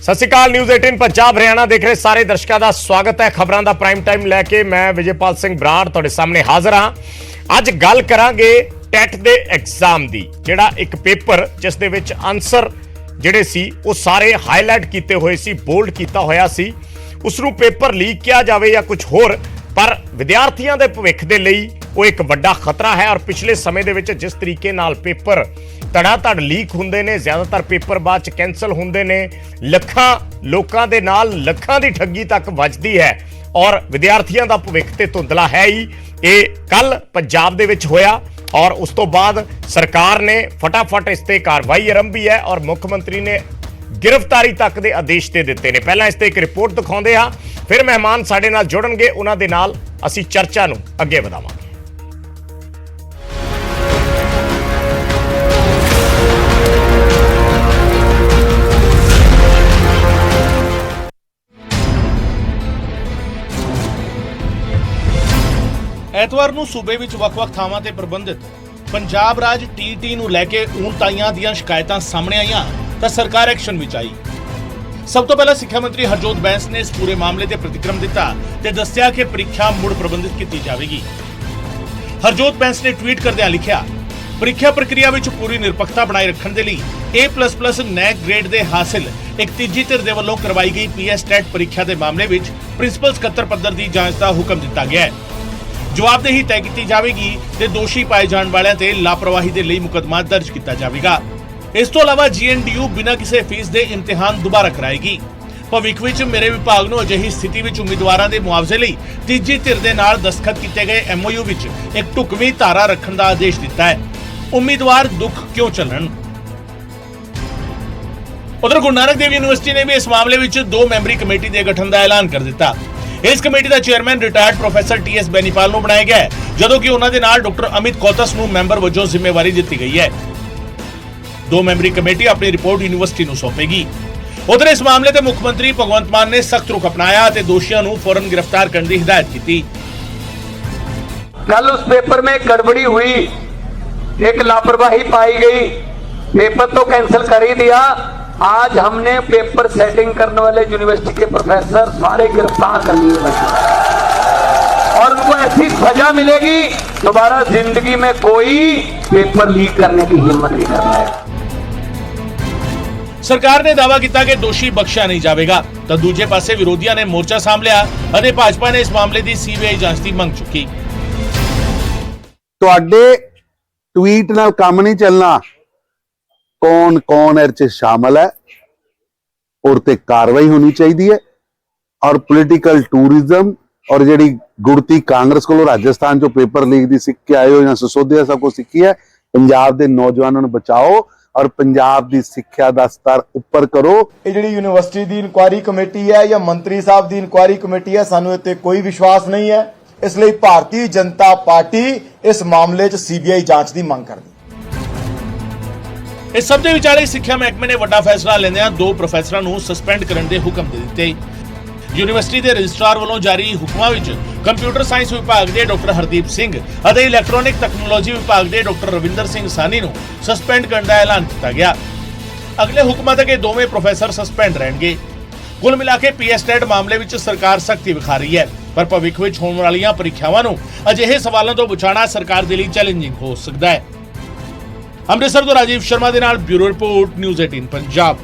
सत श्री अकाल। न्यूज़ 18 पंजाब हरियाणा देख रहे सारे दर्शकों का स्वागत है। खबरों का प्राइम टाइम लैके मैं विजयपाल सिंह बराड़ तुहाडे सामने हाजिर हाँ। अज गल करांगे टैट दे एग्जाम दी, जिहड़ा एक पेपर जिस दे विच आंसर जिहड़े सी वो सारे हाईलाइट कीते हुए सी, बोल्ड कीता होया सी। उसनूं पेपर लीक किया जाए या कुछ होर, पर विद्यार्थियों के भविख के लिए वो एक वड्डा खतरा है। और पिछले समय दे विच जिस तरीके नाल पेपर धड़ाधड़ लीक हुंदे ने, ज्यादातर पेपर बाद च कैंसल हुंदे ने, लखां लोकां दे नाल लखां दी ठगी तक वजदी है और विद्यार्थियों का भविख ते धुंधला है ही। ये कल पंजाब दे विच होया और उस तो बाद सरकार ने फटाफट इस ते कार्रवाई आरंभी है और मुख्यमंत्री ने गिरफ्तारी तक के आदेश दे दिते ने। पहला इस ते एक रिपोर्ट दिखाउंदे आ, फिर मेहमान साडे नाल जुड़नगे, उन्हां दे नाल असीं चर्चा नूं अगे वधावांगे। ਐਤਵਾਰ ਨੂੰ ਸੂਬੇ ਵਿੱਚ ਵੱਖ-ਵੱਖ ਥਾਵਾਂ ਤੇ ਪ੍ਰਬੰਧਿਤ ਪੰਜਾਬ ਰਾਜ ਟੀਟੀ ਨੂੰ ਲੈ ਕੇ ਊਣਤਾਈਆਂ ਦੀਆਂ ਸ਼ਿਕਾਇਤਾਂ ਸਾਹਮਣੇ ਆਈਆਂ ਤਾਂ ਸਰਕਾਰ ਐਕਸ਼ਨ ਵਿੱਚ ਆਈ। ਸਭ ਤੋਂ ਪਹਿਲਾਂ ਸਿੱਖਿਆ ਮੰਤਰੀ ਹਰਜੋਤ ਬੈਂਸ ਨੇ ਇਸ ਪੂਰੇ ਮਾਮਲੇ ਤੇ ਪ੍ਰਤੀਕਰਮ ਦਿੱਤਾ ਤੇ ਦੱਸਿਆ ਕਿ ਪ੍ਰੀਖਿਆ ਮੁੜ ਪ੍ਰਬੰਧਿਤ ਕੀਤੀ ਜਾਵੇਗੀ। ਹਰਜੋਤ ਬੈਂਸ ਨੇ ਟਵੀਟ ਕਰਦਿਆਂ ਲਿਖਿਆ, ਪ੍ਰੀਖਿਆ ਪ੍ਰਕਿਰਿਆ ਵਿੱਚ ਪੂਰੀ ਨਿਰਪੱਖਤਾ ਬਣਾਈ ਰੱਖਣ ਦੇ ਲਈ A++ ਨੈਕ ਗ੍ਰੇਡ ਦੇ ਹਾਸਿਲ ਇੱਕ ਤੀਜੀ ਧਿਰ ਦੇ ਵੱਲੋਂ ਕਰਵਾਈ ਗਈ PS ਟੈਟ ਪ੍ਰੀਖਿਆ ਦੇ ਮਾਮਲੇ ਵਿੱਚ ਪ੍ਰਿੰਸੀਪਲ ਸਕੱਤਰ ਪੱਧਰ ਦੀ ਜਾਂਚ ਦਾ ਹੁਕਮ ਦਿੱਤਾ ਗਿਆ ਹੈ। ਜਵਾਬਦੇਹੀ ਤੈਅ ਕੀਤੀ ਜਾਵੇਗੀ ਤੇ ਦੋਸ਼ੀ ਪਾਏ ਜਾਣ ਵਾਲਿਆਂ ਤੇ ਲਾਪਰਵਾਹੀ ਦੇ ਲਈ ਮੁਕੱਦਮਾ ਦਰਜ ਕੀਤਾ ਜਾਵੇਗਾ। ਇਸ ਤੋਂ ਇਲਾਵਾ GNDU ਬਿਨਾਂ ਕਿਸੇ ਫੀਸ ਦੇ ਇਮਤਿਹਾਨ ਦੁਬਾਰਾ ਕਰਾਏਗੀ। ਭਵਿੱਖ ਵਿੱਚ ਮੇਰੇ ਵਿਭਾਗ ਨੂੰ ਅਜਿਹੀ ਸਥਿਤੀ ਵਿੱਚ ਉਮੀਦਵਾਰਾਂ ਦੇ ਮੁਆਵਜ਼ੇ ਲਈ ਤੀਜੀ ਧਿਰ ਦੇ ਨਾਲ ਦਸਤਖਤ ਕੀਤੇ ਗਏ MOU ਵਿੱਚ ਇੱਕ ਢੁਕਵੀਂ ਧਾਰਾ ਰੱਖਣ ਦਾ ਆਦੇਸ਼ ਦਿੱਤਾ ਹੈ। ਉਮੀਦਵਾਰ ਦੁੱਖ ਕਿਉਂ ਝੱਲਣ। ਉਧਰ ਗੁਰੂ ਨਾਨਕ ਦੇਵ ਯੂਨੀਵਰਸਿਟੀ ਨੇ ਵੀ ਇਸ ਮਾਮਲੇ ਵਿੱਚ 2 ਮੈਂਬਰੀ ਕਮੇਟੀ ਦੇ ਗਠਨ ਦਾ ਐਲਾਨ ਕਰ ਦਿੱਤਾ। ਇਸ ਕਮੇਟੀ ਦਾ chairman retired professor TS Bainipal ਨੂੰ ਬਣਾਇਆ ਗਿਆ ਹੈ, ਜਦੋਂ ਕਿ ਉਹਨਾਂ ਦੇ ਨਾਲ ਡਾਕਟਰ ਅਮਿਤ ਕੋਤਸ ਨੂੰ ਮੈਂਬਰ ਵਜੋਂ ਜ਼ਿੰਮੇਵਾਰੀ ਦਿੱਤੀ ਗਈ ਹੈ। 2 ਮੈਂਬਰੀ ਕਮੇਟੀ ਆਪਣੀ ਰਿਪੋਰਟ ਯੂਨੀਵਰਸਿਟੀ ਨੂੰ ਸੌਂਪੇਗੀ। ਉਧਰ ਇਸ ਮਾਮਲੇ ਤੇ ਮੁੱਖ ਮੰਤਰੀ ਭਗਵੰਤ ਮਾਨ ਨੇ ਸਖਤ ਰੁਖ ਅਪਣਾਇਆ ਤੇ ਦੋਸ਼ੀਆਂ ਨੂੰ ਫੌਰਨ गिरफ्तार करने की हिदायत की थी। कल उस पेपर में गड़बड़ी हुई, एक लापरवाही पाई गई, पेपर तो कैंसिल कर ही दिया। आज हमने पेपर सेटिंग करने वाले यूनिवर्सिटी के प्रोफेसर सारे गिरफ्तार कर लिए और उनको ऐसी सजा मिलेगी, दोबारा जिंदगी में कोई पेपर लीक करने की हिम्मत नहीं करना है। ਸਰਕਾਰ ਨੇ ਦਾਅਵਾ ਕੀਤਾ ਕਿ ਦੋਸ਼ੀ ਬਖਸ਼ਿਆ ਨਹੀਂ ਜਾਵੇਗਾ, ਤਾਂ ਦੂਜੇ ਪਾਸੇ ਵਿਰੋਧੀਆਂ ਨੇ ਮੋਰਚਾ ਸਾਂਭ ਲਿਆ ਅਤੇ ਭਾਜਪਾ ਨੇ ਇਸ ਮਾਮਲੇ ਦੀ CBI ਜਾਂਚ ਦੀ ਮੰਗ ਚੁੱਕੀ। ਤੁਹਾਡੇ ਟਵੀਟ ਨਾਲ ਕੰਮ ਨਹੀਂ ਚੱਲਣਾ। ਕੌਣ ਇਹ 'ਚ ਸ਼ਾਮਲ ਹੈ ਔਰ ਤੇ ਕਾਰਵਾਈ ਹੋਣੀ ਚਾਹੀਦੀ ਹੈ। ਔਰ ਪੋਲੀਟੀਕਲ ਟੂਰਿਜ਼ਮ ਔਰ ਜਿਹੜੀ ਗੁੜਤੀ ਕਾਂਗਰਸ ਕੋਲੋਂ ਰਾਜਸਥਾਨ ਚੋਂ ਪੇਪਰ ਲੀਕ ਦੀ ਸਿੱਖ ਕੇ ਆਏ ਹੋ ਜਾਂ ਸਸੋਧਿਆ ਸਭ ਕੁਝ ਸਿੱਖੀ ਹੈ। ਪੰਜਾਬ ਦੇ ਨੌਜਵਾਨਾਂ ਨੂੰ ਬਚਾਓ और पंजाब की सिक्ख्या का स्तर उपर करो। ये जिहड़ी यूनिवर्सिटी की इंक्वायरी कमेटी है या मंत्री साहब की इंक्वायरी कमेटी है, सानू इत्ते कोई विश्वास नहीं है। इसलिए भारतीय जनता पार्टी इस मामले च CBI जांच की मांग करदी। इस सब दे विचाले सिੱਖਿਆ ਮਹਿਕਮੇ ने ਵੱਡਾ फैसला ਲੈਂਦਿਆਂ 2 ਪ੍ਰੋਫੈਸਰਾਂ ਨੂੰ ਸਸਪੈਂਡ ਕਰਨ ਦੇ ਹੁਕਮ ਦੇ ਦਿੱਤੇ। ਯੂਨੀਵਰਸਿਟੀ ਦੇ ਰਜਿਸਟਰਾਰ ਵੱਲੋਂ ਜਾਰੀ ਹੁਕਮਾਂ ਵਿੱਚ ਕੰਪਿਊਟਰ ਸਾਇੰਸ ਵਿਭਾਗ ਦੇ ਡਾਕਟਰ ਹਰਦੀਪ ਸਿੰਘ ਅਤੇ ਇਲੈਕਟ੍ਰੋਨਿਕ ਟੈਕਨੋਲੋਜੀ ਵਿਭਾਗ ਦੇ ਡਾਕਟਰ ਰਵਿੰਦਰ ਸਿੰਘ ਸਾਨੀ ਨੂੰ ਸਸਪੈਂਡ ਕਰਨ ਦਾ ਐਲਾਨ ਕੀਤਾ ਗਿਆ। ਅਗਲੇ ਹੁਕਮਾਂ ਤੱਕ ਇਹ ਦੋਵੇਂ ਪ੍ਰੋਫੈਸਰ ਸਸਪੈਂਡ ਰਹਿਣਗੇ। ਕੁੱਲ ਮਿਲਾ ਕੇ PS ਟੈਟ ਮਾਮਲੇ ਵਿੱਚ ਸਰਕਾਰ ਸਖਤੀ ਵਿਖਾ ਰਹੀ ਹੈ, ਪਰ ਭਵਿੱਖ ਵਿੱਚ ਹੋਣ ਵਾਲੀਆਂ ਪ੍ਰੀਖਿਆਵਾਂ ਨੂੰ ਅਜਿਹੇ ਸਵਾਲਾਂ ਤੋਂ ਬਚਾਉਣਾ ਸਰਕਾਰ ਦੇ ਲਈ ਚੈਲੰਜਿੰਗ ਹੋ ਸਕਦਾ ਹੈ। ਅੰਮ੍ਰਿਤਸਰ ਤੋਂ ਰਾਜੀਵ ਸ਼ਰਮਾ ਦੇ ਨਾਲ ਬਿਊਰੋ ਰਿਪੋਰਟ, ਨਿਊਜ਼ 18 ਪੰਜਾਬ।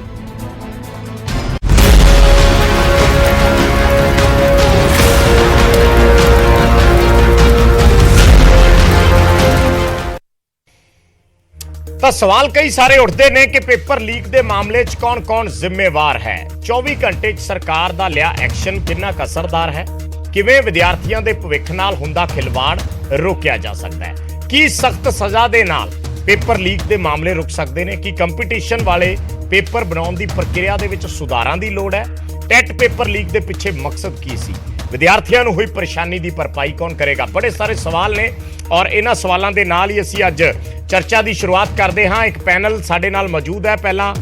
ਤਾਂ ਸਵਾਲ ਕਈ ਸਾਰੇ ਉੱਠਦੇ ਨੇ ਕਿ ਪੇਪਰ ਲੀਕ ਦੇ ਮਾਮਲੇ 'ਚ ਕੌਣ-ਕੌਣ ਜ਼ਿੰਮੇਵਾਰ ਹੈ। 24 ਘੰਟੇ 'ਚ ਸਰਕਾਰ ਦਾ ਲਿਆ ਐਕਸ਼ਨ ਕਿੰਨਾ ਕੁ ਅਸਰਦਾਰ ਹੈ। ਕਿਵੇਂ ਵਿਦਿਆਰਥੀਆਂ ਦੇ ਭਵਿੱਖ ਨਾਲ ਹੁੰਦਾ ਖਿਲਵਾੜ ਰੋਕਿਆ ਜਾ ਸਕਦਾ ਹੈ। ਕੀ ਸਖਤ ਸਜ਼ਾ ਦੇ ਨਾਲ ਪੇਪਰ ਲੀਕ ਦੇ ਮਾਮਲੇ ਰੁਕ ਸਕਦੇ ਨੇ। ਕੀ ਕੰਪੀਟੀਸ਼ਨ ਵਾਲੇ ਪੇਪਰ ਬਣਾਉਣ ਦੀ ਪ੍ਰਕਿਰਿਆ ਦੇ ਵਿੱਚ ਸੁਧਾਰਾਂ ਦੀ ਲੋੜ ਹੈ। ਟੈਟ ਪੇਪਰ ਲੀਕ ਦੇ ਪਿੱਛੇ ਮਕਸਦ ਕੀ ਸੀ। ਵਿਦਿਆਰਥੀਆਂ ਨੂੰ ਹੋਈ ਪਰੇਸ਼ਾਨੀ ਦੀ ਭਰਪਾਈ ਕੌਣ ਕਰੇਗਾ। ਬੜੇ ਸਾਰੇ ਸਵਾਲ ਨੇ ਔਰ ਇਹਨਾਂ ਸਵਾਲਾਂ ਦੇ ਨਾਲ ਹੀ ਅਸੀਂ ਅੱਜ ਚਰਚਾ ਦੀ ਸ਼ੁਰੂਆਤ ਕਰਦੇ ਹਾਂ। ਇੱਕ ਪੈਨਲ ਸਾਡੇ ਨਾਲ ਮੌਜੂਦ ਹੈ। ਪਹਿਲਾਂ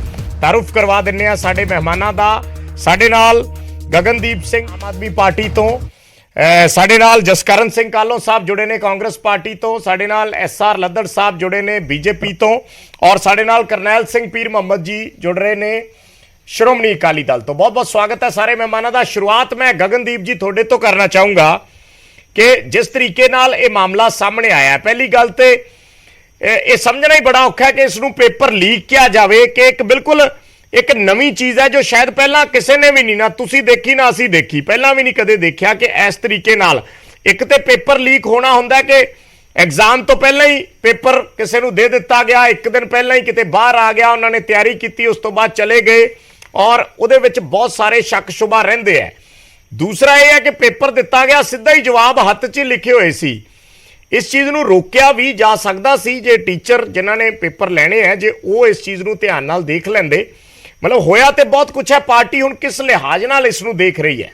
ਤਾਰੂਫ ਕਰਵਾ ਦਿੰਦੇ ਹਾਂ ਸਾਡੇ ਮਹਿਮਾਨਾਂ ਦਾ। ਸਾਡੇ ਨਾਲ ਗਗਨਦੀਪ ਸਿੰਘ ਆਮ ਆਦਮੀ ਪਾਰਟੀ ਤੋਂ, ਸਾਡੇ ਨਾਲ ਜਸਕਰਨ ਸਿੰਘ ਕਾਲੋਂ ਸਾਹਿਬ जुड़े ने कांग्रेस पार्टी तो, ਸਾਡੇ ਨਾਲ SR ਲੱਦੜ ਸਾਹਿਬ जुड़े ने BJP तो और ਸਾਡੇ ਨਾਲ ਕਰਨੈਲ ਸਿੰਘ ਪੀਰ ਮੁਹੰਮਦ जी जुड़ रहे ने ਸ਼੍ਰੋਮਣੀ ਅਕਾਲੀ ਦਲ ਤੋਂ। ਬਹੁਤ ਬਹੁਤ ਸਵਾਗਤ ਹੈ ਸਾਰੇ ਮਹਿਮਾਨਾਂ ਦਾ। ਸ਼ੁਰੂਆਤ ਮੈਂ ਗਗਨਦੀਪ ਜੀ ਤੁਹਾਡੇ ਤੋਂ ਕਰਨਾ ਚਾਹੂੰਗਾ ਕਿ ਜਿਸ ਤਰੀਕੇ ਨਾਲ ਇਹ ਮਾਮਲਾ ਸਾਹਮਣੇ ਆਇਆ, ਪਹਿਲੀ ਗੱਲ ਤੇ ਇਹ ਸਮਝਣਾ ਹੀ ਬੜਾ ਔਖਾ ਹੈ ਕਿ ਇਸ ਨੂੰ ਪੇਪਰ ਲੀਕ ਕਿਹਾ ਜਾਵੇ ਕਿ ਇੱਕ ਬਿਲਕੁਲ ਇੱਕ ਨਵੀਂ ਚੀਜ਼ ਹੈ ਜੋ ਸ਼ਾਇਦ ਪਹਿਲਾਂ ਕਿਸੇ ਨੇ ਵੀ ਨਹੀਂ, ਨਾ ਤੁਸੀਂ ਦੇਖੀ ਨਾ ਅਸੀਂ ਦੇਖੀ, ਪਹਿਲਾਂ ਵੀ ਨਹੀਂ ਕਦੇ ਦੇਖਿਆ ਕਿ ਇਸ ਤਰੀਕੇ ਨਾਲ ਇੱਕ ਤੇ ਪੇਪਰ ਲੀਕ ਹੋਣਾ ਹੁੰਦਾ ਕਿ ਐਗਜ਼ਾਮ ਤੋਂ ਪਹਿਲਾਂ ਹੀ ਪੇਪਰ ਕਿਸੇ ਨੂੰ ਦੇ ਦਿੱਤਾ ਗਿਆ, ਇੱਕ ਦਿਨ ਪਹਿਲਾਂ ਹੀ ਕਿਤੇ ਬਾਹਰ ਆ ਗਿਆ, ਉਹਨਾਂ ਨੇ ਤਿਆਰੀ ਕੀਤੀ, ਉਸ ਤੋਂ ਬਾਅਦ ਚਲੇ ਗਏ ਔਰ ਉਹਦੇ ਵਿੱਚ ਬਹੁਤ ਸਾਰੇ ਸ਼ੱਕ ਸ਼ੁਬਾ ਰਹਿੰਦੇ ਹੈ। ਦੂਸਰਾ ਇਹ ਹੈ ਕਿ ਪੇਪਰ ਦਿੱਤਾ ਗਿਆ, ਸਿੱਧਾ ਹੀ ਜਵਾਬ ਹੱਥ 'ਚ ਲਿਖੇ ਹੋਏ ਸੀ। ਇਸ ਚੀਜ਼ ਨੂੰ ਰੋਕਿਆ ਵੀ ਜਾ ਸਕਦਾ ਸੀ ਜੇ ਟੀਚਰ ਜਿਨ੍ਹਾਂ ਨੇ ਪੇਪਰ ਲੈਣੇ ਹੈ ਜੇ ਉਹ ਇਸ ਚੀਜ਼ ਨੂੰ ਧਿਆਨ ਨਾਲ ਦੇਖ ਲੈਂਦੇ। ਮਤਲਬ ਹੋਇਆ ਤੇ ਬਹੁਤ ਕੁਝ ਹੈ, ਪਾਰਟੀ ਹੁਣ ਕਿਸ ਲਿਹਾਜ਼ ਨਾਲ ਇਸ ਨੂੰ ਦੇਖ ਰਹੀ ਹੈ?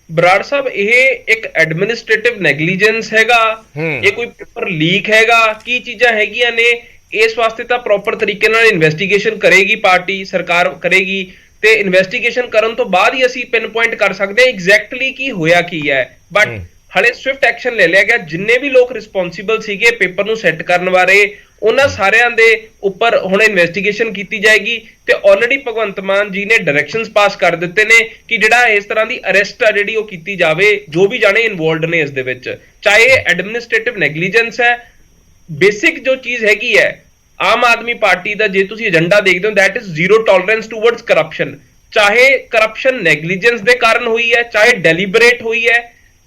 ਬਰਾੜ ਸਾਹਿਬ, ਇਹ ਇੱਕ ਐਡਮਿਨਿਸਟ੍ਰੇਟਿਵ ਨੈਗਲੀਜੈਂਸ ਹੈਗਾ, ਇਹ ਕੋਈ ਪੇਪਰ ਲੀਕ ਹੈਗਾ, ਕੀ ਚੀਜ਼ਾਂ ਹੈਗੀਆਂ ਨੇ? ਇਸ ਵਾਸਤੇ ਤਾਂ ਪ੍ਰੋਪਰ ਤਰੀਕੇ ਨਾਲ ਇਨਵੈਸਟੀਗੇਸ਼ਨ ਕਰੇਗੀ ਪਾਰਟੀ, ਸਰਕਾਰ ਕਰੇਗੀ ਤੇ ਇਨਵੈਸਟੀਗੇਸ਼ਨ ਕਰਨ ਤੋਂ ਬਾਅਦ ਹੀ ਅਸੀਂ ਪਿਨ ਪੁਆਇੰਟ ਕਰ ਸਕਦੇ ਹਾਂ ਐਗਜ਼ੈਕਟਲੀ ਕੀ ਹੋਇਆ ਕੀ ਹੈ। ਬਟ ਹਲੇ ਸਵਿਫਟ ਐਕਸ਼ਨ ਲੈ ਲਿਆ ਗਿਆ। ਜਿੰਨੇ ਵੀ ਲੋਕ ਰਿਸਪੌਂਸਿਬਲ ਸੀਗੇ ਪੇਪਰ ਨੂੰ ਸੈੱਟ ਕਰਨ ਬਾਰੇ, ਉਹਨਾਂ ਸਾਰਿਆਂ ਦੇ ਉੱਪਰ ਹੁਣ ਇਨਵੈਸਟੀਗੇਸ਼ਨ ਕੀਤੀ ਜਾਏਗੀ ਤੇ ਆਲਰੇਡੀ ਭਗਵੰਤ ਮਾਨ ਜੀ ਨੇ ਡਾਇਰੈਕਸ਼ਨਸ ਪਾਸ ਕਰ ਦਿੱਤੇ ਨੇ ਕਿ ਜਿਹੜਾ ਇਸ ਤਰ੍ਹਾਂ ਦੀ ਅਰੈਸਟ ਆ ਜਿਹੜੀ ਉਹ ਕੀਤੀ ਜਾਵੇ, ਜੋ ਵੀ ਜਾਣੇ ਇਨਵੋਲਵਡ ਨੇ ਇਸ ਦੇ ਵਿੱਚ, ਚਾਹੇ ਐਡਮਿਨਿਸਟ੍ਰੇਟਿਵ ਨੈਗਲੀਜੈਂਸ ਹੈ। ਬੇਸਿਕ ਜੋ ਚੀਜ਼ ਹੈਗੀ ਹੈ ਆਮ ਆਦਮੀ ਪਾਰਟੀ ਦਾ, ਜੇ ਤੁਸੀਂ ਏਜੰਡਾ ਦੇਖਦੇ ਹੋ, that is zero tolerance towards corruption. ਚਾਹੇ ਕਰਪਸ਼ਨ ਨੈਗਲੀਜੈਂਸ ਦੇ ਕਾਰਨ ਹੋਈ ਹੈ, ਚਾਹੇ ਡੈਲੀਬਰੇਟ ਹੋਈ ਹੈ,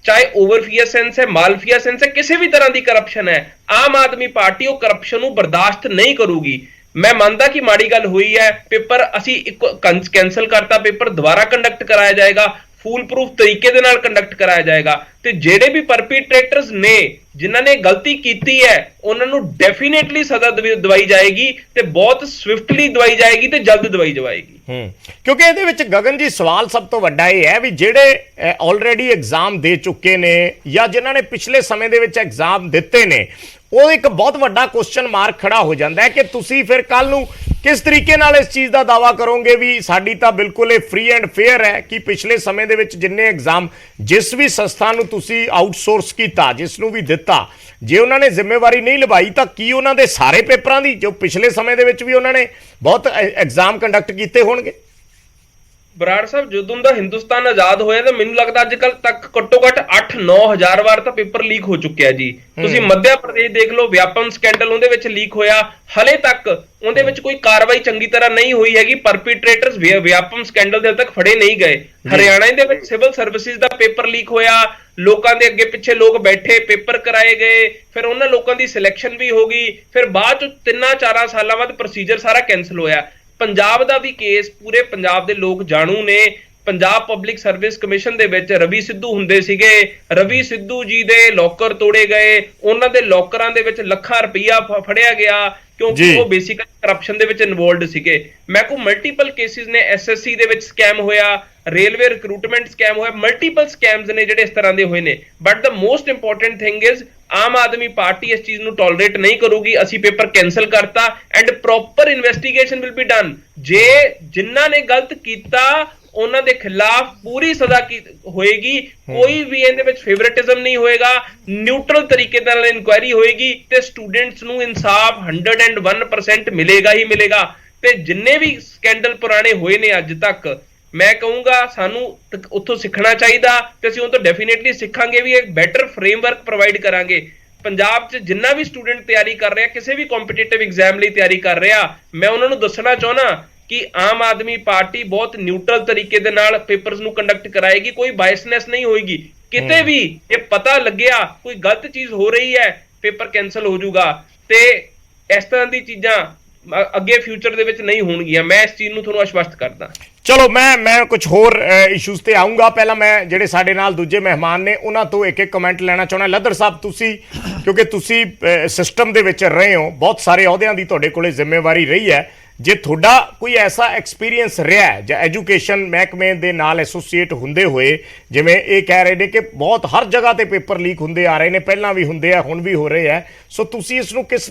ਚਾਹੇ ਓਵਰਫੀਅਸੈਂਸ ਹੈ, ਮਾਲਫੀਅਸੈਂਸ ਹੈ, ਕਿਸੇ ਵੀ ਤਰ੍ਹਾਂ ਦੀ ਕਰਪਸ਼ਨ ਹੈ, ਆਮ ਆਦਮੀ ਪਾਰਟੀ ਉਹ ਕਰਪਸ਼ਨ ਨੂੰ ਬਰਦਾਸ਼ਤ ਨਹੀਂ ਕਰੂਗੀ। ਮੈਂ ਮੰਨਦਾ ਕਿ ਮਾੜੀ ਗੱਲ ਹੋਈ ਹੈ, ਪੇਪਰ ਅਸੀਂ ਇੱਕ ਕੈਂਸਲ ਕਰਤਾ, ਪੇਪਰ ਦੁਬਾਰਾ ਕੰਡਕਟ ਕਰਾਇਆ ਜਾਏਗਾ, ਫੂਲ ਪ੍ਰੂਫ ਤਰੀਕੇ ਦੇ ਨਾਲ ਕੰਡਕਟ ਕਰਾਇਆ ਜਾਏਗਾ ਤੇ ਜਿਹੜੇ ਵੀ ਪਰਪੀਟ੍ਰੇਟਰਸ ਨੇ ਜਿਨ੍ਹਾਂ ਨੇ ਗਲਤੀ ਕੀਤੀ ਹੈ ਉਹਨਾਂ ਨੂੰ ਡੈਫੀਨੇਟਲੀ ਸਜ਼ਾ ਦਵਾਈ ਜਾਏਗੀ ਤੇ ਬਹੁਤ ਸਵਿਫਟਲੀ ਦਵਾਈ ਜਾਏਗੀ ਤੇ ਜਲਦ ਦਵਾਈ ਜਾਏਗੀ। ਕਿਉਂਕਿ ਇਹਦੇ ਵਿੱਚ ਗਗਨ ਜੀ ਸਵਾਲ ਸਭ ਤੋਂ ਵੱਡਾ ਇਹ ਹੈ ਵੀ ਜਿਹੜੇ ਆਲਰੇਡੀ ਐਗਜ਼ਾਮ ਦੇ ਚੁੱਕੇ ਨੇ ਜਾਂ ਜਿਨ੍ਹਾਂ ਨੇ ਪਿਛਲੇ ਸਮੇਂ ਦੇ ਵਿੱਚ ਐਗਜ਼ਾਮ ਦਿੱਤੇ ਨੇ, ਉਹ ਇੱਕ ਬਹੁਤ ਵੱਡਾ ਕੁਐਸਚਨ ਮਾਰਕ ਖੜਾ ਹੋ ਜਾਂਦਾ ਹੈ ਕਿ ਤੁਸੀਂ ਫਿਰ ਕੱਲ ਨੂੰ ਕਿਸ ਤਰੀਕੇ ਨਾਲ ਇਸ ਚੀਜ਼ ਦਾ ਦਾਅਵਾ ਕਰੋਗੇ ਵੀ ਸਾਡੀ ਤਾਂ ਬਿਲਕੁਲ ਇਹ ਫ੍ਰੀ ਐਂਡ ਫੇਅਰ ਹੈ ਕਿ ਪਿਛਲੇ ਸਮੇਂ ਦੇ ਵਿੱਚ ਜਿੰਨੇ ਐਗਜ਼ਾਮ ਜਿਸ ਵੀ ਸੰਸਥਾ ਨੂੰ ਤੁਸੀਂ ਆਊਟਸੋਰਸ ਕੀਤਾ, ਜਿਸ ਨੂੰ ਵੀ ਦਿੱਤਾ, ਜੇ ਉਹਨਾਂ ਨੇ ਜ਼ਿੰਮੇਵਾਰੀ ਨਹੀਂ ਨਿਭਾਈ ਤਾਂ ਕੀ ਉਹਨਾਂ ਦੇ ਸਾਰੇ ਪੇਪਰਾਂ ਦੀ ਜੋ ਪਿਛਲੇ ਸਮੇਂ ਦੇ ਵਿੱਚ ਵੀ ਉਹਨਾਂ ਨੇ ਬਹੁਤ ਐਗਜ਼ਾਮ ਕੰਡਕਟ ਕੀਤੇ ਹੋਣਗੇ? ਬਰਾੜ ਸਾਹਿਬ, ਜਦੋਂ ਦਾ ਹਿੰਦੁਸਤਾਨ ਆਜ਼ਾਦ ਹੋਇਆ ਤਾਂ ਮੈਨੂੰ ਲੱਗਦਾ ਅੱਜ ਕੱਲ ਤੱਕ ਘੱਟੋ ਘੱਟ 8-9 ਹਜ਼ਾਰ ਵਾਰ ਤਾਂ ਪੇਪਰ ਲੀਕ ਹੋ ਚੁੱਕਿਆ ਜੀ। ਤੁਸੀਂ ਮੱਧਿਆ ਪ੍ਰਦੇਸ਼ ਦੇਖ ਲਓ, ਵਿਆਪਮ ਸਕੈਂਡਲ ਉਹਦੇ ਵਿੱਚ ਲੀਕ ਹੋਇਆ, ਹਲੇ ਤੱਕ ਉਹਦੇ ਵਿੱਚ ਕੋਈ ਕਾਰਵਾਈ ਚੰਗੀ ਤਰ੍ਹਾਂ ਨਹੀਂ ਹੋਈ ਹੈਗੀ। ਪਰਪੀਟ੍ਰੇਟਰਸ ਵਿਆਪਮ ਸਕੈਂਡਲ ਦੇ ਤੱਕ ਫੜੇ ਨਹੀਂ ਗਏ। ਹਰਿਆਣਾ ਦੇ ਵਿੱਚ ਸਿਵਲ ਸਰਵਿਸਿਜ਼ ਦਾ ਪੇਪਰ ਲੀਕ ਹੋਇਆ, ਲੋਕਾਂ ਦੇ ਅੱਗੇ ਪਿੱਛੇ ਲੋਕ ਬੈਠੇ, ਪੇਪਰ ਕਰਾਏ ਗਏ, ਫਿਰ ਉਹਨਾਂ ਲੋਕਾਂ ਦੀ ਸਿਲੈਕਸ਼ਨ ਵੀ ਹੋ ਗਈ, ਫਿਰ ਬਾਅਦ ਚ 3-4 ਸਾਲਾਂ ਬਾਅਦ ਪ੍ਰੋਸੀਜਰ ਸਾਰਾ ਕੈਂਸਲ ਹੋਇਆ। ਪੰਜਾਬ ਦਾ ਵੀ ਕੇਸ ਪੂਰੇ ਪੰਜਾਬ ਦੇ ਲੋਕ ਜਾਣੂ ਨੇ। ਪੰਜਾਬ ਪਬਲਿਕ ਸਰਵਿਸ ਕਮਿਸ਼ਨ ਦੇ ਵਿੱਚ ਰਵੀ ਸਿੱਧੂ ਹੁੰਦੇ ਸੀਗੇ, ਰਵੀ ਸਿੱਧੂ ਜੀ ਦੇ ਲੋਕਰ ਤੋੜੇ ਗਏ, ਉਹਨਾਂ ਦੇ ਲੋਕਰਾਂ ਦੇ ਵਿੱਚ ਲੱਖਾਂ ਰੁਪਈਆ ਫੜਿਆ ਗਿਆ ਕਿਉਂਕਿ ਉਹ ਬੇਸਿਕਲੀ ਕਰਪਸ਼ਨ ਦੇ ਵਿੱਚ ਇਨਵੋਲਵਡ ਸੀਗੇ। ਮੈਂ ਕੋ ਮਲਟੀਪਲ ਕੇਸਿਸ ਨੇ, ਐਸਐਸਸੀ ਦੇ ਵਿੱਚ ਸਕੈਮ ਹੋਇਆ, ਰੇਲਵੇ ਰਿਕਰੂਟਮੈਂਟ ਸਕੈਮ ਹੋਇਆ, ਮਲਟੀਪਲ ਸਕੈਮਸ ਨੇ ਜਿਹੜੇ ਇਸ ਤਰ੍ਹਾਂ ਦੇ ਹੋਏ ਨੇ। But the most important thing is Aam Aadmi party ਇਸ ਚੀਜ਼ ਨੂੰ ਟੋਲਰੇਟ ਨਹੀਂ ਕਰੂਗੀ। ਅਸੀਂ ਪੇਪਰ ਕੈਂਸਲ ਕਰਤਾ and proper investigation will be done. ਜੇ ਜਿਨ੍ਹਾਂ ਨੇ ਗਲਤ ਕੀਤਾ ਉਹਨਾਂ ਦੇ ਖਿਲਾਫ ਪੂਰੀ ਸਜ਼ਾ ਹੋਏਗੀ, ਕੋਈ ਵੀ ਇਹਦੇ ਵਿੱਚ ਫੇਵਰਿਟਿਜ਼ਮ ਨਹੀਂ ਹੋਏਗਾ, ਨਿਊਟਰਲ ਤਰੀਕੇ ਨਾਲ ਇਨਕੁਆਇਰੀ ਹੋਏਗੀ ਤੇ ਸਟੂਡੈਂਟਸ ਨੂੰ ਇਨਸਾਫ 101% ਮਿਲੇਗਾ ਹੀ ਮਿਲੇਗਾ। ਤੇ ਜਿੰਨੇ ਵੀ ਸਕੈਂਡਲ ਪੁਰਾਣੇ ਹੋਏ ਨੇ ਅੱਜ ਤੱਕ, ਮੈਂ ਕਹੂੰਗਾ ਸਾਨੂੰ ਉੱਥੋਂ ਸਿੱਖਣਾ ਚਾਹੀਦਾ ਤੇ ਅਸੀਂ ਉਹ ਤੋਂ ਡੈਫੀਨੇਟਲੀ ਸਿੱਖਾਂਗੇ ਵੀ ਇੱਕ ਬੈਟਰ ਫਰੇਮਵਰਕ ਪ੍ਰੋਵਾਈਡ ਕਰਾਂਗੇ। ਪੰਜਾਬ 'ਚ ਜਿੰਨਾ ਵੀ ਸਟੂਡੈਂਟ ਤਿਆਰੀ ਕਰ ਰਿਹਾ, ਕਿਸੇ ਵੀ ਕੰਪੀਟੀਟਿਵ ਐਗਜ਼ਾਮ ਲਈ ਤਿਆਰੀ ਕਰ ਰਿਹਾ, ਮੈਂ ਉਹਨਾਂ ਨੂੰ ਦੱਸਣਾ ਚਾਹੁੰਦਾ ਕਿ ਆਮ ਆਦਮੀ ਪਾਰਟੀ ਬਹੁਤ ਨਿਊਟਰਲ ਤਰੀਕੇ ਦੇ ਨਾਲ ਪੇਪਰਸ ਨੂੰ ਕੰਡਕਟ ਕਰਾਏਗੀ, ਕੋਈ ਬਾਇਸਨੈਸ ਨਹੀਂ ਹੋਏਗੀ। ਕਿਤੇ ਵੀ ਇਹ ਪਤਾ ਲੱਗਿਆ ਕੋਈ ਗਲਤ ਚੀਜ਼ ਹੋ ਰਹੀ ਹੈ, ਪੇਪਰ ਕੈਂਸਲ ਹੋ ਜਾਊਗਾ ਤੇ ਇਸ ਤਰ੍ਹਾਂ ਦੀ ਚੀਜ਼ਾਂ ਅੱਗੇ ਫਿਊਚਰ ਦੇ ਵਿੱਚ ਨਹੀਂ ਹੋਣਗੀਆਂ। ਮੈਂ ਇਸ ਚੀਜ਼ ਨੂੰ ਤੁਹਾਨੂੰ ਆਸ਼ਵਸਤ ਕਰਦਾ। ਚਲੋ ਮੈਂ ਕੁਝ ਹੋਰ ਇਸ਼ੂਜ਼ ਤੇ ਆਉਂਗਾ। ਪਹਿਲਾਂ ਮੈਂ ਜਿਹੜੇ ਸਾਡੇ ਨਾਲ ਦੂਜੇ ਮਹਿਮਾਨ ਨੇ ਉਹਨਾਂ ਤੋਂ ਇੱਕ ਕਮੈਂਟ ਲੈਣਾ ਚਾਹੁੰਦਾ। ਲੱਦਰ ਸਾਹਿਬ, ਤੁਸੀਂ ਕਿਉਂਕਿ ਤੁਸੀਂ ਸਿਸਟਮ ਦੇ ਵਿੱਚ ਰਹੇ ਹੋ, ਬਹੁਤ ਸਾਰੇ ਅਹੁਦਿਆਂ ਦੀ ਤੁਹਾਡੇ ਕੋਲੇ ਜ਼ਿੰਮੇਵਾਰੀ ਰਹੀ ਹੈ, ਜੇ ਤੁਹਾਡਾ ਕੋਈ ਐਸਾ ਐਕਸਪੀਰੀਅੰਸ ਰਿਹਾ ਜਾਂ ਐਜੂਕੇਸ਼ਨ ਮਹਿਕਮੇ ਦੇ ਨਾਲ ਐਸੋਸੀਏਟ ਹੁੰਦੇ ਹੋਏ, ਜਿਵੇਂ ਇਹ ਕਹਿ ਰਹੇ ਨੇ ਕਿ ਬਹੁਤ ਹਰ ਜਗ੍ਹਾ ਤੇ ਪੇਪਰ ਲੀਕ ਹੁੰਦੇ ਆ ਰਹੇ ਨੇ, ਪਹਿਲਾਂ ਵੀ ਹੁੰਦੇ ਆ, ਹੁਣ ਵੀ ਹੋ ਰਹੇ ਆ, ਸੋ ਤੁਸੀਂ ਇਸ ਨੂੰ ਕਿਸ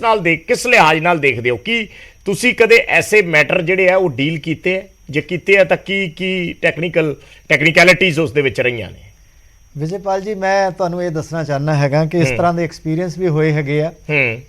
ਲਿਹਾਜ਼ ਨਾਲ ਦੇਖਦੇ ਹੋ? ਕੀ ਤੁਸੀਂ ਕਦੇ ਐਸੇ ਮੈਟਰ ਜਿਹੜੇ ਆ ਉਹ ਡੀਲ ਕੀਤੇ ਹੈ? ਜੇ ਕੀਤੇ ਆ ਤਾਂ ਕੀ ਟੈਕਨੀਕੈਲਿਟੀਜ਼ ਉਸ ਦੇ ਵਿੱਚ ਰਹੀਆਂ ਨੇ? ਵਿਜੇਪਾਲ ਜੀ ਮੈਂ ਤੁਹਾਨੂੰ ਇਹ ਦੱਸਣਾ ਚਾਹੁੰਦਾ ਹੈਗਾ ਕਿ ਇਸ ਤਰ੍ਹਾਂ ਦੇ ਐਕਸਪੀਰੀਅੰਸ ਵੀ ਹੋਏ ਹੈਗੇ ਆ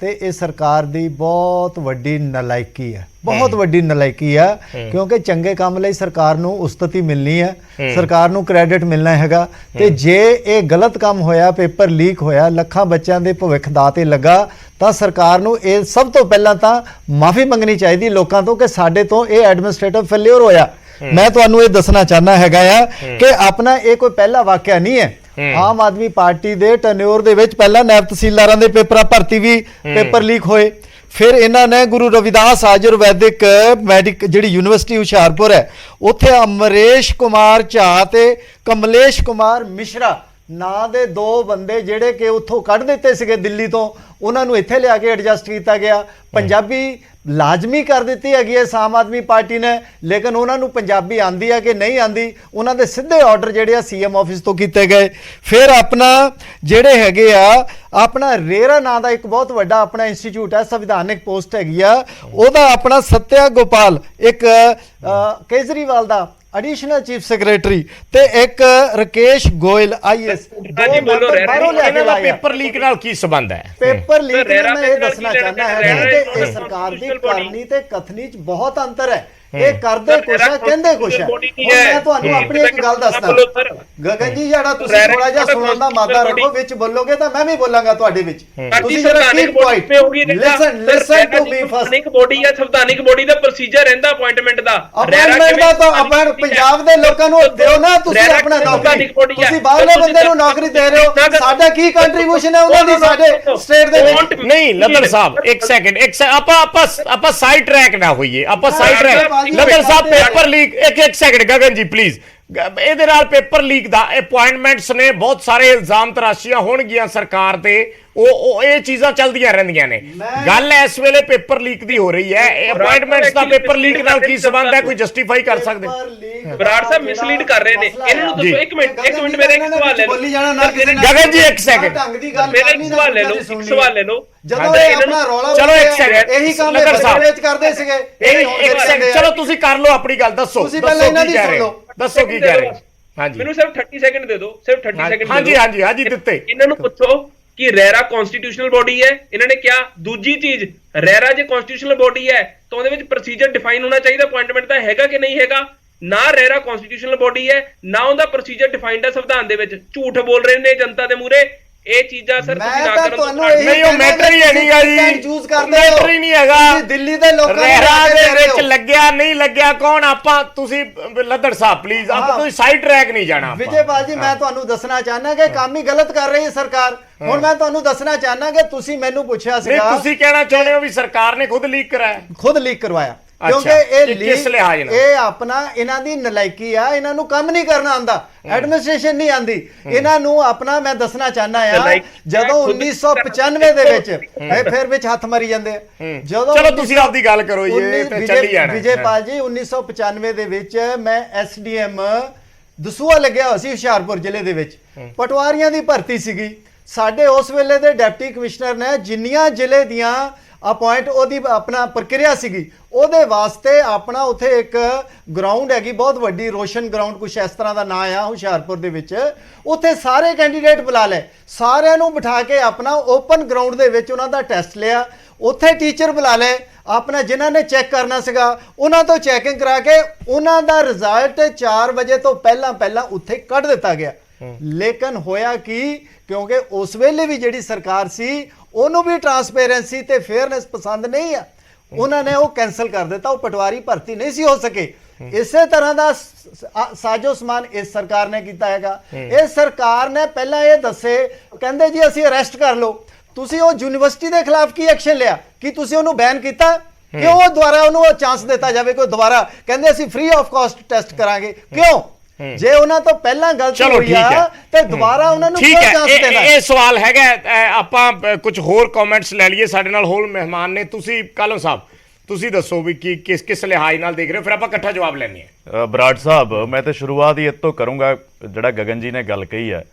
ਤੇ ਇਹ ਸਰਕਾਰ ਦੀ ਬਹੁਤ ਵੱਡੀ ਨਲਾਇਕੀ ਹੈ, ਬਹੁਤ ਵੱਡੀ ਨਲਾਇਕੀ ਆ, ਕਿਉਂਕਿ ਚੰਗੇ ਕੰਮ ਲਈ ਸਰਕਾਰ ਨੂੰ ਉਸਤਤੀ ਮਿਲਣੀ ਹੈ, ਸਰਕਾਰ ਨੂੰ ਕ੍ਰੈਡਿਟ ਮਿਲਣਾ ਹੈਗਾ। ਤੇ ਜੇ ਇਹ ਗਲਤ ਕੰਮ ਹੋਇਆ, ਪੇਪਰ ਲੀਕ ਹੋਇਆ, ਲੱਖਾਂ ਬੱਚਿਆਂ ਦੇ ਭਵਿੱਖ ਦਾਅ ਤੇ ਲੱਗਾ, ਤਾਂ ਸਰਕਾਰ ਨੂੰ ਇਹ ਸਭ ਤੋਂ ਪਹਿਲਾਂ ਤਾਂ ਮਾਫੀ ਮੰਗਣੀ ਚਾਹੀਦੀ ਲੋਕਾਂ ਤੋਂ ਕਿ ਸਾਡੇ ਤੋਂ ਇਹ ਐਡਮਿਨਿਸਟ੍ਰੇਟਿਵ ਫੇਲਿਅਰ ਹੋਇਆ। ਮੈਂ ਤੁਹਾਨੂੰ ਇਹ ਦੱਸਣਾ ਚਾਹੁੰਦਾ ਹੈਗਾ ਆ ਕਿ ਆਪਣਾ ਇਹ ਕੋਈ ਪਹਿਲਾ ਵਾਕਿਆ ਨਹੀਂ ਹੈ। ਆਮ ਆਦਮੀ ਪਾਰਟੀ ਦੇ ਟੈਨਿਓਰ ਦੇ ਵਿੱਚ ਪਹਿਲਾਂ ਨਾਇਬ ਤਹਿਸੀਲਦਾਰਾਂ ਦੇ ਪੇਪਰਾਂ ਭਰਤੀ ਵੀ ਪੇਪਰ ਲੀਕ ਹੋਏ, ਫਿਰ ਇਹਨਾਂ ਨੇ ਗੁਰੂ ਰਵਿਦਾਸ ਆਯੁਰਵੈਦਿਕ ਜਿਹੜੀ ਯੂਨੀਵਰਸਿਟੀ ਹੁਸ਼ਿਆਰਪੁਰ ਹੈ ਉੱਥੇ ਅਮਰੇਸ਼ ਕੁਮਾਰ ਝਾ ਤੇ ਕਮਲੇਸ਼ ਕੁਮਾਰ ਮਿਸ਼ਰਾ ਨਾਂ ਦੇ 2 ਬੰਦੇ ਜਿਹੜੇ ਕਿ ਉੱਥੋਂ ਕੱਢ ਦਿੱਤੇ ਸੀਗੇ ਦਿੱਲੀ ਤੋਂ, ਉਹਨਾਂ ਨੂੰ ਇੱਥੇ ਲਿਆ ਕੇ ਐਡਜਸਟ ਕੀਤਾ ਗਿਆ। ਪੰਜਾਬੀ ਲਾਜ਼ਮੀ ਕਰ ਦਿੱਤੀ ਹੈਗੀ ਹੈ ਆਮ ਆਦਮੀ ਪਾਰਟੀ ਨੇ, ਲੇਕਿਨ ਉਹਨਾਂ ਨੂੰ ਪੰਜਾਬੀ ਆਂਦੀ ਹੈ ਕਿ ਨਹੀਂ ਆਂਦੀ, ਉਹਨਾਂ ਦੇ ਸਿੱਧੇ ਆਰਡਰ ਜਿਹੜੇ ਆ ਸੀਐਮ ਆਫਿਸ ਤੋਂ ਕੀਤੇ ਗਏ। ਫਿਰ ਆਪਣਾ ਜਿਹੜੇ ਹੈਗੇ ਆ ਆਪਣਾ ਰੇਰਾ ਨਾਂ ਦਾ ਇੱਕ ਬਹੁਤ ਵੱਡਾ ਆਪਣਾ ਇੰਸਟੀਚਿਊਟ ਹੈ, ਸੰਵਿਧਾਨਿਕ ਪੋਸਟ ਹੈਗੀ ਆ, ਉਹਦਾ ਆਪਣਾ ਸਤਿਆ ਗੋਪਾਲ ਇੱਕ ਕੇਜਰੀਵਾਲ ਦਾ ਐਡੀਸ਼ਨਲ ਚੀਫ ਸੈਕਟਰੀ ਤੇ ਇੱਕ ਰਕੇਸ਼ ਗੋਇਲ ਆਈਐਸ ਇਹਨਾਂ ਦਾ ਪੇਪਰ ਲੀਕ ਨਾਲ ਕੀ ਸੰਬੰਧ ਹੈ? ਪੇਪਰ ਲੀਕ ਨਾਲ ਮੈਂ ਇਹ ਦੱਸਣਾ ਚਾਹੁੰਦਾ ਹਾਂ ਕਿ ਇਹ ਸਰਕਾਰ ਦੀ ਕਰਨੀ ਤੇ ਕਥਨੀ ਚ ਬਹੁਤ ਅੰਤਰ ਹੈ। ਇਹ ਕਰਦੇ ਕੁਛ ਹੈ, ਕਹਿੰਦੇ ਕੁਛ ਹੈ। ਮੈਂ ਤੁਹਾਨੂੰ ਆਪਣੀ ਇੱਕ ਗੱਲ ਦੱਸਦਾ, ਗਗਨ ਜੀ ਜਿਹੜਾ ਤੁਸੀਂ ਥੋੜਾ ਜਿਹਾ ਸੁਣਨ ਦਾ ਮਾਦਾ ਰੱਖੋ, ਵਿੱਚ ਬੋਲੋਗੇ ਤਾਂ ਮੈਂ ਵੀ ਬੋਲਾਂਗਾ ਤੁਹਾਡੇ ਵਿੱਚ। ਤੁਸੀਂ ਜਰਾ keep quiet, listen to me first. ਸੰਵਿਧਾਨਿਕ ਬੋਡੀ ਹੈ, ਸੰਵਿਧਾਨਿਕ ਬੋਡੀ ਦਾ ਪ੍ਰੋਸੀਜਰ ਰਹਿੰਦਾ ਅਪਾਇੰਟਮੈਂਟ ਦਾ। ਅਪਾਇੰਟਮੈਂਟ ਦਾ ਤਾਂ ਆਪਾਂ ਪੰਜਾਬ ਦੇ ਲੋਕਾਂ ਨੂੰ ਦਿਓ ਨਾ, ਤੁਸੀਂ ਆਪਣਾ ਨੌਕਰੀ, ਤੁਸੀਂ ਬਾਹਰਲੇ ਬੰਦੇ ਨੂੰ ਨੌਕਰੀ ਦੇ ਰਹੇ ਹੋ, ਸਾਡਾ ਕੀ ਕੰਟਰੀਬਿਊਸ਼ਨ ਹੈ ਉਹਨਾਂ ਦੀ ਸਾਡੇ ਸਟੇਟ ਦੇ ਵਿੱਚ? ਨਹੀਂ ਲੱਦੜ ਸਾਹਿਬ ਇੱਕ ਸੈਕਿੰਡ ਆਪਾਂ ਸਾਈਡ ਟਰੈਕ ਨਾ ਹੋਈਏ, ਆਪਾਂ ਸਾਈਡ ਟਰੈਕ। ਲੱਦੜ ਸਾਹਿਬ ਪੇਪਰ ਲੀਕ ਇੱਕ ਸੈਕਿੰਡ ਗਗਨ ਜੀ ਪਲੀਜ਼, ਇਹਦੇ ਨਾਲ ਪੇਪਰ ਲੀਕ ਦਾ ਅਪਾਇੰਟਮੈਂਟਸ ਨੇ ਬਹੁਤ ਸਾਰੇ ਇਲਜ਼ਾਮ ਤਰਾਸ਼ੀਆਂ ਹੋਣਗੀਆਂ ਸਰਕਾਰ ਤੇ, ਉਹ ਇਹ ਚੀਜ਼ਾਂ ਚੱਲਦੀਆਂ ਰਹਿੰਦੀਆਂ ਨੇ। ਗੱਲ ਇਸ ਵੇਲੇ ਪੇਪਰ ਲੀਕ ਦੀ ਹੋ ਰਹੀ ਹੈ, ਇਹ ਅਪਾਇੰਟਮੈਂਟਸ ਦਾ ਪੇਪਰ ਲੀਕ ਨਾਲ ਕੀ ਸੰਬੰਧ ਹੈ? ਕੋਈ ਜਸਟੀਫਾਈ ਕਰ ਸਕਦੇ? ਬਰਾੜ ਸਾਹਿਬ ਮਿਸਲੀਡ ਕਰ ਰਹੇ ਨੇ ਇਹਨਾਂ ਨੂੰ, ਦੱਸੋ। ਇੱਕ ਮਿੰਟ ਮੇਰਾ ਇੱਕ ਸਵਾਲ ਲੈ ਲਓ ਗਗਨ ਜੀ, ਇੱਕ ਸੈਕਿੰਡ ਮੇਰਾ ਇੱਕ ਸਵਾਲ ਲੈ ਲਓ, ਇੱਕ ਸਵਾਲ ਲੈ ਲਓ। ਜਦੋਂ ਇਹ ਆਪਣਾ ਰੌਲਾ, ਚਲੋ ਇੱਕ ਸੈਕਿੰਡ, ਇਹੀ ਕੰਮ ਵਿੱਚ ਕਰਦੇ ਸੀਗੇ। ਇੱਕ ਸੈਕਿੰਡ, ਚਲੋ ਤੁਸੀਂ ਕਰ ਲਓ ਆਪਣੀ ਗੱਲ, ਦੱਸੋ ਤੁਸੀਂ ਪਹਿਲਾਂ ਇਹਨਾਂ ਦੀ ਸੁਣ ਲਓ, ਦੱਸੋ ਕੀ ਕਹਿ ਰਹੇ? ਹਾਂਜੀ ਮੈਨੂੰ ਸਿਰਫ 30 ਸੈਕਿੰਡ ਦੇ ਦਿਓ, ਸਿਰਫ 30 ਸੈਕਿੰਡ। ਹਾਂਜੀ ਦਿੱਤੇ। ਇਹਨਾਂ ਨੂੰ ਪੁੱਛੋ ਕਿ ਰੈਰਾ ਕਨਸਟੀਟਿਊਸ਼ਨਲ ਬੋਡੀ ਹੈ, ਇਹਨਾਂ ਨੇ ਕਿਹਾ। ਦੂਜੀ ਚੀਜ਼, ਰੈਰਾ ਜੇ ਕਨਸਟੀਟਿਊਸ਼ਨਲ ਬੋਡੀ ਹੈ ਤਾਂ ਉਹਦੇ ਵਿੱਚ ਪ੍ਰੋਸੀਜਰ ਡਿਫਾਈਨ ਹੋਣਾ ਚਾਹੀਦਾ ਅਪਾਇੰਟਮੈਂਟ ਦਾ, ਹੈਗਾ ਕਿ ਨਹੀਂ ਹੈਗਾ? ਨਾ ਰੈਰਾ ਕਨਸਟੀਟਿਊਸ਼ਨਲ ਬੋਡੀ ਹੈ, ਨਾ ਉਹਦਾ ਪ੍ਰੋਸੀਜਰ ਡਿਫਾਈਨਡ ਹੈ ਸੰਵਿਧਾਨ ਦੇ ਵਿੱਚ। ਝੂਠ ਬੋਲ ਰਹੇ ਨੇ ਜਨਤਾ ਦੇ ਮੂਹਰੇ। ਇਹ ਚੀਜ਼ਾਂ ਸਰ ਤੁਸੀਂ ਨਾ ਕਰੋ। ਨਹੀਂ ਉਹ ਮੈਟਰ ਹੀ ਨਹੀਂਗਾ ਜੀ, ਮੈਟਰ ਹੀ ਨਹੀਂ ਹੈਗਾ। ਦਿੱਲੀ ਦੇ ਲੋਕਾਂ ਰੈਰਾ ਦੇ ਵਿੱਚ ਲੱਗਿਆ ਨਹੀਂ ਲੱਗਿਆ ਕੌਣ? ਆਪਾਂ ਤੁਸੀਂ ਲੱਦੜ ਸਾਹਿਬ ਪਲੀਜ਼, ਆਪਾਂ ਤੁਸੀਂ ਸਾਈਡ ਟਰੈਕ ਨਹੀਂ ਜਾਣਾ। ਵਿਜੇਪਾਲ ਜੀ ਮੈਂ ਤੁਹਾਨੂੰ ਦੱਸਣਾ ਚਾਹਨਾ ਕਿ ਕੰਮ ਹੀ ਗਲਤ ਕਰ ਰਹੀ ਹੈ ਸਰਕਾਰ। ਹੁਣ ਮੈਂ ਤੁਹਾਨੂੰ ਦੱਸਣਾ ਚਾਹਨਾ ਕਿ ਤੁਸੀਂ ਮੈਨੂੰ ਪੁੱਛਿਆ ਸੀਗਾ, ਤੁਸੀਂ ਕਹਿਣਾ ਚਾਹੁੰਦੇ ਹੋ ਵੀ ਸਰਕਾਰ ਨੇ ਖੁਦ ਲੀਕ ਕਰਾਇਆ? ਖੁਦ ਲੀਕ ਕਰਵਾਇਆ, ਕਿਉਂਕਿ ਇਹ ਆਪਣਾ ਇਹਨਾਂ ਦੀ ਨਲਾਇਕੀ ਆ, ਇਹਨਾਂ ਨੂੰ ਕੰਮ ਨਹੀਂ ਕਰਨਾ ਆਉਂਦਾ, ਐਡਮਿਨਿਸਟ੍ਰੇਸ਼ਨ ਨਹੀਂ ਆਂਦੀ ਇਹਨਾਂ ਨੂੰ। ਆਪਣਾ ਮੈਂ ਦੱਸਣਾ ਚਾਹਨਾ ਆ, ਜਦੋਂ 1995 ਦੇ ਵਿੱਚ ਇਹ ਫਿਰ ਵਿੱਚ ਹੱਥ ਮਾਰੀ ਜਾਂਦੇ ਆ, ਜਦੋਂ ਚਲੋ ਤੁਸੀਂ ਆਪਦੀ ਗੱਲ ਕਰੋ, ਇਹ ਤੇ ਚੱਲੀ ਜਾਣਾ। ਵਿਜੇਪਾਲ ਜੀ 1995 ਦੇ ਵਿੱਚ ਮੈਂ ਐਸਡੀਐਮ ਦਸੂਆ ਲੱਗਿਆ ਹੋਇਆ ਸੀ ਹੁਸ਼ਿਆਰਪੁਰ ਜ਼ਿਲ੍ਹੇ ਦੇ ਵਿੱਚ, ਪਟਵਾਰੀਆਂ ਦੀ ਭਰਤੀ ਸੀਗੀ। ਸਾਡੇ ਉਸ ਵੇਲੇ ਦੇ ਡਿਪਟੀ ਕਮਿਸ਼ਨਰ ਨੇ ਜਿੰਨੀਆਂ ਜ਼ਿਲ੍ਹੇ ਦੀਆਂ ਅਪਾਇੰਟ ਉਹਦੀ ਆਪਣਾ ਪ੍ਰਕਿਰਿਆ ਸੀਗੀ, ਉਹਦੇ ਵਾਸਤੇ ਆਪਣਾ ਉੱਥੇ ਇੱਕ ਗਰਾਊਂਡ ਹੈਗੀ ਬਹੁਤ ਵੱਡੀ, ਰੋਸ਼ਨ ਗਰਾਊਂਡ ਕੁਛ ਇਸ ਤਰ੍ਹਾਂ ਦਾ ਨਾਂ ਆ ਹੁਸ਼ਿਆਰਪੁਰ ਦੇ ਵਿੱਚ। ਉੱਥੇ ਸਾਰੇ ਕੈਂਡੀਡੇਟ ਬੁਲਾ ਲਏ, ਸਾਰਿਆਂ ਨੂੰ ਬਿਠਾ ਕੇ ਆਪਣਾ ਓਪਨ ਗਰਾਊਂਡ ਦੇ ਵਿੱਚ ਉਹਨਾਂ ਦਾ ਟੈਸਟ ਲਿਆ। ਉੱਥੇ ਟੀਚਰ ਬੁਲਾ ਲਏ, ਆਪਣਾ ਜਿਨ੍ਹਾਂ ਨੇ ਚੈੱਕ ਕਰਨਾ ਸੀਗਾ ਉਹਨਾਂ ਤੋਂ ਚੈਕਿੰਗ ਕਰਾ ਕੇ ਉਹਨਾਂ ਦਾ ਰਿਜ਼ਲਟ 4 ਵਜੇ ਤੋਂ ਪਹਿਲਾਂ ਉੱਥੇ ਕੱਢ ਦਿੱਤਾ ਗਿਆ। ਲੇਕਿਨ ਹੋਇਆ ਕੀ, ਕਿਉਂਕਿ ਉਸ ਵੇਲੇ ਵੀ ਜਿਹੜੀ ਸਰਕਾਰ ਸੀ ਉਹਨੂੰ ਵੀ ਟਰਾਂਸਪੇਰੈਂਸੀ ਤੇ ਫੇਅਰਨੈਸ ਪਸੰਦ ਨਹੀਂ ਆ, ਉਹਨਾਂ ਨੇ ਉਹ ਕੈਨਸਲ ਕਰ ਦਿੱਤਾ, ਉਹ ਪਟਵਾਰੀ ਭਰਤੀ ਨਹੀਂ ਸੀ ਹੋ ਸਕੇ। ਇਸੇ ਤਰ੍ਹਾਂ ਦਾ ਸਾਜੋ ਸਮਾਨ ਇਸ ਸਰਕਾਰ ਨੇ ਕੀਤਾ ਹੈਗਾ। ਇਸ ਸਰਕਾਰ ਨੇ ਪਹਿਲਾਂ ਇਹ ਦੱਸੇ, ਕਹਿੰਦੇ ਜੀ ਅਸੀਂ ਅਰੈਸਟ ਕਰ ਲਓ। ਤੁਸੀਂ ਉਹ ਯੂਨੀਵਰਸਿਟੀ ਦੇ ਖਿਲਾਫ ਕੀ ਐਕਸ਼ਨ ਲਿਆ? ਕੀ ਤੁਸੀਂ ਉਹਨੂੰ ਬੈਨ ਕੀਤਾ? ਕਿਉਂ ਦੁਬਾਰਾ ਉਹਨੂੰ ਚਾਂਸ ਦਿੱਤਾ ਜਾਵੇ? ਕੋਈ ਦੁਬਾਰਾ ਕਹਿੰਦੇ ਅਸੀਂ ਫ੍ਰੀ ਆਫ ਕਾਸਟ ਟੈਸਟ ਕਰਾਂਗੇ, ਕਿਉਂ? ਜੇ ਉਹਨਾਂ ਤੋਂ ਪਹਿਲਾਂ ਗਲਤੀ ਹੋਈ ਆ ਤੇ ਦੁਬਾਰਾ ਉਹਨਾਂ ਨੂੰ ਕਿਉਂ ਚਾਂਸ ਦੇਣਾ? ਇਹ ਸਵਾਲ ਹੈਗਾ। ਆਪਾਂ ਕੁਝ ਹੋਰ ਕਮੈਂਟਸ ਲੈ ਲਈਏ, ਸਾਡੇ ਨਾਲ ਹੋਰ ਮਹਿਮਾਨ ਨੇ। ਤੁਸੀਂ ਕਾਲਮ ਸਾਹਿਬ ਤੁਸੀਂ ਦੱਸੋ ਵੀ ਕੀ ਕਿਸ ਲਿਹਾਜ਼ ਨਾਲ ਦੇਖ ਰਹੇ ਹੋ, ਫਿਰ ਆਪਾਂ ਇਕੱਠਾ ਜਵਾਬ ਲੈਣੇ ਆ। ਬਰਾੜ ਸਾਹਿਬ ਮੈਂ ਤਾਂ ਸ਼ੁਰੂਆਤ ਹੀ ਇੱਥੋਂ ਕਰੂੰਗਾ, ਜਿਹੜਾ ਗਗਨ ਜੀ ਨੇ ਗੱਲ ਕਹੀ ਹੈ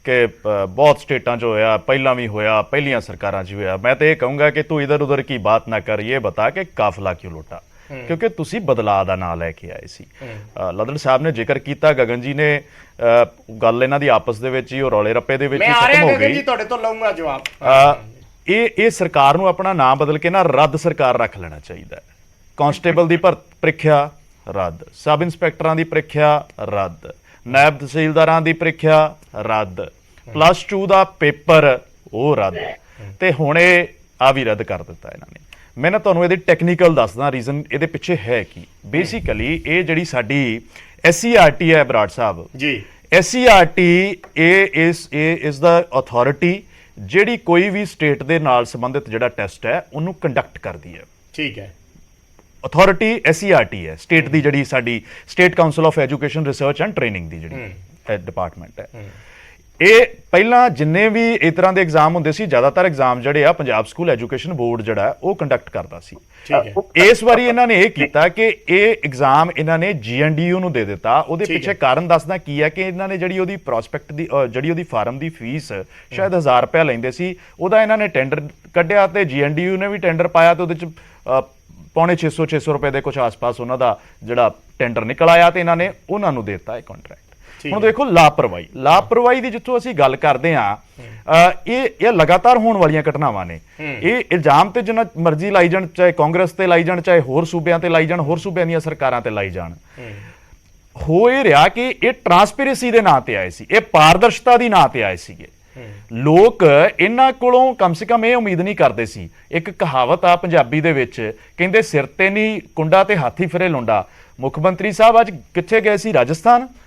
ਕਿ ਬਹੁਤ ਸਟੇਟਾਂ 'ਚ ਹੋਇਆ, ਪਹਿਲਾਂ ਵੀ ਹੋਇਆ, ਪਹਿਲੀਆਂ ਸਰਕਾਰਾਂ 'ਚ ਵੀ ਹੋਇਆ। मैं तो ये कहूँगा कि तू इधर उधर की बात ना कर, ये बता कि काफिला क्यों लौटा। ਕਿਉਂਕਿ ਤੁਸੀਂ ਬਦਲਾਅ ਦਾ ਨਾਂ ਲੈ ਕੇ ਆਏ ਸੀ। ਲੱਦੜ ਸਾਹਿਬ ਨੇ ਜ਼ਿਕਰ ਕੀਤਾ, ਗਗਨ ਜੀ ਨੇ ਗੱਲ ਇਹਨਾਂ ਦੀ ਆਪਸ ਦੇ ਵਿੱਚ ਹੀ ਉਹ ਰੌਲੇ ਰੱਪੇ ਦੇ ਵਿੱਚ ਹੀ ਖਤਮ ਹੋ ਗਈ। ਜੀ ਤੁਹਾਡੇ ਤੋਂ ਲਵਾਂਗਾ ਜਵਾਬ। ਇਹ ਸਰਕਾਰ ਨੂੰ ਆਪਣਾ ਨਾਮ ਬਦਲ ਕੇ ਨਾ ਰੱਦ ਸਰਕਾਰ ਰੱਖ ਲੈਣਾ ਚਾਹੀਦਾ ਹੈ। ਕਾਂਸਟੇਬਲ ਦੀ ਪ੍ਰੀਖਿਆ ਰੱਦ, ਸਬ ਇੰਸਪੈਕਟਰਾਂ ਦੀ ਪ੍ਰੀਖਿਆ ਰੱਦ, ਨਾਇਬ ਤਹਿਸੀਲਦਾਰਾਂ ਦੀ ਪ੍ਰੀਖਿਆ ਰੱਦ, +2 ਦਾ ਪੇਪਰ ਉਹ ਰੱਦ, ਤੇ ਹੁਣ ਇਹ ਆ ਵੀ ਰੱਦ ਕਰ ਦਿੱਤਾ ਇਹਨਾਂ ਨੇ। ਮੈਂ ਨਾ ਤੁਹਾਨੂੰ ਇਹਦੀ ਟੈਕਨੀਕਲ ਦੱਸਦਾ ਰੀਜ਼ਨ ਇਹਦੇ ਪਿੱਛੇ ਹੈ ਕੀ। ਬੇਸਿਕਲੀ ਇਹ ਜਿਹੜੀ ਸਾਡੀ SCERT ਹੈ ਬਰਾੜ ਸਾਹਿਬ ਜੀ, SCERT ਇਸ ਦਾ ਅਥਾਰਟੀ ਜਿਹੜੀ ਕੋਈ ਵੀ ਸਟੇਟ ਦੇ ਨਾਲ ਸੰਬੰਧਿਤ ਜਿਹੜਾ ਟੈਸਟ ਹੈ ਉਹਨੂੰ ਕੰਡਕਟ ਕਰਦੀ ਹੈ। ਠੀਕ ਹੈ। ਅਥਾਰਟੀ SCERT ਹੈ, ਸਟੇਟ ਦੀ ਜਿਹੜੀ ਸਾਡੀ state council of education research and training ਦੀ ਜਿਹੜੀ ਡਿਪਾਰਟਮੈਂਟ ਹੈ। ਇਹ ਪਹਿਲਾਂ ਜਿੰਨੇ ਵੀ ਇਸ ਤਰ੍ਹਾਂ ਦੇ ਐਗਜ਼ਾਮ ਹੁੰਦੇ ਸੀ, ਜ਼ਿਆਦਾਤਰ ਐਗਜ਼ਾਮ ਜਿਹੜੇ ਆ ਪੰਜਾਬ ਸਕੂਲ ਐਜੂਕੇਸ਼ਨ ਬੋਰਡ ਜਿਹੜਾ ਉਹ ਕੰਡਕਟ ਕਰਦਾ ਸੀ। ਇਸ ਵਾਰੀ ਇਹਨਾਂ ਨੇ ਇਹ ਕੀਤਾ ਕਿ ਇਹ ਐਗਜ਼ਾਮ ਇਹਨਾਂ ਨੇ GNDU ਨੂੰ ਦੇ ਦਿੱਤਾ। ਉਹਦੇ ਪਿੱਛੇ ਕਾਰਨ ਦੱਸਦਾ ਕੀ ਹੈ ਕਿ ਇਹਨਾਂ ਨੇ ਜਿਹੜੀ ਉਹਦੀ ਪ੍ਰੋਸਪੈਕਟ ਦੀ ਜਿਹੜੀ ਉਹਦੀ ਫਾਰਮ ਦੀ ਫੀਸ ਸ਼ਾਇਦ 1000 ਰੁਪਇਆ ਲੈਂਦੇ ਸੀ, ਉਹਦਾ ਇਹਨਾਂ ਨੇ ਟੈਂਡਰ ਕੱਢਿਆ ਤੇ GNDU ਨੇ ਵੀ ਟੈਂਡਰ ਪਾਇਆ ਤੇ ਉਹਦੇ ਚ ਪੌਣੇ 600 ਰੁਪਏ ਦੇ ਕੁਝ ਆਸ-ਪਾਸ ਉਹਨਾਂ ਦਾ ਜਿਹੜਾ ਟੈਂਡਰ ਨਿਕਲ ਆਇਆ ਤੇ ਇਹਨਾਂ ਨੇ ਉਹਨਾਂ ਨੂੰ ਦੇ ਦਿੱਤਾ ਇਹ ਕੰਟਰੈਕਟ। ਹੁਣ ਦੇਖੋ ਲਾਪਰਵਾਹੀ ਦੀ ਜਿੱਥੋਂ ਅਸੀਂ ਗੱਲ ਕਰਦੇ ਹਾਂ, ਇਹ ਲਗਾਤਾਰ ਹੋਣ ਵਾਲੀਆਂ ਘਟਨਾਵਾਂ ਨੇ। ਇਹ ਇਲਜ਼ਾਮ ਤੇ ਜਿੰਨਾ ਮਰਜ਼ੀ ਲਾਈ ਜਾਣ, ਚਾਹੇ ਕਾਂਗਰਸ ਤੇ ਲਾਈ ਜਾਣ, ਚਾਹੇ ਹੋਰ ਸੂਬਿਆਂ ਤੇ ਲਾਈ ਜਾਣ, ਹੋਰ ਸੂਬਿਆਂ ਦੀਆਂ ਸਰਕਾਰਾਂ ਤੇ ਲਾਈ ਜਾਣ, ਹੋ ਇਹ ਰਿਹਾ ਕਿ ਇਹ ਟਰਾਂਸਪੇਰੈਂਸੀ ਦੇ ਨਾਂ ਤੇ ਆਏ ਸੀ, ਇਹ ਪਾਰਦਰਸ਼ਤਾ ਦੀ ਨਾਂ ਤੇ ਆਏ ਸੀਗੇ। ਲੋਕ ਇਹਨਾਂ ਕੋਲੋਂ ਕਮ ਸੇ ਕਮ ਇਹ ਉਮੀਦ ਨਹੀਂ ਕਰਦੇ ਸੀ। ਇੱਕ ਕਹਾਵਤ ਆ ਪੰਜਾਬੀ ਦੇ ਵਿੱਚ, ਕਹਿੰਦੇ ਸਿਰ ਤੇ ਨਹੀਂ ਕੁੰਡਾ ਤੇ ਹਾਥੀ ਫਿਰੇ ਲੁੰਡਾ। ਮੁੱਖ ਮੰਤਰੀ ਸਾਹਿਬ ਅੱਜ ਕਿੱਥੇ ਗਏ ਸੀ?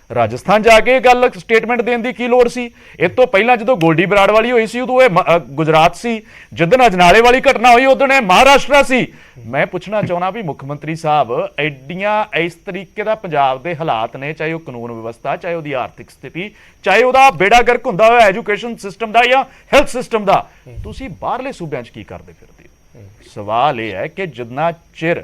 ਰਾਜਸਥਾਨ ਜਾ ਕੇ ਗੱਲ ਸਟੇਟਮੈਂਟ ਦੇਣ ਦੀ ਕੀ ਲੋੜ ਸੀ? ਇਹ ਤੋਂ ਪਹਿਲਾਂ ਜਦੋਂ ਗੋਲਡੀ ਬਰਾੜ ਵਾਲੀ ਹੋਈ ਸੀ ਉਦੋਂ ਇਹ ਗੁਜਰਾਤ ਸੀ, ਜਿੱਦਣ ਅਜਨਾਲੇ ਵਾਲੀ ਘਟਨਾ ਹੋਈ ਉਦੋਂ ਇਹ ਮਹਾਰਾਸ਼ਟਰ ਸੀ। ਮੈਂ ਪੁੱਛਣਾ ਚਾਹੁੰਦਾ ਵੀ ਮੁੱਖ ਮੰਤਰੀ ਸਾਹਿਬ ਐਡੀਆਂ ਇਸ ਤਰੀਕੇ ਦਾ ਪੰਜਾਬ ਦੇ ਹਾਲਾਤ ਨੇ, ਚਾਹੇ ਉਹ ਕਾਨੂੰਨ ਵਿਵਸਥਾ, ਚਾਹੇ ਉਹਦੀ ਆਰਥਿਕ ਸਥਿਤੀ, ਚਾਹੇ ਉਹਦਾ ਬੇੜਾ ਗਰਕ ਹੁੰਦਾ ਹੋਇਆ ਐਜੂਕੇਸ਼ਨ ਸਿਸਟਮ ਦਾ ਜਾਂ ਹੈਲਥ ਸਿਸਟਮ ਦਾ, ਤੁਸੀਂ ਬਾਹਰਲੇ ਸੂਬਿਆਂ 'ਚ ਕੀ ਕਰਦੇ ਫਿਰਦੇ ਹੋ? ਸਵਾਲ ਇਹ ਹੈ ਕਿ ਜਿੰਨਾ ਚਿਰ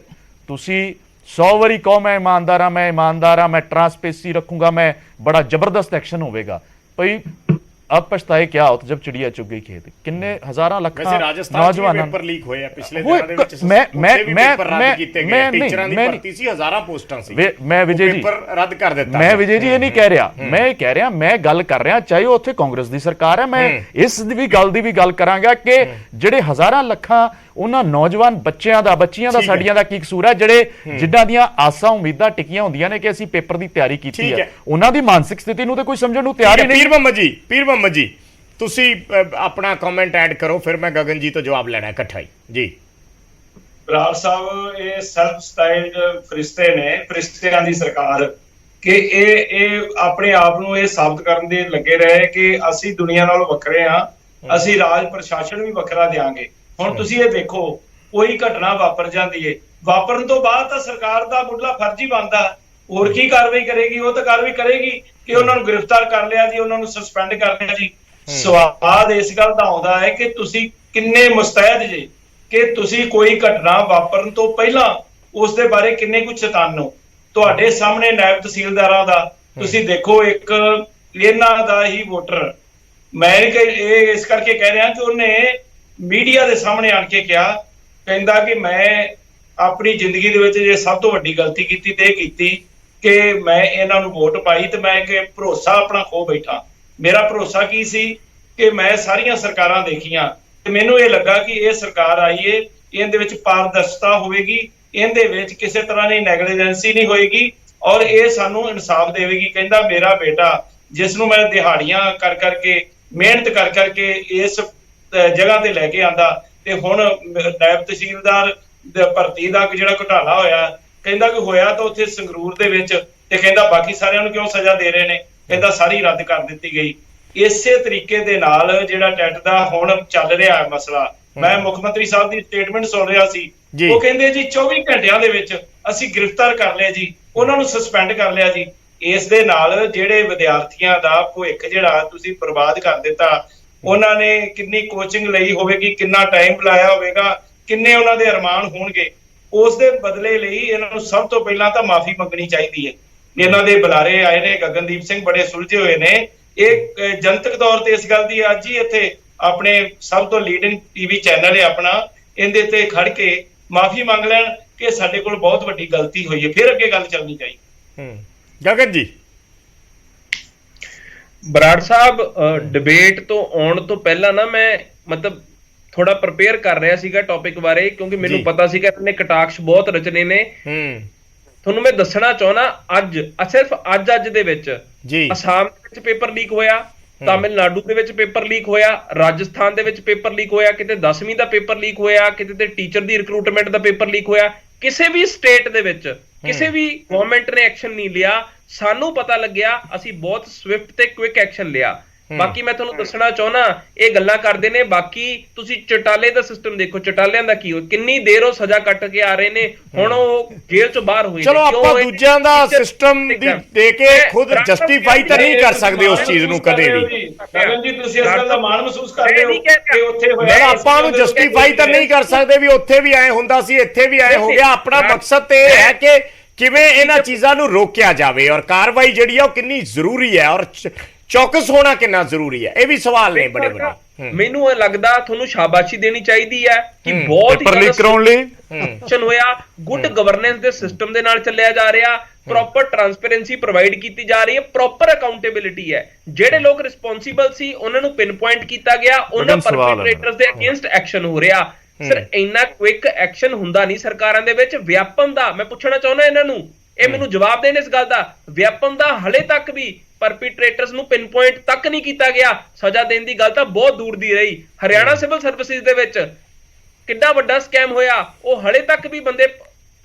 ਤੁਸੀਂ 100 ਵਾਰੀ ਕਹੋ ਮੈਂ ਇਮਾਨਦਾਰ ਹਾਂ, ਮੈਂ ਟਰਾਂਸਪੇਰੈਂਸੀ ਰੱਖੂੰਗਾ, ਮੈਂ ਬੜਾ ਜ਼ਬਰਦਸਤ ਐਕਸ਼ਨ ਹੋਵੇਗਾ, ਭਈ अब पछताए क्या होता जब चिड़िया चुग गई खेत। किन्ने हजारां लाखां नौजवानां पेपर लीक होए पिछले दिनों दे विच मैं टीचरां दी भर्ती सी, हजारां पोस्टां सी, मैं विजय जी पेपर रद्द कर दिता। मैं विजय जी ये नहीं कह रहा, मैं कह रहा, मैं गल कर रहा चाहे उत्थे कांग्रेस दी सरकार है, मैं इस दी भी गल करांगा कि जिहड़े हजारां लाखां ਉਹਨਾਂ ਨੌਜਵਾਨ ਬੱਚਿਆਂ ਦਾ ਸਾਡੀਆਂ ਦਾ ਕੀ ਕਸੂਰ ਹੈ, ਜਿਹੜੇ ਜਿੱਦਾਂ ਦੀਆਂ ਆਸਾਂ ਉਮੀਦਾਂ ਟਿਕੀਆਂ ਹੁੰਦੀਆਂ ਨੇ ਕਿ ਅਸੀਂ ਪੇਪਰ ਦੀ ਤਿਆਰੀ ਕੀਤੀ ਹੈ, ਉਹਨਾਂ ਦੀ ਮਾਨਸਿਕ ਸਥਿਤੀ ਨੂੰ ਤੇ ਕੋਈ ਸਮਝਣ ਨੂੰ ਤਿਆਰ ਹੀ ਨਹੀਂ। ਪੀਰ ਮੁਹੰਮਦ ਜੀ ਤੁਸੀਂ ਆਪਣਾ ਕਮੈਂਟ ਐਡ ਕਰੋ, ਫਿਰ ਮੈਂ ਗਗਨ ਜੀ ਤੋਂ ਜਵਾਬ ਲੈਣਾ ਇਕੱਠਾ ਹੀ ਜੀ। ਬਰਾੜ ਸਾਹਿਬ ਇਹ ਸੈਲਫ ਸਟਾਈਲਡ ਫਰਿਸ਼ਤੇ ਨੇ, ਫਰਿਸ਼ਤਿਆਂ ਦੀ ਸਰਕਾਰ, ਕਿ ਇਹ ਆਪਣੇ ਆਪ ਨੂੰ ਇਹ ਸਾਬਤ ਕਰਨ ਦੇ ਲੱਗੇ ਰਹੇ ਕਿ ਅਸੀਂ ਦੁਨੀਆ ਨਾਲੋਂ ਵੱਖਰੇ ਹਾਂ, ਅਸੀਂ ਰਾਜ ਪ੍ਰਸ਼ਾਸਨ ਵੀ ਵੱਖਰਾ ਦਿਆਂਗੇ। ਹੁਣ ਤੁਸੀਂ ਇਹ ਦੇਖੋ, ਕੋਈ ਘਟਨਾ ਵਾਪਰ ਜਾਂਦੀ ਹੈ, ਵਾਪਰਨ ਤੋਂ ਬਾਅਦ ਤਾਂ ਸਰਕਾਰ ਦਾ ਮੁੱਢਲਾ ਫਰਜ਼ ਹੀ ਬਣਦਾ, ਹੋਰ ਕੀ ਕਾਰਵਾਈ ਕਰੇਗੀ? ਉਹ ਤਾਂ ਕਾਰਵਾਈ ਕਰੇਗੀ ਕਿ ਉਹਨਾਂ ਨੂੰ ਗ੍ਰਿਫਤਾਰ ਕਰ ਲਿਆ ਜੀ, ਉਹਨਾਂ ਨੂੰ ਸਸਪੈਂਡ ਕਰ ਲਿਆ ਜੀ। ਸਵਾਲ ਇਸ ਗੱਲ ਦਾ ਆਉਂਦਾ ਹੈ ਕਿ ਤੁਸੀਂ ਕਿੰਨੇ ਮੁਸਤੈਦ ਜੇ, ਕਿ ਤੁਸੀਂ ਕੋਈ ਘਟਨਾ ਵਾਪਰਨ ਤੋਂ ਪਹਿਲਾਂ ਉਸ ਦੇ ਬਾਰੇ ਕਿੰਨੇ ਕੁ ਚੇਤੰਨ ਹੋ। ਤੁਹਾਡੇ ਸਾਹਮਣੇ ਨਾਇਬ ਤਹਿਸੀਲਦਾਰਾਂ ਦਾ ਤੁਸੀਂ ਦੇਖੋ, ਇੱਕ ਇਹਨਾਂ ਦਾ ਹੀ ਵੋਟਰ, ਮੈਂ ਇਹ ਇਸ ਕਰਕੇ ਕਹਿ ਰਿਹਾ ਕਿ ਉਹਨੇ ਮੀਡੀਆ ਦੇ ਸਾਹਮਣੇ ਆਣ ਕੇ ਕਿਹਾ, ਕਹਿੰਦਾ ਕਿ ਮੈਂ ਆਪਣੀ ਜ਼ਿੰਦਗੀ ਦੇ ਵਿੱਚ ਜੇ ਸਭ ਤੋਂ ਵੱਡੀ ਗਲਤੀ ਕੀਤੀ ਤੇ ਇਹ ਕੀਤੀ ਕਿ ਮੈਂ ਇਹਨਾਂ ਨੂੰ ਵੋਟ ਪਾਈ ਤੇ ਮੈਂ ਕਿ ਭਰੋਸਾ ਆਪਣਾ ਖੋ ਬੈਠਾ। ਮੇਰਾ ਭਰੋਸਾ ਕੀ ਸੀ ਕਿ ਮੈਂ ਸਾਰੀਆਂ ਸਰਕਾਰਾਂ ਦੇਖੀਆਂ ਤੇ ਮੈਨੂੰ ਇਹ ਲੱਗਾ ਕਿ ਇਹ ਸਰਕਾਰ ਆਈ ਏ, ਇਹਦੇ ਵਿੱਚ ਪਾਰਦਰਸ਼ਤਾ ਹੋਵੇਗੀ, ਇਹਦੇ ਵਿੱਚ ਕਿਸੇ ਤਰ੍ਹਾਂ ਦੀ ਨੈਗਲੀਜੈਂਸੀ ਨਹੀਂ ਹੋਏਗੀ ਔਰ ਇਹ ਸਾਨੂੰ ਇਨਸਾਫ ਦੇਵੇਗੀ। ਕਹਿੰਦਾ ਮੇਰਾ ਬੇਟਾ, ਜਿਸ ਨੂੰ ਮੈਂ ਦਿਹਾੜੀਆਂ ਕਰ ਕਰਕੇ ਮਿਹਨਤ ਕਰ ਕਰਕੇ ਇਸ ਜਗ੍ਹਾ ਤੇ ਲੈ ਕੇ ਆਂਦਾ, ਤੇ ਹੁਣ ਨਾਇਬ ਤਹਿਸੀਲਦਾਰ ਭਰਤੀ ਦਾ ਜਿਹੜਾ ਘੁਟਾਲਾ ਹੋਇਆ, ਕਹਿੰਦਾ ਕਿ ਹੋਇਆ ਤਾਂ ਉੱਥੇ ਸੰਗਰੂਰ ਦੇ ਵਿੱਚ, ਤੇ ਕਹਿੰਦਾ ਬਾਕੀ ਸਾਰਿਆਂ ਨੂੰ ਕਿਉਂ ਸਜ਼ਾ ਦੇ ਰਹੇ ਨੇ, ਕਹਿੰਦਾ ਸਾਰੀ ਰੱਦ ਕਰ ਦਿੱਤੀ ਗਈ। ਇਸੇ ਤਰੀਕੇ ਦੇ ਨਾਲ ਜਿਹੜਾ ਟੈਟ ਦਾ ਹੁਣ ਚੱਲ ਰਿਹਾ ਹੈ ਮਸਲਾ, ਮੈਂ ਮੁੱਖ ਮੰਤਰੀ ਸਾਹਿਬ ਦੀ ਸਟੇਟਮੈਂਟ ਸੁਣ ਰਿਹਾ ਸੀ, ਉਹ ਕਹਿੰਦੇ ਜੀ 24 ਘੰਟਿਆਂ ਦੇ ਵਿੱਚ ਅਸੀਂ ਗ੍ਰਿਫਤਾਰ ਕਰ ਲਿਆ ਜੀ, ਉਹਨਾਂ ਨੂੰ ਸਸਪੈਂਡ ਕਰ ਲਿਆ ਜੀ। ਇਸ ਦੇ ਨਾਲ ਜਿਹੜੇ ਵਿਦਿਆਰਥੀਆਂ ਦਾ ਭਵਿੱਖ ਜਿਹੜਾ ਤੁਸੀਂ ਬਰਬਾਦ ਕਰ ਦਿੱਤਾ, ਉਹਨਾਂ ਨੇ ਕਿੰਨੀ ਕੋਚਿੰਗ ਲਈ ਹੋਵੇਗੀ, ਕਿੰਨਾ ਟਾਈਮ ਲਾਇਆ ਹੋਵੇਗਾ, ਕਿੰਨੇ ਉਹਨਾਂ ਦੇ ਅਰਮਾਨ ਹੋਣਗੇ, ਉਸ ਦੇ ਬਦਲੇ ਲਈ ਇਹਨਾਂ ਨੂੰ ਸਭ ਤੋਂ ਪਹਿਲਾਂ ਤਾਂ ਮਾਫੀ ਮੰਗਣੀ ਚਾਹੀਦੀ ਹੈ। ਇਹਨਾਂ ਦੇ ਬੁਲਾਰੇ ਆਏ ਨੇ, ਗਗਨਦੀਪ ਸਿੰਘ ਬੜੇ ਸੁਲਝੇ ਹੋਏ ਨੇ, ਇਹ ਜਨਤਕ ਤੌਰ ਤੇ ਇਸ ਗੱਲ ਦੀ ਅੱਜ ਹੀ ਇੱਥੇ ਆਪਣੇ ਸਭ ਤੋਂ ਲੀਡਿੰਗ ਟੀਵੀ ਚੈਨਲ ਹੈ ਆਪਣਾ, ਇਹਦੇ ਤੇ ਖੜ ਕੇ ਮਾਫੀ ਮੰਗ ਲੈਣ ਕਿ ਸਾਡੇ ਕੋਲ ਬਹੁਤ ਵੱਡੀ ਗਲਤੀ ਹੋਈ ਹੈ, ਫਿਰ ਅੱਗੇ ਗੱਲ ਚੱਲਣੀ ਚਾਹੀਦੀ। ਗਗਨ ਜੀ। ਬਰਾੜ ਸਾਹਿਬ, ਡਿਬੇਟ ਤੋਂ ਆਉਣ ਤੋਂ ਪਹਿਲਾਂ ਨਾ ਮੈਂ ਮਤਲਬ ਥੋੜਾ ਪ੍ਰਪੇਅਰ ਕਰ ਰਿਹਾ ਸੀਗਾ ਟੌਪਿਕ ਬਾਰੇ, ਕਿਉਂਕਿ ਮੈਨੂੰ ਪਤਾ ਸੀਗਾ ਇਹਨੇ ਕਟਾਕਸ਼ ਬਹੁਤ ਰਚਨੇ ਨੇ। ਤੁਹਾਨੂੰ ਮੈਂ ਦੱਸਣਾ ਚਾਹੁੰਦਾ, ਅੱਜ ਸਿਰਫ ਅੱਜ ਦੇ ਵਿੱਚ ਅਸਾਮ ਦੇ ਵਿੱਚ ਪੇਪਰ ਲੀਕ ਹੋਇਆ, ਤਾਮਿਲਨਾਡੂ ਦੇ ਵਿੱਚ ਪੇਪਰ ਲੀਕ ਹੋਇਆ, ਰਾਜਸਥਾਨ ਦੇ ਵਿੱਚ ਪੇਪਰ ਲੀਕ ਹੋਇਆ, ਕਿਤੇ 10ਵੀਂ ਦਾ ਪੇਪਰ ਲੀਕ ਹੋਇਆ, ਕਿਤੇ ਤੇ ਟੀਚਰ ਦੀ ਰਿਕਰੂਟਮੈਂਟ ਦਾ ਪੇਪਰ ਲੀਕ ਹੋਇਆ। ਕਿਸੇ ਵੀ ਸਟੇਟ ਦੇ ਵਿੱਚ ਕਿਸੇ ਵੀ ਗਵਰਨਮੈਂਟ ਨੇ ਐਕਸ਼ਨ ਨਹੀਂ ਲਿਆ। ਸਾਨੂੰ ਪਤਾ ਲੱਗਿਆ, ਅਸੀਂ ਬਹੁਤ ਸਵਿਫਟ ਤੇ ਕੁਇਕ ਐਕਸ਼ਨ ਲਿਆ। ਬਾਕੀ ਮੈਂ ਤੁਹਾਨੂੰ ਦੱਸਣਾ ਚਾਹੁੰਦਾ, ਇਹ ਗੱਲਾਂ ਕਰਦੇ ਨੇ, ਬਾਕੀ ਤੁਸੀਂ ਚਟਾਲੇ ਦਾ ਸਿਸਟਮ ਦੇਖੋ, ਚਟਾਲਿਆਂ ਦਾ ਕੀ ਹੋ, ਕਿੰਨੀ ਦੇਰ ਉਹ ਸਜ਼ਾ ਕੱਟ ਕੇ ਆ ਰਹੇ ਨੇ, ਹੁਣ ਉਹ ਜੇਲ੍ਹ ਚੋਂ ਬਾਹਰ ਹੋਏ। ਚਲੋ ਆਪਾਂ ਦੂਜਿਆਂ ਦਾ ਸਿਸਟਮ ਦੇ ਕੇ ਖੁਦ ਜਸਟੀਫਾਈ ਤਾਂ ਨਹੀਂ ਕਰ ਸਕਦੇ ਉਸ ਚੀਜ਼ ਨੂੰ ਕਦੇ ਵੀ। ਗਗਨ ਜੀ, ਤੁਸੀਂ ਇਸ ਗੱਲ ਦਾ ਮਾਣ ਮਹਿਸੂਸ ਕਰਦੇ ਹੋ ਕਿ ਉੱਥੇ ਹੋਇਆ? ਆਪਾਂ ਨੂੰ ਜਸਟੀਫਾਈ ਤਾਂ ਨਹੀਂ ਕਰ ਸਕਦੇ ਵੀ ਉੱਥੇ ਵੀ ਐ ਹੁੰਦਾ ਸੀ, ਇੱਥੇ ਵੀ ਐ ਹੋ ਗਿਆ। ਆਪਣਾ ਮਕਸਦ ਤੇ ਇਹ ਹੈ ਕਿ ਕਿਵੇਂ ਇਹਨਾਂ ਚੀਜ਼ਾਂ ਨੂੰ ਰੋਕਿਆ ਜਾਵੇ, ਔਰ ਕਾਰਵਾਈ ਜਿਹੜੀ ਆ ਉਹ ਕਿੰਨੀ ਜ਼ਰੂਰੀ ਹੈ, ਔਰ ਚੌਕਸ ਹੋਣਾ ਕਿੰਨਾ ਜ਼ਰੂਰੀ ਹੈ, ਇਹ ਵੀ ਸਵਾਲ ਨੇ ਬੜੇ ਬੜੇ। ਮੈਨੂੰ ਇਹ ਲੱਗਦਾ ਤੁਹਾਨੂੰ ਸ਼ਾਬਾਸ਼ੀ ਦੇਣੀ ਚਾਹੀਦੀ ਹੈ ਕਿ ਬਹੁਤ ਹੀ ਕਰਾਉਣ ਲਈ ਐਕਸ਼ਨ ਹੋਇਆ, ਗੁੱਡ ਗਵਰਨੈਂਸ ਦੇ ਸਿਸਟਮ ਦੇ ਨਾਲ ਚੱਲਿਆ ਜਾ ਰਿਹਾ, ਪ੍ਰੋਪਰ ਟਰਾਂਸਪੇਰੈਂਸੀ ਪ੍ਰੋਵਾਈਡ ਕੀਤੀ ਜਾ ਰਹੀ ਹੈ, ਪ੍ਰੋਪਰ ਅਕਾਊਂਟੇਬਿਲਿਟੀ ਹੈ। ਜਿਹੜੇ ਲੋਕ ਰਿਸਪੌਂਸਿਬਲ ਸੀ ਉਹਨਾਂ ਨੂੰ ਪਿਨ ਪੁਆਇੰਟ ਕੀਤਾ ਗਿਆ, ਉਹਨਾਂ ਪਰਪੀਟ੍ਰੇਟਰਸ ਦੇ ਅਗੇਂਸਟ ਐਕਸ਼ਨ ਹੋ ਰਿਹਾ। ਸਰ, ਇੰਨਾ ਕੁਇਕ ਐਕਸ਼ਨ ਹੁੰਦਾ ਨਹੀਂ ਸਰਕਾਰਾਂ ਦੇ ਵਿੱਚ। ਵਿਆਪਨ ਦਾ ਮੈਂ ਪੁੱਛਣਾ ਚਾਹੁੰਦਾ ਇਹਨਾਂ ਨੂੰ, ਇਹ ਮੈਨੂੰ ਜਵਾਬ ਦੇਣ ਇਸ ਗੱਲ ਦਾ। ਵਿਆਪਨ ਦਾ ਹਲੇ ਤੱਕ ਵੀ ਪਰਪੀਟ੍ਰੇਟਰਸ ਨੂੰ ਪਿਨ ਪੁਆਇੰਟ ਤੱਕ ਨਹੀਂ ਕੀਤਾ ਗਿਆ। ਸਜ਼ਾ ਦੇਣ ਦੀ ਗੱਲ ਤਾਂ ਬਹੁਤ ਦੂਰ ਦੀ ਰਹੀ। ਹਰਿਆਣਾ ਸਿਵਲ ਸਰਵਿਸਿਜ਼ ਦੇ ਵਿੱਚ ਕਿੰਨਾ ਵੱਡਾ ਸਕੈਮ ਹੋਇਆ, ਉਹ ਹਲੇ ਤੱਕ ਵੀ ਬੰਦੇ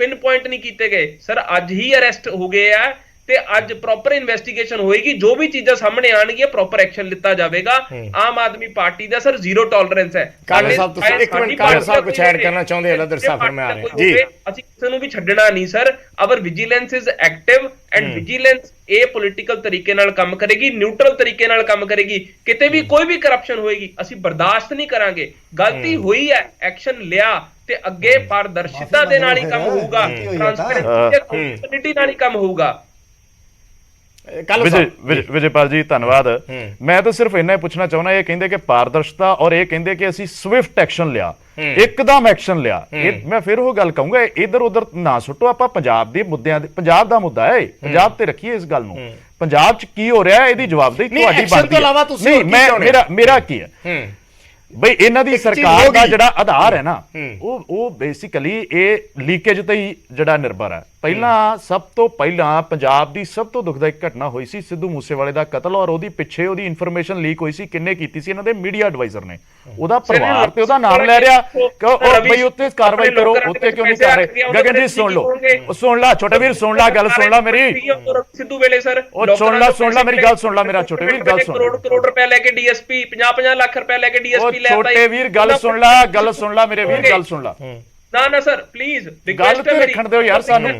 ਪਿਨ ਪੁਆਇੰਟ ਨਹੀਂ ਕੀਤੇ ਗਏ। ਸਰ, ਅੱਜ ਹੀ ਅਰੈਸਟ ਹੋ ਗਏ ਆ ਤੇ ਅੱਜ ਪ੍ਰੋਪਰ ਇਨਵੈਸਟੀਗੇਸ਼ਨ ਹੋਏਗੀ, ਜੋ ਵੀ ਚੀਜ਼ਾਂ ਸਾਹਮਣੇ ਆਣਗੀਆਂ ਪ੍ਰੋਪਰ ਐਕਸ਼ਨ ਲਿੱਤਾ ਜਾਵੇਗਾ। ਆਮ ਆਦਮੀ ਪਾਰਟੀ ਦਾ ਸਰ ਜ਼ੀਰੋ ਟੋਲਰੈਂਸ ਹੈ। ਕਾਲੇ ਸਾਹਿਬ, ਤੁਸੀਂ ਇੱਕ ਮਿੰਟ, ਕਾਲੇ ਸਾਹਿਬ ਕੁਝ ਐਡ ਕਰਨਾ ਚਾਹੁੰਦੇ ਹੋ? ਲਦਰ ਸਾਹਿਬ, ਮੈਂ ਆ ਰਿਹਾ ਜੀ। ਅਸੀਂ ਕਿਸੇ ਨੂੰ ਵੀ ਛੱਡਣਾ ਨਹੀਂ sir. Our vigilance is active and vigilance ਇਹ ਪੋਲੀਟੀਕਲ ਤਰੀਕੇ ਨਾਲ ਕੰਮ ਕਰੇਗੀ, ਨਿਊਟਰਲ ਤਰੀਕੇ ਨਾਲ ਕੰਮ ਕਰੇਗੀ। ਕਿਤੇ ਵੀ ਕੋਈ ਵੀ ਕਰਪਸ਼ਨ ਹੋਏਗੀ ਅਸੀਂ ਬਰਦਾਸ਼ਤ ਨਹੀਂ ਕਰਾਂਗੇ। ਗਲਤੀ ਹੋਈ ਹੈ, ਐਕਸ਼ਨ ਲਿਆ ਤੇ ਅੱਗੇ ਪਾਰਦਰਸ਼ਿਤਾ ਦੇ ਨਾਲ ਹੀ ਕੰਮ ਹੋਊਗਾ, ਟ੍ਰਾਂਸਪੇਰੈਂਸੀ ਤੇ ਅਕਾਊਂਟੇਬਿਲਿਟੀ ਨਾਲ ਹੀ ਕੰਮ ਹੋਊਗਾ। ਵਿਜੇਪਾਲ ਜੀ, ਧੰਨਵਾਦ। ਮੈਂ ਤਾਂ ਸਿਰਫ ਇੰਨਾ ਹੀ ਪੁੱਛਣਾ ਚਾਹੁੰਦਾ, ਇਹ ਕਹਿੰਦੇ ਕਿ ਪਾਰਦਰਸ਼ਤਾ, ਔਰ ਇਹ ਕਹਿੰਦੇ ਕਿ ਅਸੀਂ ਸਵਿਫਟ ਐਕਸ਼ਨ ਲਿਆ, ਇੱਕਦਮ ਐਕਸ਼ਨ ਲਿਆ। ਮੈਂ ਫਿਰ ਉਹ ਗੱਲ ਕਹੂੰਗਾ, ਇਧਰ ਉਧਰ ਨਾ ਸੁੱਟੋ। ਆਪਾਂ ਪੰਜਾਬ ਦੇ ਮੁੱਦਿਆਂ ਦੇ, ਪੰਜਾਬ ਦਾ ਮੁੱਦਾ ਹੈ, ਪੰਜਾਬ ਤੇ ਰੱਖੀਏ ਇਸ ਗੱਲ ਨੂੰ। ਪੰਜਾਬ 'ਚ ਕੀ ਹੋ ਰਿਹਾ ਇਹਦੀ ਜਵਾਬਦੇਹੀ ਤੁਹਾਡੀ ਬਣਦੀ ਹੈ। ਮੇਰਾ ਕੀ ਹੈ ਬਈ, ਇਹਨਾਂ ਦੀ ਸਰਕਾਰ ਦਾ ਜਿਹੜਾ ਆਧਾਰ ਹੈ ਨਾ, ਉਹ ਬੇਸਿਕਲੀ ਇਹ ਲੀਕੇਜ ਤੇ ਹੀ ਜਿਹੜਾ ਨਿਰਭਰ ਹੈ। ਪਹਿਲਾਂ, ਸਭ ਤੋਂ ਪਹਿਲਾਂ ਪੰਜਾਬ ਦੀ ਸਭ ਤੋਂ ਦੁਖਦਾਇਕ ਘਟਨਾ ਹੋਈ ਸੀ ਸਿੱਧੂ ਮੂਸੇਵਾਲੇ ਦਾ ਕਤਲ, ਔਰ ਉਹਦੀ ਪਿੱਛੇ ਉਹਦੀ ਇਨਫੋਰਮੇਸ਼ਨ ਲੀਕ ਹੋਈ ਸੀ। ਕਿੰਨੇ ਕੀਤੀ ਸੀ? ਇਹਨਾਂ ਦੇ ਮੀਡੀਆ ਐਡਵਾਈਜ਼ਰ ਨੇ। ਉਹਦਾ ਪਰਿਵਾਰ ਤੇ ਉਹਦਾ ਨਾਮ ਲੈ ਰਿਹਾ ਕਿ ਉਹ ਬਈ ਉੱਤੇ ਕਾਰਵਾਈ ਕਰੋ, ਉੱਤੇ ਕਿਉਂ ਨਹੀਂ ਕਰ ਰਹੇ? ਗਗਨ ਜੀ ਸੁਣ ਲਓ, ਸੁਣ ਲਾ ਛੋਟੇ ਵੀਰ, ਸੁਣ ਲਾ ਗੱਲ, ਸੁਣ ਲਾ ਮੇਰੀ। ਸਿੱਧੂ ਵੇਲੇ ਸਰ, ਸੁਣ ਲਾ ਮੇਰੀ ਗੱਲ, ਸੁਣ ਲਾ ਮੇਰਾ ਛੋਟੇ ਵੀਰ, ਗੱਲ ਸੁਣ। ਕਰੋੜ ਰੁਪਏ ਲੈ ਕੇ ਡੀਐਸਪੀ, 50 ਲੱਖ ਰੁਪਏ ਲੈ ਕੇ ਡੀਐਸਪੀ ਲੈ ਆਇਆ। ਛੋਟੇ ਵੀਰ ਗੱਲ ਸੁਣ ਲਾ, ਗੱਲ ਸੁਣ ਲਾ ਮੇਰੇ ਵੀਰ, ਗੱਲ ਸੁਣ ਲਾ। ਨਾ ਸਰ, ਪਲੀਜ਼ ਗੱਲ ਤੇ ਰੱਖਣ ਦਿਓ ਯਾਰ ਸਾਨੂੰ।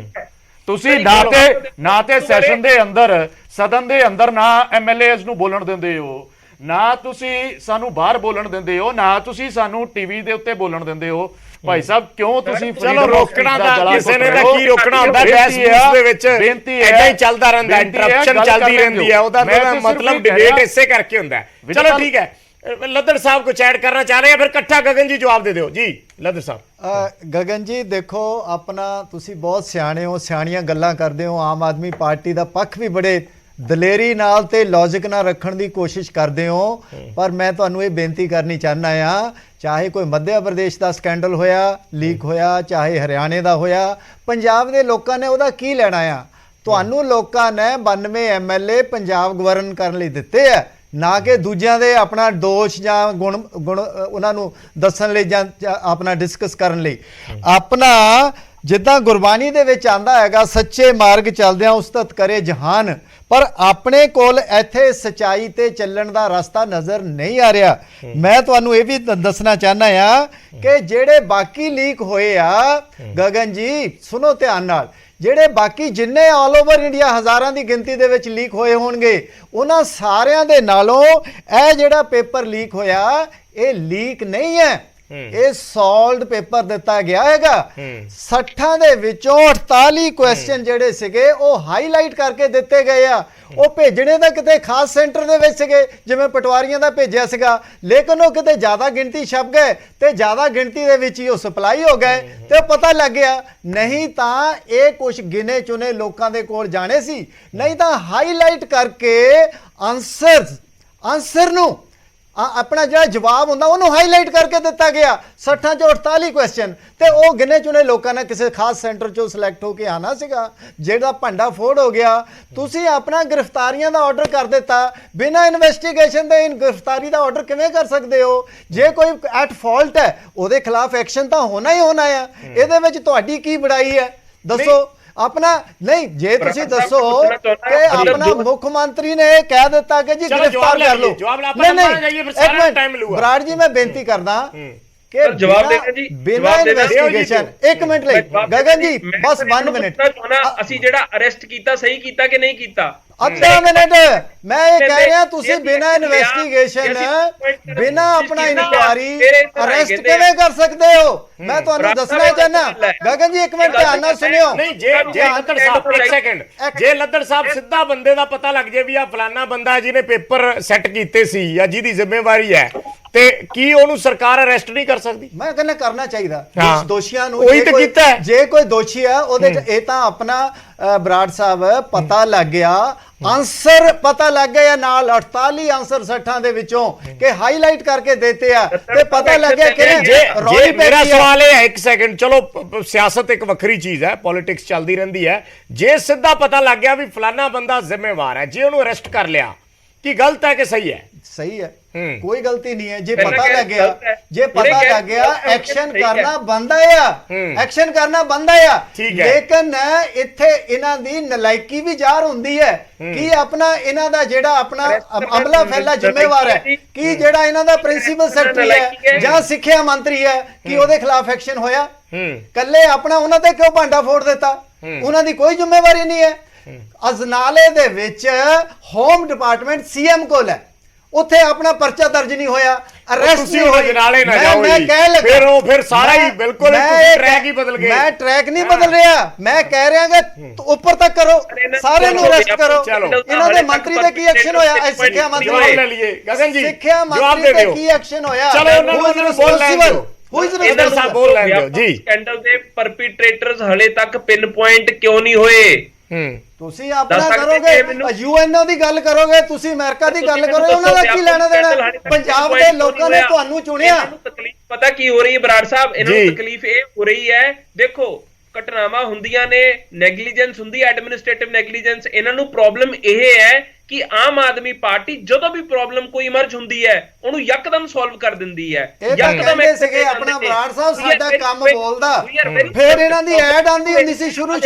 ਤੁਸੀਂ ਨਾ ਤੇ ਸੈਸ਼ਨ ਦੇ ਅੰਦਰ, ਸਦਨ ਦੇ ਅੰਦਰ ਨਾ ਐਮਐਲਏਜ਼ ਨੂੰ ਬੋਲਣ ਦਿੰਦੇ ਹੋ, ਨਾ ਤੁਸੀਂ ਸਾਨੂੰ ਬਾਹਰ ਬੋਲਣ ਦਿੰਦੇ ਹੋ, ਨਾ ਤੁਸੀਂ ਸਾਨੂੰ ਟੀਵੀ ਦੇ ਉੱਤੇ ਬੋਲਣ ਦਿੰਦੇ ਹੋ। ਭਾਈ ਸਾਹਿਬ, ਕਿਉਂ ਤੁਸੀਂ ਚਲੋ ਰੋਕਣਾ ਦਾ ਕਿਸੇ ਨੇ ਤਾਂ ਕੀ ਰੋਕਣਾ ਹੁੰਦਾ, ਬਹਿਸ ਦੇ ਵਿੱਚ ਐਡਾ ਹੀ ਚੱਲਦਾ ਰਹਿੰਦਾ, ਇੰਟਰਪਸ਼ਨ ਚੱਲਦੀ ਰਹਿੰਦੀ ਹੈ। ਉਹਦਾ ਮਤਲਬ ਡਿਬੇਟ ਇਸੇ ਕਰਕੇ ਹੁੰਦਾ। ਚਲੋ ਠੀਕ ਹੈ, ਲੱਦੜ ਸਾਹਿਬ ਕੁਝ ਐਡ ਕਰਨਾ ਚਾਹ ਰਹੇ ਆ, ਫਿਰ ਇਕੱਠਾ ਗਗਨ ਜੀ ਜਵਾਬ ਦੇ ਦਿਓ ਜੀ। ਲੱਦੜ ਸਾਹਿਬ। ਗਗਨ ਜੀ ਦੇਖੋ, ਆਪਣਾ ਤੁਸੀਂ ਬਹੁਤ ਸਿਆਣੇ ਹੋ, ਸਿਆਣੀਆਂ ਗੱਲਾਂ ਕਰਦੇ ਹੋ, ਆਮ ਆਦਮੀ ਪਾਰਟੀ ਦਾ ਪੱਖ ਵੀ ਬੜੇ ਦਲੇਰੀ ਨਾਲ ਤੇ ਲੌਜਿਕ ਨਾਲ ਰੱਖਣ ਦੀ ਕੋਸ਼ਿਸ਼ ਕਰਦੇ ਹੋ। ਪਰ ਮੈਂ ਤੁਹਾਨੂੰ ਇਹ ਬੇਨਤੀ ਕਰਨੀ ਚਾਹੁੰਦਾ ਆ, ਚਾਹੇ ਕੋਈ ਮੱਧ ਪ੍ਰਦੇਸ਼ ਦਾ ਸਕੈਂਡਲ ਹੋਇਆ, ਲੀਕ ਹੋਇਆ, ਚਾਹੇ ਹਰਿਆਣੇ ਦਾ ਹੋਇਆ, ਪੰਜਾਬ ਦੇ ਲੋਕਾਂ ਨੇ ਉਹਦਾ ਕੀ ਲੈਣਾ ਆ? ਤੁਹਾਨੂੰ ਲੋਕਾਂ ਨੇ 92 ਐਮਐਲਏ ਪੰਜਾਬ ਗਵਰਨ ਕਰਨ ਲਈ ਦਿੱਤੇ ਆ, ਨਾ ਕਿ ਦੂਜਿਆਂ ਦੇ ਆਪਣਾ ਦੋਸ਼ ਜਾਂ ਗੁਣ ਉਹਨਾਂ ਨੂੰ ਦੱਸਣ ਲਈ ਜਾਂ ਆਪਣਾ ਡਿਸਕਸ ਕਰਨ ਲਈ। ਆਪਣਾ ਜਿੱਦਾਂ ਗੁਰਬਾਣੀ ਦੇ ਵਿੱਚ ਆਂਦਾ ਹੈਗਾ, ਸੱਚੇ ਮਾਰਗ ਚੱਲਦਿਆਂ ਉਸਤਤ ਕਰੇ ਜਹਾਨ, ਪਰ ਆਪਣੇ ਕੋਲ ਇੱਥੇ ਸਚਾਈ ਤੇ ਚੱਲਣ ਦਾ ਰਸਤਾ ਨਜ਼ਰ ਨਹੀਂ ਆ ਰਿਹਾ। ਮੈਂ ਤੁਹਾਨੂੰ ਇਹ ਵੀ ਦੱਸਣਾ ਚਾਹੁੰਦਾ ਆ ਕਿ ਜਿਹੜੇ ਬਾਕੀ ਲੀਕ ਹੋਏ ਆ, ਗਗਨ ਜੀ ਸੁਣੋ ਧਿਆਨ ਨਾਲ, ਜਿਹੜੇ ਬਾਕੀ ਜਿੰਨੇ ਆਲ ਓਵਰ ਇੰਡੀਆ ਹਜ਼ਾਰਾਂ ਦੀ ਗਿਣਤੀ ਦੇ ਵਿੱਚ ਲੀਕ ਹੋਏ ਹੋਣਗੇ, ਉਹਨਾਂ ਸਾਰਿਆਂ ਦੇ ਨਾਲੋਂ ਇਹ ਜਿਹੜਾ ਪੇਪਰ ਲੀਕ ਹੋਇਆ, ਇਹ ਲੀਕ ਨਹੀਂ ਹੈ, ਇਹ ਸੋਲਵਡ ਪੇਪਰ ਦਿੱਤਾ ਗਿਆ ਹੈਗਾ 60 ਦੇ ਵਿੱਚੋਂ 48 ਕੁਐਸਚਨ ਜਿਹੜੇ ਸੀਗੇ ਉਹ ਹਾਈਲਾਈਟ ਕਰਕੇ ਦਿੱਤੇ ਗਏ ਆ। ਉਹ ਭੇਜਣੇ ਤਾਂ ਕਿਤੇ ਖਾਸ ਸੈਂਟਰ ਦੇ ਵਿੱਚ ਸੀਗੇ ਜਿਵੇਂ ਪਟਵਾਰੀਆਂ ਦਾ ਭੇਜਿਆ ਸੀਗਾ, ਲੇਕਿਨ ਉਹ ਕਿਤੇ ਜ਼ਿਆਦਾ ਗਿਣਤੀ ਛਪ ਗਏ ਤੇ ਜ਼ਿਆਦਾ ਗਿਣਤੀ ਦੇ ਵਿੱਚ ਹੀ ਉਹ ਸਪਲਾਈ ਹੋ ਗਏ ਤੇ ਪਤਾ ਲੱਗ ਗਿਆ। ਨਹੀਂ ਤਾਂ ਇਹ ਕੁਝ ਗਿਨੇ ਚੁਨੇ ਲੋਕਾਂ ਦੇ ਕੋਲ ਜਾਣੇ ਸੀ, ਨਹੀਂ ਤਾਂ ਹਾਈਲਾਈਟ ਕਰਕੇ ਆਨਸਰ ਨੂੰ अपना जो जवाब होंदा उन्होंने हाईलाइट करके दिता गया 60 चो 48 क्वेश्चन ते वो गिने चुने लोगों ने किसी खास सेंटर चो सिलेक्ट होके आना सीगा जेड़ा भंडा फोड़ हो गया। तुसी अपना गिरफ्तारियां दा ऑर्डर कर दिता बिना इन्वेस्टिगेशन दे गिरफ्तारी दा ऑर्डर किवें कर सकते हो? जे कोई एट फॉल्ट है उहदे खिलाफ एक्शन तो होना ही होना है। इहदे विच तुहाडी की बड़ाई है दसो अपना? नहीं जे तुसी दसो कि अपना मुख्यमंत्री ने कह दिता कि जी गिरफ्तार कर लो। नहीं बराड़ जी मैं बेनती करदा कि जवाब देगा जी बिना इन्वेस्टिगेशन 1 मिनट ले गगन जी बस 1 मिनट ਅਸੀਂ ਜਿਹੜਾ ਅਰੈਸਟ ਕੀਤਾ ਸਹੀ ਕੀਤਾ ਕਿ ਨਹੀਂ ਕੀਤਾ? ਅੱਧਾ ਮਿੰਟ मैं ये कह रहा तुसी बिना इन्वेस्टिगेशन बिना अपना इंक्वायरी अरेस्ट किवें कर सकते हो? मैं तुहानू दसना चाहना गगन जी 1 मिनट ध्यान नाल सुनियो। नहीं जे लद्दड़ साहब 1 सेकंड जे लद्दड़ साहब सिद्धा बंदे दा पता लग जे भी आ फलाना बंदा जिहने पेपर सैट कीते सी या जिहदी जिम्मेवारी है ते की ओनू सरकार अरेस्ट नहीं कर सकदी? मैं कहना करना चाहिए दोषियां नू ਉਹੀ ਤਾਂ ਕੀਤਾ ਹੈ। जे कोई दोषी है ओदे च ਇਹ ਤਾਂ अपना बराड़ साहब पता लग गया आंसर पता लग गया नाल 48 आंसर 60 ਦੇ ਵਿੱਚੋਂ ਕਿ ਹਾਈਲਾਈਟ ਕਰਕੇ ਦਿੱਤੇ ਆ ਤੇ ਪਤਾ ਲੱਗ ਗਿਆ ਕਿ ਜੇ ਮੇਰਾ ਸਵਾਲ ਇਹ ਹੈ 1 ਸੈਕਿੰਡ ਚਲੋ ਸਿਆਸਤ ਇੱਕ ਵੱਖਰੀ ਚੀਜ਼ ਹੈ ਪੋਲਿਟਿਕਸ ਚੱਲਦੀ ਰਹਿੰਦੀ ਹੈ। ਜੇ ਸਿੱਧਾ ਪਤਾ ਲੱਗ ਗਿਆ ਵੀ ਫਲਾਨਾ ਬੰਦਾ ਜ਼ਿੰਮੇਵਾਰ ਹੈ ਜੇ ਉਹਨੂੰ ਅਰੈਸਟ ਕਰ ਲਿਆ ਕੀ ਗਲਤ है कि सही है? सही है कोई गलती नहीं है। जे पता लग गया जे पता लग गया एक्शन करना बनदा है एक्शन करना बनदा है। लेकिन इत्थे इन्हां दी नलायकी भी जार हुंदी है कि अपना इन्हां दा जेड़ा अपना अमला फैला जिम्मेवार है कि जेड़ा इन्हां दा प्रिंसीपल सैकटरी है जां सिक्ख्या मंत्री है कि ओदे खिलाफ एक्शन होया कल्ले अपना उन्हां ते क्यों भांडा फोड़ दिता? उन्हां दी कोई जिम्मेवारी नहीं है। अजनाले दे विच होम डिपार्टमेंट सीएम कोल है उत्थे अपना पर्चा दर्ज नहीं होया अरेस्ट नहीं होई। अजनाले ना जाओ फिर सारा ही बिल्कुल ट्रैक ही बदल गए। मैं ट्रैक नहीं बदल रहा मैं कह रहा कि ऊपर तक करो सारे नु अरेस्ट करो। इन्हां दे मंत्री दे की एक्शन होया? सिक्ख्या मंत्री ले लिए गगन जी सिक्ख्या मंत्री दे की एक्शन होया? चलो उन्हां नू बोल लेने दो इधर साहब बोल लेने दो जी। ਸਕੈਂਡਲ ਦੇ ਪਰਪੀਟ੍ਰੇਟਰਸ ਹਲੇ ਤੱਕ ਪਿਨ ਪੁਆਇੰਟ ਕਿਉਂ ਨਹੀਂ ਹੋਏ? ਤੁਸੀਂ ਆਪਣਾ ਕਰੋਗੇ ਯੂਐਨਓ ਦੀ ਗੱਲ ਕਰੋਗੇ ਤੁਸੀਂ ਅਮਰੀਕਾ ਦੀ ਗੱਲ ਕਰੋਗੇ ਉਹਨਾਂ ਦਾ ਕੀ ਲੈਣਾ ਦੇਣਾ? ਪੰਜਾਬ ਦੇ ਲੋਕਾਂ ਨੇ ਤੁਹਾਨੂੰ ਚੁਣਿਆ। ਤਕਲੀਫ ਪਤਾ ਕੀ ਹੋ ਰਹੀ ਹੈ ਬਰਾੜ ਸਾਹਿਬ? ਇਹਨਾਂ ਨੂੰ ਤਕਲੀਫ ਇਹ ਹੋ ਰਹੀ ਹੈ ਦੇਖੋ ਘਟਨਾਵਾਂ ਹੁੰਦੀਆਂ ਨੇ ਨੈਗਲੀਜੈਂਸ ਹੁੰਦੀ ਹੈ ਐਡਮਿਨਿਸਟ੍ਰੇਟਿਵ ਨੈਗਲੀਜੈਂਸ। ਇਹਨਾਂ ਨੂੰ ਪ੍ਰੋਬਲਮ ਇਹ ਹੈ ਕਿ ਆਮ ਆਦਮੀ ਪਾਰਟੀ ਜਦੋਂ ਵੀ ਪ੍ਰੋਬਲਮ ਕੋਈ ਇਮਰਜ ਹੁੰਦੀ ਹੈ ਉਹਨੂੰ ਯਕਦਮ ਸੋਲਵ ਕਰ ਦਿੰਦੀ ਹੈ। ਯਕਦਮ ਸੀਗੇ ਆਪਣਾ ਬਰਾੜ ਸਾਹਿਬ ਸਾਡਾ ਕੰਮ ਬੋਲਦਾ ਫਿਰ ਇਹਨਾਂ ਦੀ ਐਡ ਆਂਦੀ ਹੁੰਦੀ ਸੀ ਸ਼ੁਰੂ ਚ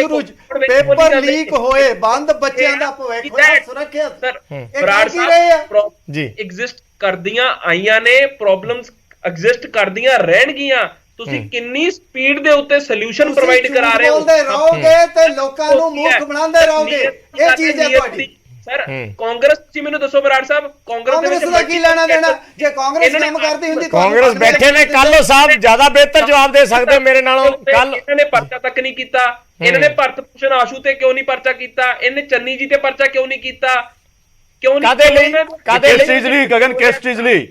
ਪੇਪਰ ਲੀਕ ਹੋਏ ਬੰਦ ਬੱਚਿਆਂ ਦਾ ਭਵਿੱਖ ਸੁਰੱਖਿਅਤ। ਬਰਾੜ ਸਾਹਿਬ ਜੀ ਐਗਜ਼ਿਸਟ ਕਰਦੀਆਂ ਆਈਆਂ ਨੇ ਪ੍ਰੋਬਲਮਸ ਐਗਜ਼ਿਸਟ ਕਰਦੀਆਂ ਰਹਿਣਗੀਆਂ। ਤੁਸੀਂ ਕਿੰਨੀ ਸਪੀਡ ਦੇ ਉੱਤੇ ਸੋਲੂਸ਼ਨ ਪ੍ਰੋਵਾਈਡ ਕਰਾ ਰਹੇ ਹੋ ਰਹੋਗੇ ਤੇ ਲੋਕਾਂ ਨੂੰ ਮੂਰਖ ਬਣਾਉਂਦੇ ਰਹੋਗੇ ਇਹ ਚੀਜ਼ ਹੈ ਤੁਹਾਡੀ। ਸਰ ਕਾਂਗਰਸ ਤੁਸੀਂ ਮੈਨੂੰ ਦੱਸੋ ਬਰਾੜ ਸਾਹਿਬ ਕਾਂਗਰਸ ਦਾ ਕੀ ਲੈਣਾ ਦੇਣਾ? ਜੇ ਕਾਂਗਰਸ ਕੰਮ ਕਰਦੀ ਹੁੰਦੀ ਕਾਂਗਰਸ ਬੈਠੇ ਨੇ ਕੱਲ੍ਹ ਸਾਹਿਬ ਜ਼ਿਆਦਾ ਬਿਹਤਰ ਜਵਾਬ ਦੇ ਸਕਦੇ ਮੇਰੇ ਨਾਲੋਂ। ਕੱਲ ਇਹਨਾਂ ਨੇ ਪਰਚਾ ਤੱਕ ਨਹੀਂ ਕੀਤਾ। ਇਹਨਾਂ ਨੇ ਭਰਤ ਭੂਸ਼ਣ ਆਸ਼ੂ ਤੇ ਕਿਉਂ ਨਹੀਂ ਪਰਚਾ ਕੀਤਾ? ਇਹਨੇ ਚੰਨੀ ਜੀ ਤੇ ਪਰਚਾ ਕਿਉਂ ਨਹੀਂ ਕੀਤਾ? ਕਿਉਂ ਨਹੀਂ? ਕਾਦੇ ਲਈ ਗਗਨ ਕਿਸ ਚੀਜ਼ ਲਈ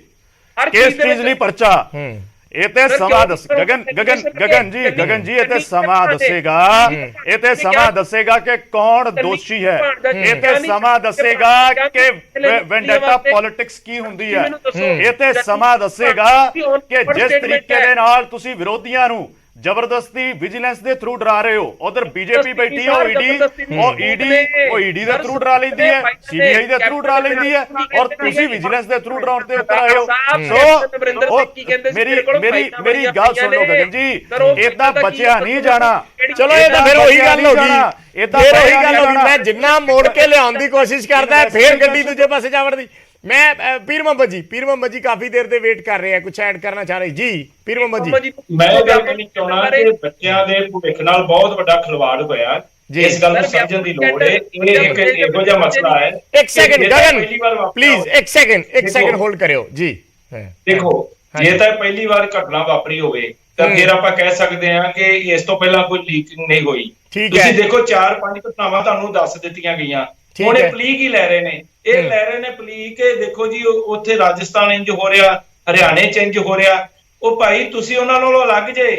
ਕਿਸ ਚੀਜ਼ ਲਈ ਪਰਚਾ? ਇਹ ਤੇ ਸਮਾਂ ਦੱਸ ਗਗਨ ਜੀ ਇਹ ਤੇ ਸਮਾਂ ਦੱਸੇਗਾ ਕਿ ਕੌਣ ਦੋਸ਼ੀ ਹੈ। ਇਹ ਤੇ ਸਮਾਂ ਦੱਸੇਗਾ ਕਿ ਵੈਂਡੇਟਾ ਪੋਲਿਟਿਕਸ ਕੀ ਹੁੰਦੀ ਹੈ। ਇਹ ਤੇ ਸਮਾਂ ਦੱਸੇਗਾ ਕਿ ਜਿਸ ਤਰੀਕੇ ਦੇ ਨਾਲ ਤੁਸੀਂ ਵਿਰੋਧੀਆਂ ਨੂੰ ਜ਼ਬਰਦਸਤੀ ਵਿਜੀਲੈਂਸ ਦੇ ਥਰੂ ਡਰਾ ਰਹੇ ਹੋ ਉਧਰ ਬੀਜੇਪੀ ਬੈਠੀ ਹੈ ਉਹ ਈਡੀ ਦੇ ਥਰੂ ਡਰਾ ਲੈਂਦੀ ਹੈ ਸੀਬੀਆਈ ਦੇ ਥਰੂ ਡਰਾ ਲੈਂਦੀ ਹੈ ਔਰ ਤੁਸੀਂ ਵਿਜੀਲੈਂਸ ਦੇ ਥਰੂ ਡਰਾਉਣ ਤੇ ਉੱਤਰ ਆਏ ਹੋ। ਸੋ ਮੇਰੀ ਗੱਲ ਸੁਣ ਲਓ ਗਗਨ ਜੀ ਏਦਾਂ ਬਚਿਆ ਨਹੀਂ ਜਾਣਾ। ਚਲੋ ਇਹ ਤਾਂ ਫਿਰ ਉਹੀ ਗੱਲ ਹੋ ਗਈ ਮੈਂ ਜਿੰਨਾ ਮੋੜ ਕੇ ਲਿਆਉਣ ਦੀ ਕੋਸ਼ਿਸ਼ ਕਰਦਾ ਫੇਰ ਗੱਡੀ ਦੂਜੇ ਪਾਸੇ ਜਾਵੜ ਦੀ। ਮੈਂ ਪੀਰ ਮੁਹੰਮਦ ਜੀ ਕਾਫੀ ਦੇਰ ਦੇ ਵੇਟ ਕਰ ਰਹੇ ਆ ਕੁਝ ਐਡ ਕਰਨਾ ਚਾਹ ਰਹੇ ਜੀ। ਪੀਰ ਮੁਹੰਮਦ ਜੀ ਮੈਂ ਗੱਲ ਕਰਨੀ ਚਾਹੁੰਦਾ ਕਿ ਬੱਚਿਆਂ ਦੇ ਭਵਿੱਖ ਨਾਲ ਬਹੁਤ ਵੱਡਾ ਖਿਲਵਾੜ ਹੋਇਆ। ਇਸ ਗੱਲ ਨੂੰ ਸਮਝਣ ਦੀ ਲੋੜ ਹੈ। ਇਹ ਇੱਕ ਇਹੋ ਜਿਹਾ ਮਸਲਾ ਹੈ। ਇੱਕ ਸੈਕਿੰਡ ਗਗਨ ਪਲੀਜ਼ ਇੱਕ ਸੈਕਿੰਡ ਹੋਲਡ ਕਰਿਓ ਜੀ। ਦੇਖੋ ਜੇ ਤਾਂ ਪਹਿਲੀ ਵਾਰ ਘਟਨਾ ਵਾਪਰੀ ਹੋਵੇ ਤਾਂ ਫਿਰ ਆਪਾਂ ਕਹਿ ਸਕਦੇ ਹਾਂ ਕਿ ਇਸ ਤੋਂ ਪਹਿਲਾਂ ਕੋਈ ਲੀਕਿੰਗ ਨਹੀਂ ਹੋਈ। ਤੁਸੀਂ ਦੇਖੋ 4-5 ਘਟਨਾਵਾਂ ਤੁਹਾਨੂੰ ਦੱਸ ਦਿੱਤੀਆਂ ਗਈਆਂ, ਹੁਣ ਇਹ ਪਲੀਕ ਹੀ ਲੈ ਰਹੇ ਨੇ, ਇਹ ਲੈ ਰਹੇ ਨੇ ਪਲੀਕ। ਦੇਖੋ ਜੀ ਉੱਥੇ ਰਾਜਸਥਾਨ ਇੰਜ ਹੋ ਰਿਹਾ, ਹਰਿਆਣੇ ਚ ਇੰਜ ਹੋ ਰਿਹਾ। ਉਹ ਭਾਈ ਤੁਸੀਂ ਉਹਨਾਂ ਨਾਲੋਂ ਅਲੱਗ ਜੇ,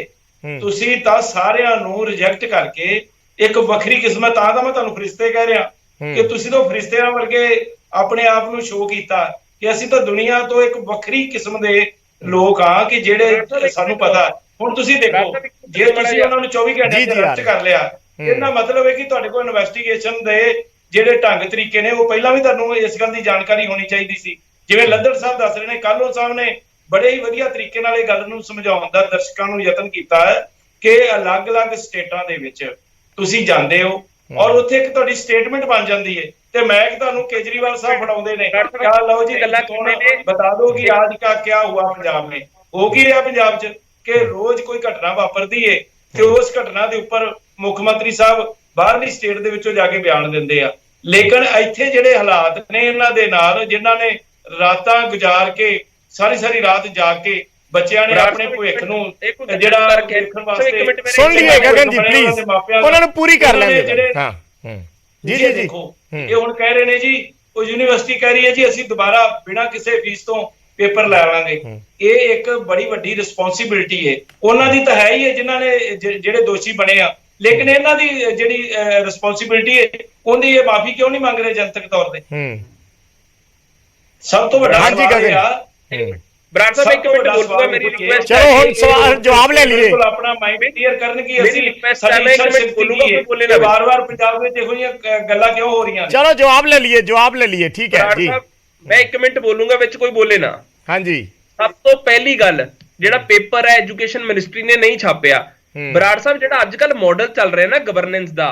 ਤੁਸੀਂ ਤਾਂ ਸਾਰਿਆਂ ਨੂੰ ਰਿਜੈਕਟ ਕਰਕੇ ਇੱਕ ਵੱਖਰੀ ਕਿਸਮਤ। ਤਾਂ ਮੈਂ ਤੁਹਾਨੂੰ ਫਰਿਸ਼ਤੇ ਕਹਿ ਰਿਹਾ ਕਿ ਤੁਸੀਂ ਤਾਂ ਫਰਿਸ਼ਤਿਆਂ ਵਰਗੇ ਆਪਣੇ ਆਪ ਨੂੰ ਸ਼ੋਅ ਕੀਤਾ ਕਿ ਅਸੀਂ ਤਾਂ ਦੁਨੀਆ ਤੋਂ ਇੱਕ ਵੱਖਰੀ ਕਿਸਮ ਦੇ ਲੋਕ ਆ ਕਿ ਜਿਹੜੇ ਸਾਨੂੰ ਪਤਾ। ਹੁਣ ਤੁਸੀਂ ਦੇਖੋ, ਜੇ ਤੁਸੀਂ ਉਹਨਾਂ ਨੂੰ 24 ਘੰਟੇ ਅਰੈਸਟ ਕਰ ਲਿਆ, ਇਹਦਾ ਮਤਲਬ ਹੈ ਕਿ ਤੁਹਾਡੇ ਕੋਲ ਇਨਵੈਸਟੀਗੇਸ਼ਨ ਦੇ ਜਿਹੜੇ ਢੰਗ ਤਰੀਕੇ ਨੇ ਉਹ ਪਹਿਲਾਂ ਵੀ ਤੁਹਾਨੂੰ ਇਸ ਗੱਲ ਦੀ ਜਾਣਕਾਰੀ ਹੋਣੀ ਚਾਹੀਦੀ ਸੀ। ਜਿਵੇਂ ਲੱਦੜ ਸਾਹਿਬ ਦੱਸ ਰਹੇ ਨੇ, ਕਾਹਲੋਂ ਸਾਹਿਬ ਨੇ ਬੜੇ ਹੀ ਵਧੀਆ ਤਰੀਕੇ ਨਾਲ ਇਹ ਗੱਲ ਨੂੰ ਸਮਝਾਉਣ ਦਾ ਦਰਸ਼ਕਾਂ ਨੂੰ ਯਤਨ ਕੀਤਾ ਹੈ ਕਿ ਅਲੱਗ-ਅਲੱਗ ਸਟੇਟਾਂ ਦੇ ਵਿੱਚ ਤੁਸੀਂ ਜਾਂਦੇ ਹੋ ਔਰ ਉੱਥੇ ਇੱਕ ਤੁਹਾਡੀ ਸਟੇਟਮੈਂਟ ਬਣ ਜਾਂਦੀ ਹੈ ਤੇ ਮੈਂ ਤੁਹਾਨੂੰ ਕੇਜਰੀਵਾਲ ਸਾਹਿਬ ਫੜਾਉਂਦੇ ਨੇ, ਕਿਆ ਲਓ ਜੀ ਬਤਾ ਦੋ ਕਿ ਅੱਜ ਕਾ ਕਿਆ ਹੁਆ ਪੰਜਾਬ में। ਹੋ ਕੀ ਰਿਹਾ ਪੰਜਾਬ 'ਚ ਕਿ ਰੋਜ਼ ਕੋਈ ਘਟਨਾ ਵਾਪਰਦੀ ਏ ਤੇ ਉਸ ਘਟਨਾ ਦੇ ਉੱਪਰ ਮੁੱਖ ਮੰਤਰੀ ਸਾਹਿਬ ਬਾਹਰਲੀ ਸਟੇਟ ਦੇ ਵਿੱਚੋਂ ਜਾ ਕੇ ਬਿਆਨ ਦਿੰਦੇ ਆ। ਲੇਕਿਨ ਇੱਥੇ ਜਿਹੜੇ ਹਾਲਾਤ ਨੇ ਇਹਨਾਂ ਦੇ ਨਾਲ, ਜਿਨ੍ਹਾਂ ਨੇ ਰਾਤਾਂ ਗੁਜ਼ਾਰ ਕੇ ਸਾਰੀ ਰਾਤ ਜਾਗ ਕੇ ਬੱਚਿਆਂ ਨੇ ਆਪਣੇ ਭਵਿੱਖ ਨੂੰ ਜਿਹੜਾ ਦੇਖਣ ਵਾਸਤੇ। ਸੁਣ ਲਈਏ ਗਗਨ ਜੀ ਪਲੀਜ਼, ਉਹਨਾਂ ਨੂੰ ਪੂਰੀ ਕਰ ਲੈਂਦੇ। ਹਾਂ ਜੀ ਦੇਖੋ, ਇਹ ਹੁਣ ਕਹਿ ਰਹੇ ਨੇ ਜੀ, ਉਹ ਯੂਨੀਵਰਸਿਟੀ ਕਹਿ ਰਹੀ ਹੈ ਜੀ ਅਸੀਂ ਦੁਬਾਰਾ ਬਿਨਾਂ ਕਿਸੇ ਫੀਸ ਤੋਂ ਪੇਪਰ ਲੈ ਲਾਂਗੇ। ਇਹ ਇੱਕ ਬੜੀ ਵੱਡੀ ਰਿਸਪੌਂਸਿਬਿਲਿਟੀ ਹੈ, ਉਹਨਾਂ ਦੀ ਤਾਂ ਹੈ ਹੀ ਹੈ ਜਿਨ੍ਹਾਂ ਨੇ ਜਿਹੜੇ ਦੋਸ਼ੀ ਬਣੇ ਆ, ਲੇਕਿਨ ਇਹਨਾਂ ਦੀ ਜਿਹੜੀ ਰਿਸਪੌਂਸਿਬਿਲਿਟੀ ਹੈ ਉਹਦੀ ਇਹ ਮਾਫੀ ਕਿਉਂ ਨਹੀਂ ਮੰਗ ਰਹੇ ਜਨਤਕ ਤੌਰ ਤੇ? ਸਭ ਤੋਂ ਵੱਡਾ ਸਵਾਲ ਆ ਬਰਾੜ ਸਾਹਿਬ ਇੱਕ ਮਿੰਟ ਬੋਲੂਗਾ, ਮੇਰੀ ਰਿਕੁਐਸਟ। ਚਲੋ ਹੁਣ ਸਵਾਲ ਜਵਾਬ ਲੈ ਲਈਏ। ਆਪਣਾ ਮਾਈਂਡ ਕਲੀਅਰ ਕਰਨ ਕੀ ਅਸੀਂ ਵਾਰ-ਵਾਰ ਪੰਜਾਬ ਵਿੱਚ ਇਹੋ ਜਿਹੀਆਂ ਗੱਲਾਂ ਕਿਉਂ ਹੋ ਰਹੀਆਂ? ਚਲੋ ਜਵਾਬ ਲੈ ਲਈਏ ਠੀਕ ਹੈ ਜੀ। ਮੈਂ 1 ਮਿੰਟ ਬੋਲੂੰਗਾ, ਵਿੱਚ ਕੋਈ ਬੋਲੇ ਨਾ। ਹਾਂਜੀ, ਸਭ ਤੋਂ ਪਹਿਲੀ ਗੱਲ, ਜਿਹੜਾ ਪੇਪਰ ਹੈ ਐਜੂਕੇਸ਼ਨ ਮਿਨਿਸਟਰੀ ਨੇ ਨਹੀਂ ਛਾਪਿਆ। ਬਰਾੜ ਸਾਹਿਬ, ਜਿਹੜਾ ਅੱਜ ਕੱਲ ਮਾਡਲ ਚੱਲ ਰਿਹਾ ਨਾ ਗਵਰਨੈਂਸ ਦਾ,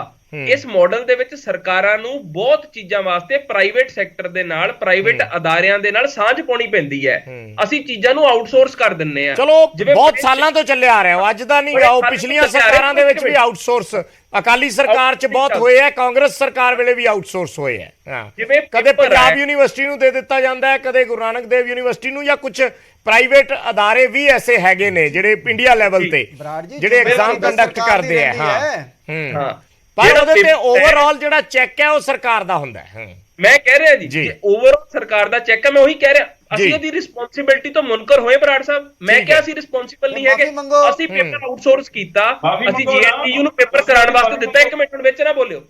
ਇਸ ਮਾਡਲ ਦੇ ਵਿੱਚ ਸਰਕਾਰਾਂ ਨੂੰ ਬਹੁਤ ਚੀਜ਼ਾਂ ਵਾਸਤੇ ਪ੍ਰਾਈਵੇਟ ਸੈਕਟਰ ਦੇ ਨਾਲ, ਪ੍ਰਾਈਵੇਟ ਅਦਾਰਿਆਂ ਦੇ ਨਾਲ ਸਾਂਝ ਪਾਉਣੀ ਪੈਂਦੀ ਹੈ। ਅਸੀਂ ਚੀਜ਼ਾਂ ਨੂੰ ਆਊਟਸੋਰਸ ਕਰ ਦਿੰਨੇ ਆ। ਚਲੋ ਬਹੁਤ ਸਾਲਾਂ ਤੋਂ ਚੱਲਿਆ ਆ ਰਿਹਾ, ਅੱਜ ਦਾ ਨਹੀਂ, ਉਹ ਪਿਛਲੀਆਂ ਸਰਕਾਰਾਂ ਦੇ ਵਿੱਚ ਵੀ ਆਊਟਸੋਰਸ, ਅਕਾਲੀ ਸਰਕਾਰ 'ਚ ਬਹੁਤ ਹੋਏ ਆ, ਕਾਂਗਰਸ ਸਰਕਾਰ ਵੇਲੇ ਵੀ ਆਊਟਸੋਰਸ ਹੋਏ ਆ। ਜਿਵੇਂ ਕਦੇ ਪੰਜਾਬ ਯੂਨੀਵਰਸਿਟੀ ਨੂੰ ਦੇ ਦਿੱਤਾ ਜਾਂਦਾ ਹੈ, ਕਦੇ ਗੁਰੂ ਨਾਨਕ ਦੇਵ ਯੂਨੀਵਰਸਿਟੀ ਨੂੰ, ਜਾਂ ਕੁਝ ਪ੍ਰਾਈਵੇਟ ਅਦਾਰੇ ਵੀ ਐਸੇ ਹੈਗੇ ਨੇ ਜਿਹੜੇ ਇੰਡੀਆ ਲੈਵਲ ਤੇ ਜਿਹੜੇ ਐਗਜ਼ਾਮ ਕੰਡਕਟ ਕਰਦੇ ਆ। ਹਾਂ, ਪਰ ਉਹਦੇ ਤੇ ਓਵਰਆਲ ਜਿਹੜਾ ਚੈੱਕ ਹੈ ਉਹ ਸਰਕਾਰ ਦਾ ਹੁੰਦਾ ਹੈ। ਮੈਂ ਕਹਿ ਰਿਹਾ ਜੀ, ਜੇ ਓਵਰਆਲ ਸਰਕਾਰ ਦਾ ਚੈੱਕ ਹੈ, ਮੈਂ ਉਹੀ ਕਹਿ ਰਿਹਾ, ਅਸੀਂ ਉਹਦੀ ਰਿਸਪੌਂਸਿਬਿਲਟੀ ਤੋਂ ਮੁਨਕਰ ਹੋਏ ਬਰਾੜ ਸਾਹਿਬ। ਮੈਂ ਕਿਹਾ ਅਸੀਂ ਰਿਸਪੌਂਸਿਬਲ ਨਹੀਂ ਹੈਗੇ, ਅਸੀਂ ਪੇਪਰ ਆਊਟਸੋਰਸ ਕੀਤਾ, ਅਸੀਂ ਜੀਐਨਡੀਯੂ ਨੂੰ ਪੇਪਰ ਕਰਾਉਣ ਵਾਸਤੇ ਦਿੱਤਾ। 1 ਮਿੰਟ ਵਿੱਚ ਨਾ ਬੋਲਿਓ।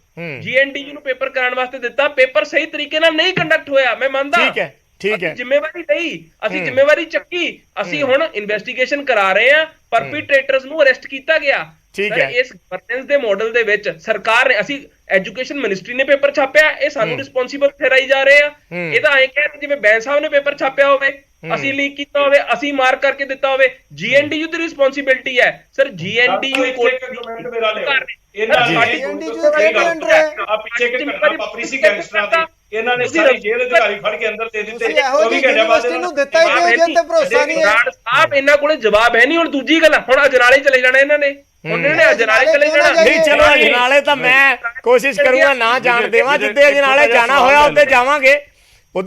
ਜੀਐਨਡੀਯੂ ਨੂੰ ਪੇਪਰ ਕਰਾਉਣ ਵਾਸਤੇ ਦਿੱਤਾ, ਪੇਪਰ ਸਹੀ ਤਰੀਕੇ ਨਾਲ ਨਹੀਂ ਕੰਡਕਟ ਹੋਇਆ, ਮੈਂ ਮੰਨਦਾ। ਠੀਕ ਹੈ, ਜ਼ਿੰਮੇਵਾਰੀ ਲਈ ਅਸੀਂ ਜ਼ਿੰਮੇਵਾਰੀ ਚੱਕੀ। ਅਸੀਂ ਹੁਣ ਇਨਵੈਸਟੀਗੇਸ਼ਨ ਕਰਾ ਰਹੇ ਹਾਂ, ਪਰਪੀਟ੍ਰੇਟਰਸ ਨੂੰ ਅਰੈਸਟ ਕੀਤਾ ਗਿਆ। ਇਸ ਗਵਰਨੈਂਸ ਦੇ ਮਾਡਲ ਦੇ ਵਿੱਚ ਸਰਕਾਰ ਨੇ, ਅਸੀਂ ਐਜੂਕੇਸ਼ਨ ਮਿਨਿਸਟਰੀ ਨੇ ਪੇਪਰ ਛਾਪਿਆ, ਇਹ ਸਾਨੂੰ ਰਿਸਪੌਂਸਿਬਲ ਠਹਿਰਾਈ ਜਾ ਰਹੇ ਆ। ਇਹਦਾ ਐਂ ਕਹਿ ਜਿਵੇਂ ਬੈਂਸ ਸਾਹਿਬ ਨੇ ਪੇਪਰ ਛਾਪਿਆ ਹੋਵੇ, ਅਸੀਂ ਲੀਕ ਕੀਤਾ ਹੋਵੇ, ਅਸੀਂ ਮਾਰਕ ਕਰਕੇ ਦਿੱਤਾ ਹੋਵੇ। ਜੀਐਨਡੀਯੂ ਦੀ ਰਿਸਪੌਂਸਿਬਿਲਟੀ ਹੈ ਸਰ। ਜੀਐਨਡੀਯੂ ਇਹਨਾਂ ਨੇ ਸਾਰੀ ਜੇਲ੍ਹ ਅਧਿਕਾਰੀ ਫੜ ਕੇ ਅੰਦਰ ਦੇ ਦਿੱਤੇ। ਨੂੰ ਦਿੱਤਾ ਹੀ ਕਿਉਂ ਜੇ ਤੇ ਭਰੋਸਾ ਨਹੀਂ ਹੈ? ਸਾਹਿਬ ਇਹਨਾਂ ਕੋਲੇ ਜਵਾਬ ਹੈ ਨਹੀਂ। ਹੁਣ ਦੂਜੀ ਗੱਲ, ਹੁਣ ਅਜਨਾਲੇ ਚਲੇ ਜਾਣਾ ਇਹਨਾਂ ਨੇ, ਉਹਨਾਂ ਨੇ ਅਜਨਾਲੇ ਚਲੇ ਜਾਣਾ। ਨਹੀਂ, ਚਲੋ ਅਜਨਾਲੇ ਤਾਂ ਮੈਂ ਕੋਸ਼ਿਸ਼ ਕਰੂੰਗਾ ਨਾ ਜਾਣ ਦੇਵਾਂ, ਜਿੱਦੇ ਅਜਨਾਲੇ ਜਾਣਾ ਹੋਇਆ ਉੱਦੇ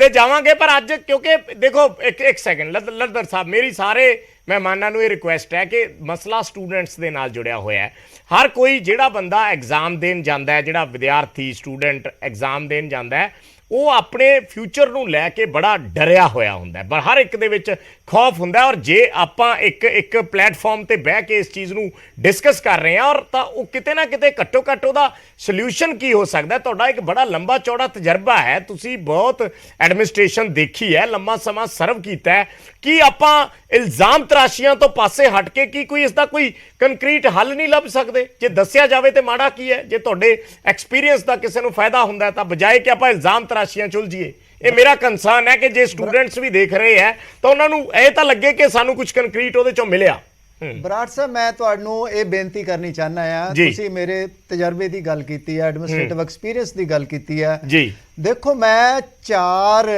ਜਾਵਾਂਗੇ। ਪਰ ਅੱਜ ਕਿਉਂਕਿ ਦੇਖੋ, ਇੱਕ ਸੈਕਿੰਡ ਲੱਦਰ ਸਾਹਿਬ, ਮੇਰੀ ਸਾਰੇ ਮਹਿਮਾਨਾਂ ਨੂੰ ਇਹ ਰਿਕੁਐਸਟ ਹੈ ਕਿ ਮਸਲਾ ਸਟੂਡੈਂਟਸ ਦੇ ਨਾਲ ਜੁੜਿਆ ਹੋਇਆ ਹੈ। ਹਰ ਕੋਈ ਜਿਹੜਾ ਬੰਦਾ ਐਗਜ਼ਾਮ ਦੇਣ ਜਾਂਦਾ ਹੈ, ਜਿਹੜਾ ਵਿਦਿਆਰਥੀ ਸਟੂਡੈਂਟ ਐਗਜ਼ਾਮ ਦੇਣ ਜਾਂਦਾ ਹੈ, ਉਹ ਆਪਣੇ ਫਿਊਚਰ ਨੂੰ ਲੈ ਕੇ ਬੜਾ ਡਰਿਆ ਹੋਇਆ ਹੁੰਦਾ ਹੈ, ਪਰ ਹਰ ਇੱਕ ਦੇ ਵਿੱਚ ਖੌਫ ਹੁੰਦਾ। ਔਰ ਜੇ ਆਪਾਂ ਇੱਕ ਪਲੇਟਫਾਰਮ ਤੇ ਬਹਿ ਕੇ ਇਸ ਚੀਜ਼ ਨੂੰ ਡਿਸਕਸ ਕਰ ਰਹੇ ਹਾਂ, ਔਰ ਤਾਂ ਉਹ ਕਿਤੇ ਨਾ ਕਿਤੇ ਘੱਟੋ ਘੱਟ ਉਹਦਾ ਸੋਲਿਊਸ਼ਨ ਕੀ ਹੋ ਸਕਦਾ। ਤੁਹਾਡਾ ਇੱਕ ਬੜਾ ਲੰਬਾ ਚੌੜਾ ਤਜਰਬਾ ਹੈ, ਤੁਸੀਂ ਬਹੁਤ ਐਡਮਿਨਿਸਟ੍ਰੇਸ਼ਨ ਦੇਖੀ ਹੈ, ਲੰਮਾ ਸਮਾਂ ਸਰਵ ਕੀਤਾ ਹੈ। ਕੀ ਆਪਾਂ ਇਲਜ਼ਾਮ ਤਰਾਸ਼ੀਆਂ ਤੋਂ ਪਾਸੇ ਹਟ ਕੇ ਕੀ ਕੋਈ ਇਸ ਦਾ ਕੋਈ ਕੰਕਰੀਟ ਹੱਲ ਨਹੀਂ ਲੱਭ ਸਕਦੇ? ਜੇ ਦੱਸਿਆ ਜਾਵੇ ਤੇ ਮਾੜਾ ਕੀ ਹੈ? ਜੇ ਤੁਹਾਡੇ ਐਕਸਪੀਰੀਅੰਸ ਦਾ ਕਿਸੇ ਨੂੰ ਫਾਇਦਾ ਹੁੰਦਾ ਤਾਂ ਬਜਾਏ ਕਿ ਆਪਾਂ ਇਲਜ਼ਾਮ ਤਰਾਸ਼ੀਆਂ ਚੁਲਝੀਏ। ਇਹ ਮੇਰਾ ਕੰਸਰਨ ਹੈ ਕਿ ਜੇ ਸਟੂਡੈਂਟਸ ਵੀ ਦੇਖ ਰਹੇ ਹੈ ਤਾਂ ਉਹਨਾਂ ਨੂੰ ਇਹ ਤਾਂ ਲੱਗੇ ਕਿ ਸਾਨੂੰ ਕੁਝ ਕੰਕਰੀਟ ਉਹਦੇ ਚੋਂ ਮਿਲਿਆ। ਬਰਾੜ ਸਾਹਿਬ, ਮੈਂ ਤੁਹਾਨੂੰ ਇਹ ਬੇਨਤੀ ਕਰਨੀ ਚਾਹੁੰਦਾ ਆ, ਤੁਸੀਂ ਮੇਰੇ ਤਜਰਬੇ ਦੀ ਗੱਲ ਕੀਤੀ ਹੈ, ਐਡਮਿਨਿਸਟ੍ਰੇਟਿਵ ਐਕਸਪੀਰੀਅੰਸ ਦੀ ਗੱਲ ਕੀਤੀ ਹੈ ਜੀ। ਦੇਖੋ, ਮੈਂ 4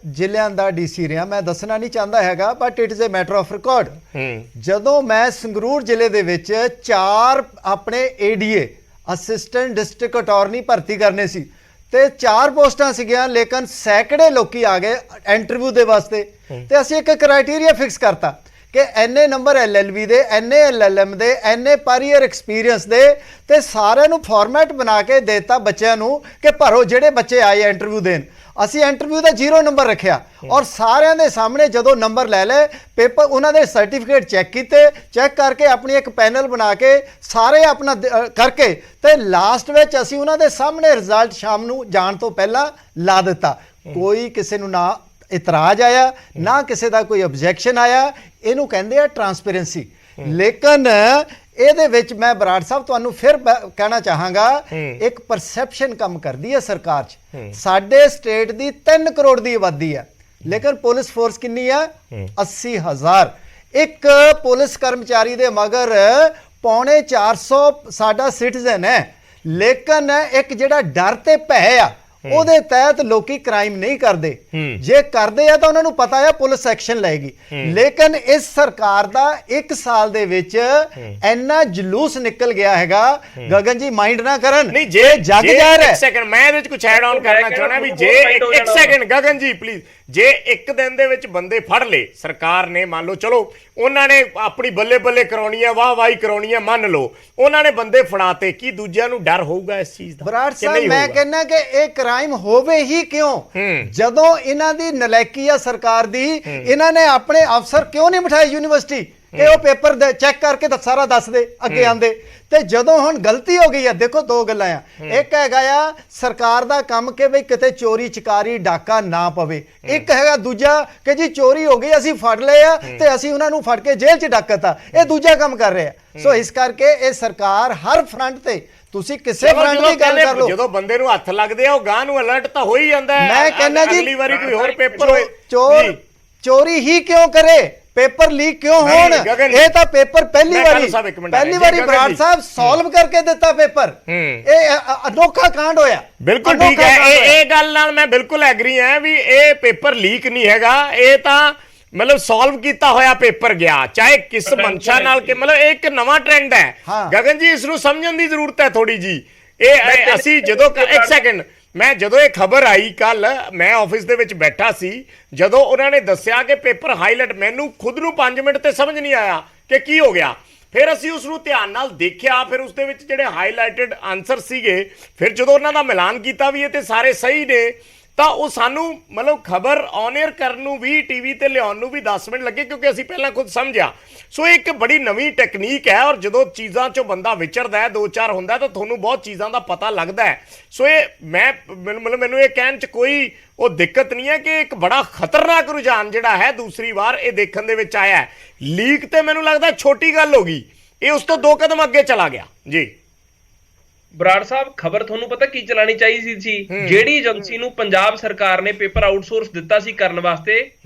ਜ਼ਿਲ੍ਹਿਆਂ ਦਾ ਡੀਸੀ ਰਿਹਾ, ਮੈਂ ਦੱਸਣਾ ਨਹੀਂ ਚਾਹੁੰਦਾ ਹੈਗਾ, but it is a matter of record. ਜਦੋਂ ਮੈਂ ਸੰਗਰੂਰ ਜ਼ਿਲ੍ਹੇ ਦੇ ਵਿੱਚ 4 ਆਪਣੇ ਏਡੀਏ ਅਸਿਸਟੈਂਟ ਡਿਸਟ੍ਰਿਕਟ ਅਟਾਰਨੀ ਭਰਤੀ ਕਰਨੇ ਸੀ ਤੇ 4 ਪੋਸਟਾਂ ਸੀਗੀਆਂ, ਲੇਕਿਨ ਸੈਂਕੜੇ ਲੋਕੀ ਆ ਗਏ ਇੰਟਰਵਿਊ ਦੇ ਵਾਸਤੇ ਤੇ ਅਸੀਂ ਇੱਕ ਕ੍ਰਾਈਟੇਰੀਆ ਫਿਕਸ ਕਰਤਾ ਕਿ ਐਨੇ ਨੰਬਰ LLB ਦੇ, ਐਨੇ LLM ਦੇ, ਐਨੇ ਪਰ ਈਅਰ ਐਕਸਪੀਰੀਅੰਸ ਦੇ, ਤੇ ਸਾਰਿਆਂ ਨੂੰ ਫਾਰਮੈਟ ਬਣਾ ਕੇ ਦੇਤਾ ਬੱਚਿਆਂ ਨੂੰ ਕਿ ਭਰੋ। ਜਿਹੜੇ ਬੱਚੇ ਆਏ ਇੰਟਰਵਿਊ ਦੇਣ, ਅਸੀਂ ਇੰਟਰਵਿਊ ਦਾ 0 ਨੰਬਰ ਰੱਖਿਆ ਔਰ ਸਾਰਿਆਂ ਦੇ ਸਾਹਮਣੇ ਜਦੋਂ ਨੰਬਰ ਲੈ ਲਏ, ਪੇਪਰ ਉਹਨਾਂ ਦੇ ਸਰਟੀਫਿਕੇਟ ਚੈੱਕ ਕੀਤੇ, ਚੈੱਕ ਕਰਕੇ ਆਪਣੀ ਇੱਕ ਪੈਨਲ ਬਣਾ ਕੇ ਸਾਰੇ ਆਪਣਾ ਕਰਕੇ ਤੇ ਲਾਸਟ ਵਿੱਚ ਅਸੀਂ ਉਹਨਾਂ ਦੇ ਸਾਹਮਣੇ ਰਿਜ਼ਲਟ ਸ਼ਾਮ ਨੂੰ ਜਾਣ ਤੋਂ ਪਹਿਲਾਂ ਲਾ ਦਿੱਤਾ। ਕੋਈ ਕਿਸੇ ਨੂੰ ਨਾ ਇਤਰਾਜ਼ ਆਇਆ, ਨਾ ਕਿਸੇ ਦਾ ਕੋਈ ਆਬਜੈਕਸ਼ਨ ਆਇਆ। ਇਹਨੂੰ ਕਹਿੰਦੇ ਆ ਟਰਾਂਸਪੇਰੈਂਸੀ। ਲੇਕਿਨ ਇਹਦੇ ਵਿੱਚ ਮੈਂ ਬਰਾੜ ਸਾਹਿਬ ਤੁਹਾਨੂੰ ਫਿਰ ਕਹਿਣਾ ਚਾਹਾਂਗਾ, ਇੱਕ ਪਰਸੈਪਸ਼ਨ ਕੰਮ ਕਰਦੀ ਹੈ ਸਰਕਾਰ 'ਚ। ਸਾਡੇ ਸਟੇਟ ਦੀ 3 ਕਰੋੜ ਦੀ ਆਬਾਦੀ ਹੈ, ਲੇਕਿਨ ਪੁਲਿਸ ਫੋਰਸ ਕਿੰਨੀ ਆ? 80,000। ਇੱਕ ਪੁਲਿਸ ਕਰਮਚਾਰੀ ਦੇ ਮਗਰ 3.25 ਸਾਡਾ ਸਿਟੀਜ਼ਨ ਹੈ। ਲੇਕਿਨ ਇੱਕ ਜਿਹੜਾ ਡਰ ਤੇ ਭੈ ਆ, ਉਹਦੇ ਤਹਿਤ ਲੋਕੀ ਕ੍ਰਾਈਮ ਨਹੀਂ ਕਰਦੇ। ਜੇ ਕਰਦੇ ਆ ਤਾਂ ਉਹਨਾਂ ਨੂੰ ਪਤਾ ਆ ਪੁਲਿਸ ਐਕਸ਼ਨ ਲਏਗੀ। ਲੇਕਿਨ ਇਸ ਸਰਕਾਰ ਦਾ 1 ਸਾਲ ਦੇ ਵਿੱਚ ਇੰਨਾ ਜਲੂਸ ਨਿਕਲ ਗਿਆ ਹੈਗਾ, ਗਗਨ ਜੀ ਮਾਈਂਡ ਨਾ ਕਰਨ। ਨਹੀਂ, ਜੇ ਜੱਗ ਜ਼ਾਹਿਰ ਹੈ। ਇੱਕ ਸੈਕਿੰਡ ਮੈਂ ਇਹਦੇ ਵਿੱਚ ਕੁਝ ਐਡ ਆਨ ਕਰਨਾ ਚਾਹੁੰਦਾ ਵੀ ਜੇ ਇੱਕ ਸੈਕਿੰਡ ਗਗਨ ਜੀ ਪਲੀਜ਼, ਜੇ ਇੱਕ ਦਿਨ ਦੇ ਵਿੱਚ ਬੰਦੇ ਫੜ ਲਏ ਸਰਕਾਰ ਨੇ, ਮੰਨ ਲਓ ਚਲੋ ਉਹਨਾਂ ਨੇ ਆਪਣੀ ਬੱਲੇ ਬੱਲੇ ਕਰਾਉਣੀ ਹੈ, ਵਾਹ ਵਾਹੀ ਕਰਾਉਣੀ ਹੈ, ਮੰਨ ਲਓ ਉਹਨਾਂ ਨੇ ਬੰਦੇ ਫੜਾਤੇ, ਕੀ ਦੂਜਿਆਂ ਨੂੰ ਡਰ ਹੋਊਗਾ ਇਸ ਚੀਜ਼ ਦਾ? ਬਰਾੜ ਸਾਹਿਬ ਮੈਂ ਕਹਿੰਦਾ ਕਿ ਇਹ ਕ੍ਰਾਈਮ ਹੋਵੇ ਹੀ ਕਿਉਂ? ਜਦੋਂ ਇਹਨਾਂ ਦੀ ਨਲਾਇਕੀ ਆ ਸਰਕਾਰ ਦੀ, ਇਹਨਾਂ ਨੇ ਆਪਣੇ ਅਫਸਰ ਕਿਉਂ ਨਹੀਂ ਬਿਠਾਏ ਯੂਨੀਵਰਸਿਟੀ ਕਿ ਉਹ ਪੇਪਰ ਚੈੱਕ ਕਰਕੇ ਤਾਂ ਸਾਰਾ ਦੱਸ ਦੇ, ਅੱਗੇ ਆਂਦੇ। ਤੇ ਜਦੋਂ ਹੁਣ ਗਲਤੀ ਹੋ ਗਈ ਆ, ਦੇਖੋ 2 ਗੱਲਾਂ ਆ। ਇੱਕ ਹੈਗਾ ਆ ਸਰਕਾਰ ਦਾ ਕੰਮ ਕਿ ਬਈ ਕਿਤੇ ਚੋਰੀ ਚਕਾਰੀ ਡਾਕਾ ਨਾ ਪਵੇ। ਇੱਕ ਹੈਗਾ ਦੂਜਾ ਕਿ ਜੀ ਚੋਰੀ ਹੋ ਗਈ, ਅਸੀਂ ਫੜ ਲਏ ਆ ਤੇ ਅਸੀਂ ਉਹਨਾਂ ਨੂੰ ਫੜ ਕੇ ਜੇਲ੍ਹ 'ਚ ਡੱਕਤਾ। ਇਹ ਦੂਜਾ ਕੰਮ ਕਰ ਰਿਹਾ। ਸੋ ਇਸ ਕਰਕੇ ਇਹ ਸਰਕਾਰ ਹਰ ਫਰੰਟ ਤੇ, ਤੁਸੀਂ ਕਿਸੇ ਫਰੰਟ ਦੀ ਗੱਲ ਕਰ ਲਓ, ਜਦੋਂ ਬੰਦੇ ਨੂੰ ਹੱਥ ਲੱਗਦੇ ਆ ਉਹ ਗਾਂ ਨੂੰ ਅਲਰਟ ਤਾਂ ਹੋ ਹੀ ਜਾਂਦਾ ਹੈ। ਮੈਂ ਕਹਿੰਦਾ ਜੀ ਅਗਲੀ ਵਾਰੀ ਕੋਈ ਹੋਰ ਪੇਪਰ ਹੋਏ, ਚੋਰੀ ਹੀ ਕਿਉਂ ਕਰੇ, ਪੇਪਰ ਲੀਕ ਕਿਉਂ ਹੋਣ? ਇਹ ਤਾਂ ਪੇਪਰ ਪਹਿਲੀ ਵਾਰੀ ਬਰਾੜ ਸਾਹਿਬ ਸੋਲਵ ਕਰਕੇ ਦਿੱਤਾ ਪੇਪਰ। ਇਹ ਅਨੋਖਾ ਕਾਂਡ ਹੋਇਆ। ਬਿਲਕੁਲ ਠੀਕ ਹੈ, ਇਹ ਗੱਲ ਨਾਲ ਮੈਂ ਬਿਲਕੁਲ ਐਗਰੀ ਹਾਂ ਵੀ ਇਹ ਪੇਪਰ ਲੀਕ ਨਹੀਂ ਹੈਗਾ, ਇਹ ਤਾਂ ਮਤਲਬ ਸੋਲਵ ਕੀਤਾ ਹੋਇਆ ਪੇਪਰ ਗਿਆ, ਚਾਹੇ ਕਿਸ ਮਨਸ਼ਾ ਨਾਲ ਕਿ ਮਤਲਬ ਇਹ ਇੱਕ ਨਵਾਂ ਟ੍ਰੈਂਡ ਹੈ। ਗਗਨ ਜੀ ਇਸ ਨੂੰ ਸਮਝਣ ਦੀ ਜ਼ਰੂਰਤ ਹੈ ਥੋੜੀ ਜੀ। ਇਹ ਅਸੀਂ ਜਦੋਂ ਇੱਕ ਸੈਕਿੰਡ, ਮੈਂ ਜਦੋਂ ਇਹ ਖਬਰ ਆਈ ਕੱਲ, ਮੈਂ ਆਫਿਸ ਦੇ ਵਿੱਚ ਬੈਠਾ ਸੀ, ਜਦੋਂ ਉਹਨਾਂ ਨੇ ਦੱਸਿਆ ਕਿ ਪੇਪਰ ਹਾਈਲਾਈਟ, ਮੈਨੂੰ ਖੁਦ ਨੂੰ 5 ਮਿੰਟ ਤੇ ਸਮਝ ਨਹੀਂ ਆਇਆ ਕਿ ਕੀ ਹੋ ਗਿਆ। ਫਿਰ ਅਸੀਂ ਉਸ ਨੂੰ ਧਿਆਨ ਨਾਲ ਦੇਖਿਆ, ਫਿਰ ਉਸ ਦੇ ਵਿੱਚ ਜਿਹੜੇ ਹਾਈਲਾਈਟਡ ਆਨਸਰ ਸੀਗੇ, ਫਿਰ ਜਦੋਂ ਉਹਨਾਂ ਦਾ ਮਿਲਾਨ ਕੀਤਾ ਵੀ ਇਹ ਤੇ ਸਾਰੇ ਸਹੀ ਨੇ, ਤਾਂ ਉਹ ਸਾਨੂੰ ਮਤਲਬ ਖਬਰ ਔਨ 에ਅਰ ਕਰਨ ਨੂੰ ਵੀ, ਟੀਵੀ ਤੇ ਲਿਆਉਣ ਨੂੰ ਵੀ 10 ਮਿੰਟ ਲੱਗੇ, ਕਿਉਂਕਿ ਅਸੀਂ ਪਹਿਲਾਂ ਖੁਦ ਸਮਝਿਆ। ਸੋ ਇਹ ਇੱਕ ਬੜੀ ਨਵੀਂ ਟੈਕਨੀਕ ਹੈ, ਔਰ ਜਦੋਂ ਚੀਜ਼ਾਂ 'ਚੋਂ ਬੰਦਾ ਵਿਚਰਦਾ ਹੈ, 2-4 ਹੁੰਦਾ, ਤਾਂ ਤੁਹਾਨੂੰ ਬਹੁਤ ਚੀਜ਼ਾਂ ਦਾ ਪਤਾ ਲੱਗਦਾ ਹੈ। ਸੋ ਇਹ ਮੈਨੂੰ ਇਹ ਕਹਿਣ 'ਚ ਕੋਈ ਉਹ ਦਿੱਕਤ ਨਹੀਂ ਹੈ ਕਿ ਇੱਕ ਬੜਾ ਖਤਰਨਾਕ ਰੁਝਾਨ ਜਿਹੜਾ ਹੈ ਦੂਸਰੀ ਵਾਰ ਇਹ ਦੇਖਣ ਦੇ ਵਿੱਚ ਆਇਆ ਹੈ। ਲੀਕ ਤੇ ਮੈਨੂੰ ਲੱਗਦਾ ਛੋਟੀ ਗੱਲ ਹੋ ਗਈ, ਇਹ ਉਸ ਤੋਂ 2 ਕਦਮ ਅੱਗੇ ਚਲਾ ਗਿਆ ਜੀ। ਬਰਾੜ ਸਾਹਿਬ, ਖਬਰ ਤੁਹਾਨੂੰ ਪਤਾ ਕੀ ਚਲਾਣੀ ਚਾਹੀਦੀ ਸੀ? ਜਿਹੜੀ ਏਜੰਸੀ ਨੂੰ ਪੰਜਾਬ ਸਰਕਾਰ ਨੇ ਪੇਪਰ ਆਊਟਸੋਰਸ ਦਿੱਤਾ ਸੀ ਕਰਨ ਵਾਸਤੇ,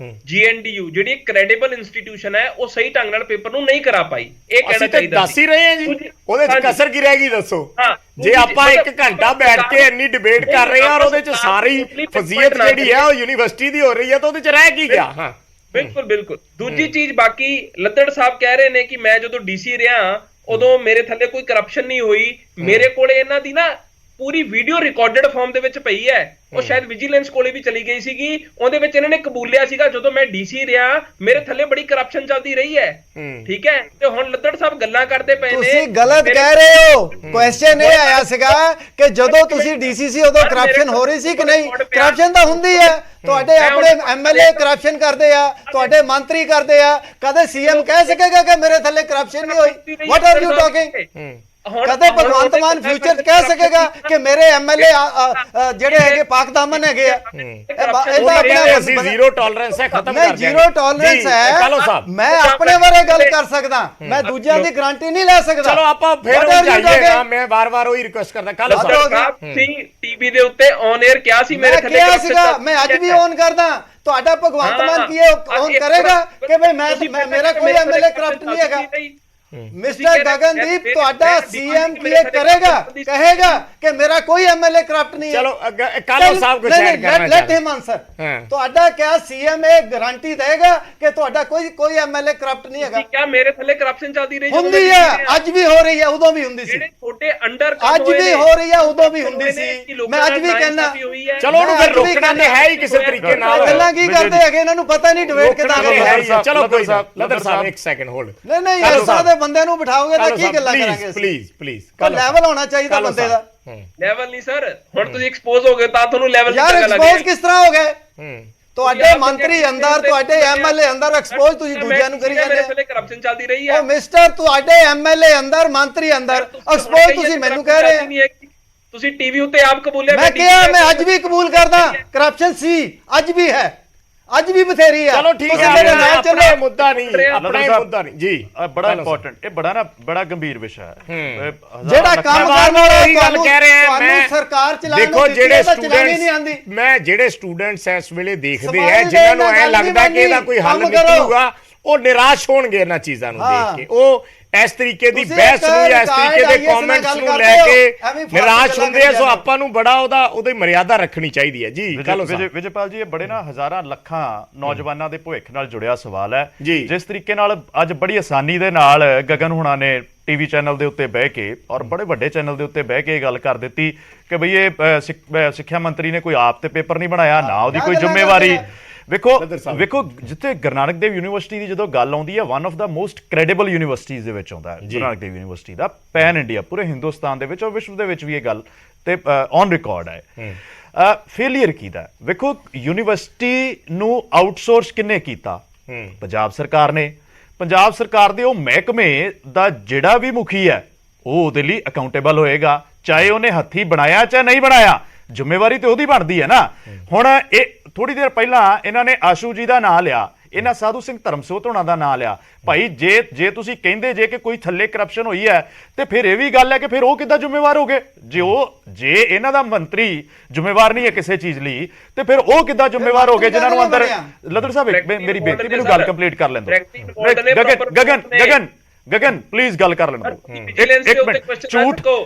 GNDU, ਜਿਹੜੀ ਕ੍ਰੈਡੀਬਲ ਇੰਸਟੀਟਿਊਸ਼ਨ ਹੈ, ਉਹ ਸਹੀ ਢੰਗ ਨਾਲ ਪੇਪਰ ਨੂੰ ਨਹੀਂ ਕਰਾ ਪਾਈ। ਇਹ ਕਹਿਣਾ ਚਾਹੀਦਾ ਦੱਸ ਹੀ ਰਹੇ ਹਾਂ ਜੀ, ਉਹਦੇ 'ਚ ਕਸਰ ਕੀ ਰਹਿ ਗਈ ਦੱਸੋ? ਜੇ ਆਪਾਂ 1 ਘੰਟਾ ਬੈਠ ਕੇ ਇੰਨੀ ਡਿਬੇਟ ਕਰ ਰਹੇ ਹਾਂ ਔਰ ਉਹਦੇ 'ਚ ਸਾਰੀ ਫਜ਼ੀਅਤ ਜਿਹੜੀ ਹੈ ਉਹ ਯੂਨੀਵਰਸਿਟੀ ਦੀ ਹੋ ਰਹੀ ਹੈ, ਤਾਂ ਉਹਦੇ 'ਚ ਰਹਿ ਕੀ ਗਿਆ? ਹਾਂ ਬਿਲਕੁਲ ਬਿਲਕੁਲ। ਦੂਜੀ ਚੀਜ਼, ਬਾਕੀ ਲੱਦੜ ਸਾਹਿਬ ਕਹਿ ਰਹੇ ਨੇ ਕਿ ਮੈਂ ਜਦੋਂ DC ਰਿਹਾ ਉਦੋਂ ਮੇਰੇ ਥੱਲੇ ਕੋਈ ਕਰਪਸ਼ਨ ਨਹੀਂ ਹੋਈ। ਮੇਰੇ ਕੋਲੇ ਇਹਨਾਂ ਦੀ ਨਾ ਪੂਰੀ ਵੀਡੀਓ ਰਿਕਾਰਡਡ ਫਾਰਮ ਦੇ ਵਿੱਚ ਪਈ ਹੈ, ਉਹ ਸ਼ਾਇਦ ਵਿਜੀਲੈਂਸ ਕੋਲੇ ਵੀ ਚਲੀ ਗਈ ਸੀਗੀ। ਉਹਦੇ ਵਿੱਚ ਇਹਨਾਂ ਨੇ ਕਬੂਲਿਆ ਸੀਗਾ ਜਦੋਂ ਮੈਂ DC ਰਿਹਾ ਮੇਰੇ ਥੱਲੇ ਬੜੀ ਕਰਪਸ਼ਨ ਚੱਲਦੀ ਰਹੀ ਹੈ। ਠੀਕ ਹੈ, ਤੇ ਹੁਣ ਲੱਦੜ ਸਾਹਿਬ ਗੱਲਾਂ ਕਰਦੇ ਪਏ ਨੇ। ਤੁਸੀਂ ਗਲਤ ਕਹਿ ਰਹੇ ਹੋ। ਕੁਐਸਚਨ ਇਹ ਆਇਆ ਸੀਗਾ ਕਿ ਜਦੋਂ ਤੁਸੀਂ DC ਸੀ ਉਦੋਂ ਕਰਪਸ਼ਨ ਹੋ ਰਹੀ ਸੀ ਕਿ ਨਹੀਂ? ਕਰਪਸ਼ਨ ਤਾਂ ਹੁੰਦੀ ਹੈ, ਤੁਹਾਡੇ ਆਪਣੇ MLA ਕਰਪਸ਼ਨ ਕਰਦੇ ਆ, ਤੁਹਾਡੇ ਮੰਤਰੀ ਕਰਦੇ ਆ। ਕਦੇ CM ਕਹਿ ਸਕੇਗਾ ਕਿ ਮੇਰੇ ਥੱਲੇ ਕਰਪਸ਼ਨ ਨਹੀਂ ਹੋਈ? What are you talking? ਕਦੇ ਭਗਵੰਤ ਮਾਨ ਫਿਊਚਰ ਕਹਿ ਸਕੇਗਾ ਕਿ ਮੇਰੇ MLA ਜਿਹੜੇ ਹੈਗੇ ਪਾਕ ਦਾਮਨ ਹੈਗੇ ਆ? ਅਸੀਂ ਜ਼ੀਰੋ ਟੋਲਰੈਂਸ ਹੈ, ਖਤਮ ਕਰ ਦਿਆਂਗੇ। ਜ਼ੀਰੋ ਟੋਲਰੈਂਸ ਹੈ। ਮੈਂ ਆਪਣੇ ਬਾਰੇ ਗੱਲ ਕਰ ਸਕਦਾ, ਮੈਂ ਦੂਜਿਆਂ ਦੀ ਗਾਰੰਟੀ ਨਹੀਂ ਲੈ ਸਕਦਾ। ਚਲੋ ਆਪਾਂ ਫਿਰ ਜਾਈਏਗਾ, ਮੈਂ ਵਾਰ-ਵਾਰ ਉਹੀ ਰਿਕੁਐਸਟ ਕਰਦਾ। ਕੱਲ ਤੁਸੀਂ ਟੀਵੀ ਦੇ ਉੱਤੇ ਔਨ 에ਅਰ ਕਿਹਾ ਸੀ ਮੇਰੇ ਥੱਲੇ ਸੀਗਾ, ਮੈਂ ਅੱਜ ਵੀ ਔਨ ਕਰਦਾ। ਤੁਹਾਡਾ ਭਗਵੰਤ ਮਾਨ ਕੀ ਔਨ ਕਰੇਗਾ ਕਿ ਬਈ ਮੇਰਾ ਕੋਈ MLA ਕਰਪਟ ਨਹੀਂ ਹੈਗਾ? ਮਿਸਟਰ ਗਗਨਦੀਪ ਤੁਹਾਡਾ ਸੀਐਮ ਕੀ ਕਰੇਗਾ, ਕਹੇਗਾ ਕਿ ਮੇਰਾ ਕੋਈ ਐਮਐਲਏ ਕਰਪਟ ਨਹੀਂ ਹੈ। ਚਲੋ ਕਾਲੋ ਸਾਹਿਬ ਕੁਝ ਐਡ ਕਰਨਾ ਲੈਟ ਹਿਮ ਆਨਸਰ। ਤੁਹਾਡਾ ਕਿਆ ਸੀਐਮ ਇਹ ਗਾਰੰਟੀ ਦੇਗਾ ਕਿ ਤੁਹਾਡਾ ਕੋਈ ਐਮਐਲਏ ਕਰਪਟ ਨਹੀਂ ਹੈਗਾ? क्या मेरे थल्ले करप्शन चलती रही ਹੁੰਦੀ ਹੈ, ਅੱਜ ਵੀ ਹੋ ਰਹੀ ਹੈ, ਉਦੋਂ ਵੀ ਹੁੰਦੀ ਸੀ, छोटे अंडर ਅੱਜ ਵੀ ਹੋ ਰਹੀ ਹੈ, ਉਦੋਂ ਵੀ ਹੁੰਦੀ ਸੀ। ਮੈਂ ਅੱਜ ਵੀ ਕਹਿੰਦਾ ਚਲੋ ਉਹਨੂੰ ਫਿਰ ਰੋਕਣਾ ਤੇ ਹੈ ਹੀ ਕਿਸੇ ਤਰੀਕੇ ਨਾਲ। ਗੱਲਾਂ ਕੀ ਕਰਦੇ ਹੈਗੇ, ਇਹਨਾਂ ਨੂੰ ਪਤਾ ਨਹੀਂ ਡਿਬੇਟ ਕਿਦਾਂ ਕਰਨੀ। ਚਲੋ ਕੋਈ ਨਾ ਲੱਦਰ ਸਾਹਿਬ ਇੱਕ ਸੈਕਿੰਡ ਹੋਲਡ। ਨਹੀਂ ਇਸ ਤਰ੍ਹਾਂ ਦੇ ਬੰਦੇ ਨੂੰ ਬਿਠਾਓਗੇ ਤਾਂ ਕੀ ਗੱਲਾਂ ਕਰਾਂਗੇ? ਪਲੀਜ਼ ਕੋਈ ਲੈਵਲ ਹੋਣਾ ਚਾਹੀਦਾ ਬੰਦੇ ਦਾ। ਲੈਵਲ ਨਹੀਂ ਸਰ, ਹੁਣ ਤੁਸੀਂ ਐਕਸਪੋਜ਼ ਹੋ ਗਏ ਤਾਂ ਤੁਹਾਨੂੰ ਲੈਵਲ ਯਾਰ ਐਕਸਪੋਜ਼ ਕਿਸ ਤਰ੍ਹਾਂ ਹੋ ਗਏ? ਤੁਹਾਡੇ ਮੰਤਰੀ ਅੰਦਰ, ਤੁਹਾਡੇ ਐਮਐਲਏ ਅੰਦਰ ਐਕਸਪੋਜ਼ ਤੁਸੀਂ ਦੂਜਿਆਂ ਨੂੰ ਕਰੀ ਜਾਂਦੇ ਹੋ। ਕਰਪਸ਼ਨ ਚੱਲਦੀ ਰਹੀ ਹੈ। ਉਹ ਮਿਸਟਰ ਤੁਹਾਡੇ ਐਮਐਲਏ ਅੰਦਰ, ਮੰਤਰੀ ਅੰਦਰ ਐਕਸਪੋਜ਼ ਤੁਸੀਂ ਮੈਨੂੰ ਕਹਿ ਰਹੇ ਹੋ। ਤੁਸੀਂ ਟੀਵੀ ਉੱਤੇ ਆਪ ਕਬੂਲਿਆ। ਮੈਂ ਕਿਹਾ, ਮੈਂ ਅੱਜ ਵੀ ਕਬੂਲ ਕਰਦਾ ਕਰਪਸ਼ਨ ਸੀ, ਅੱਜ ਵੀ ਹੈ, ਅੱਜ ਵੀ ਬਥੇਰੀ ਹੈ। ਚਲੋ ਠੀਕ ਹੈ, ਆਪਣਾ ਮੁੱਦਾ ਨਹੀਂ, ਆਪਣਾ ਮੁੱਦਾ ਨਹੀਂ ਜੀ। ਬੜਾ ਇੰਪੋਰਟੈਂਟ, ਇਹ ਬੜਾ ਗੰਭੀਰ ਵਿਸ਼ਾ ਹੈ। ਜਿਹੜਾ ਕੰਮ ਕਰਨ ਵਾਲਾ ਗੱਲ ਕਹਿ ਰਹੇ ਹਾਂ ਮੈਂ, ਸਰਕਾਰ ਚਲਾਉਣ ਦੇਖੋ ਜਿਹੜੇ ਸਟੂਡੈਂਟਸ, ਮੈਂ ਜਿਹੜੇ ਸਟੂਡੈਂਟਸ ਇਸ ਵੇਲੇ ਦੇਖਦੇ ਆ ਜਿਨ੍ਹਾਂ ਨੂੰ ਐ ਲੱਗਦਾ ਕਿ ਇਹਦਾ ਕੋਈ ਹੱਲ ਨਿਕਲੂਗਾ, ਉਹ ਨਿਰਾਸ਼ ਹੋਣਗੇ ਇਹਨਾਂ ਚੀਜ਼ਾਂ ਨੂੰ ਦੇਖ ਕੇ। ਉਹ ਇਸ ਤਰੀਕੇ ਦੀ ਬਹਿਸ ਨੂੰ ਜਾਂ ਇਸ ਤਰੀਕੇ ਦੇ ਕਮੈਂਟਸ ਨੂੰ ਲੈ ਕੇ ਨਿਰਾਸ਼ ਹੁੰਦੇ ਆ। ਸੋ ਆਪਾਂ ਨੂੰ ਬੜਾ ਉਹਦੀ ਮਰਿਆਦਾ ਰੱਖਣੀ ਚਾਹੀਦੀ ਹੈ ਜੀ। ਵਿਜੇਪਾਲ ਜੀ, ਇਹ ਬੜੇ ਨਾ ਹਜ਼ਾਰਾਂ ਲੱਖਾਂ ਨੌਜਵਾਨਾਂ ਦੇ ਭਵਿੱਖ ਨਾਲ ਜੁੜਿਆ ਸਵਾਲ ਹੈ। ਜਿਸ ਤਰੀਕੇ ਨਾਲ ਅੱਜ ਬੜੀ ਆਸਾਨੀ ਦੇ ਨਾਲ ਗਗਨ ਹੁਣਾਂ ਨੇ ਟੀਵੀ ਚੈਨਲ ਦੇ ਉੱਤੇ ਬਹਿ ਕੇ ਔਰ ਬੜੇ ਵੱਡੇ ਚੈਨਲ ਦੇ ਉੱਤੇ ਬਹਿ ਕੇ ਗੱਲ ਕਰ ਦਿੱਤੀ ਕਿ ਬਈ ਇਹ ਸਿੱਖਿਆ ਮੰਤਰੀ ਨੇ ਕੋਈ ਆਪ ਤੇ ਪੇਪਰ ਨਹੀਂ ਬਣਾਇਆ, ਨਾ ਉਹਦੀ ਕੋਈ ਜ਼ਿੰਮੇਵਾਰੀ। ਵੇਖੋ ਜਿੱਥੇ ਗੁਰੂ ਨਾਨਕ ਦੇਵ ਯੂਨੀਵਰਸਿਟੀ ਦੀ ਜਦੋਂ ਗੱਲ ਆਉਂਦੀ ਹੈ, one of the most credible universities ਦੇ ਵਿੱਚ ਆਉਂਦਾ ਹੈ ਗੁਰੂ ਨਾਨਕ ਦੇਵ ਯੂਨੀਵਰਸਿਟੀ ਦਾ, ਪੈਨ ਇੰਡੀਆ, ਪੂਰੇ ਹਿੰਦੁਸਤਾਨ ਦੇ ਵਿੱਚ ਔਰ ਵਿਸ਼ਵ ਦੇ ਵਿੱਚ ਵੀ ਇਹ ਗੱਲ ਤੇ ਔਨ ਰਿਕਾਰਡ ਹੈ। ਫੇਲੀਅਰ ਕੀਤਾ, ਵੇਖੋ ਯੂਨੀਵਰਸਿਟੀ ਨੂੰ ਆਊਟਸੋਰਸ ਕਿੰਨੇ ਕੀਤਾ? ਪੰਜਾਬ ਸਰਕਾਰ ਨੇ। ਪੰਜਾਬ ਸਰਕਾਰ ਦੇ ਉਹ ਮਹਿਕਮੇ ਦਾ ਜਿਹੜਾ ਵੀ ਮੁਖੀ ਹੈ ਉਹ ਉਹਦੇ ਲਈ ਅਕਾਊਂਟੇਬਲ ਹੋਏਗਾ, ਚਾਹੇ ਉਹਨੇ ਹੱਥੀਂ ਬਣਾਇਆ ਚਾਹੇ ਨਹੀਂ ਬਣਾਇਆ, ਜ਼ਿੰਮੇਵਾਰੀ ਤੇ ਉਹਦੀ ਬਣਦੀ ਹੈ ਨਾ। ਹੁਣ ਇਹ ਥੋੜੀ ਦੇਰ ਪਹਿਲਾਂ ਇਹਨਾਂ ਨੇ ਆਸ਼ੂ ਜੀ ਦਾ ਨਾਂ ਲਿਆ, ਇਹਨਾਂ ਸਾਧੂ ਸਿੰਘ ਧਰਮਸੋਤ ਹੋਣਾ ਦਾ ਨਾਂ ਲਿਆ। ਭਾਈ ਜੇ ਤੁਸੀਂ ਕਹਿੰਦੇ ਜੇ ਕਿ ਕੋਈ ਥੱਲੇ ਕਰਪਸ਼ਨ ਹੋਈ ਹੈ ਤੇ ਫਿਰ ਇਹ ਵੀ ਗੱਲ ਹੈ ਕਿ ਫਿਰ ਉਹ ਕਿੱਦਾਂ ਜ਼ਿੰਮੇਵਾਰ ਹੋ ਗਏ? ਜੇ ਇਹਨਾਂ ਦਾ ਮੰਤਰੀ ਜ਼ਿੰਮੇਵਾਰ ਨਹੀਂ ਹੈ ਕਿਸੇ ਚੀਜ਼ ਲਈ ਤੇ ਫਿਰ ਉਹ ਕਿੱਦਾਂ ਜ਼ਿੰਮੇਵਾਰ ਹੋ ਗਏ ਜਿਨ੍ਹਾਂ ਨੂੰ ਅੰਦਰ? ਲੱਦਰ ਸਾਹਿਬ ਮੇਰੀ ਬੇਨਤੀ, ਮੈਨੂੰ ਗੱਲ ਕੰਪਲੀਟ ਕਰ ਲੈਣ ਦਿਓ। ਗਗਨ ਪਲੀਜ਼ ਗੱਲ ਕਰ ਲੈਣ ਦਿਓ। ਇੱਕ ਮਿੰਟ।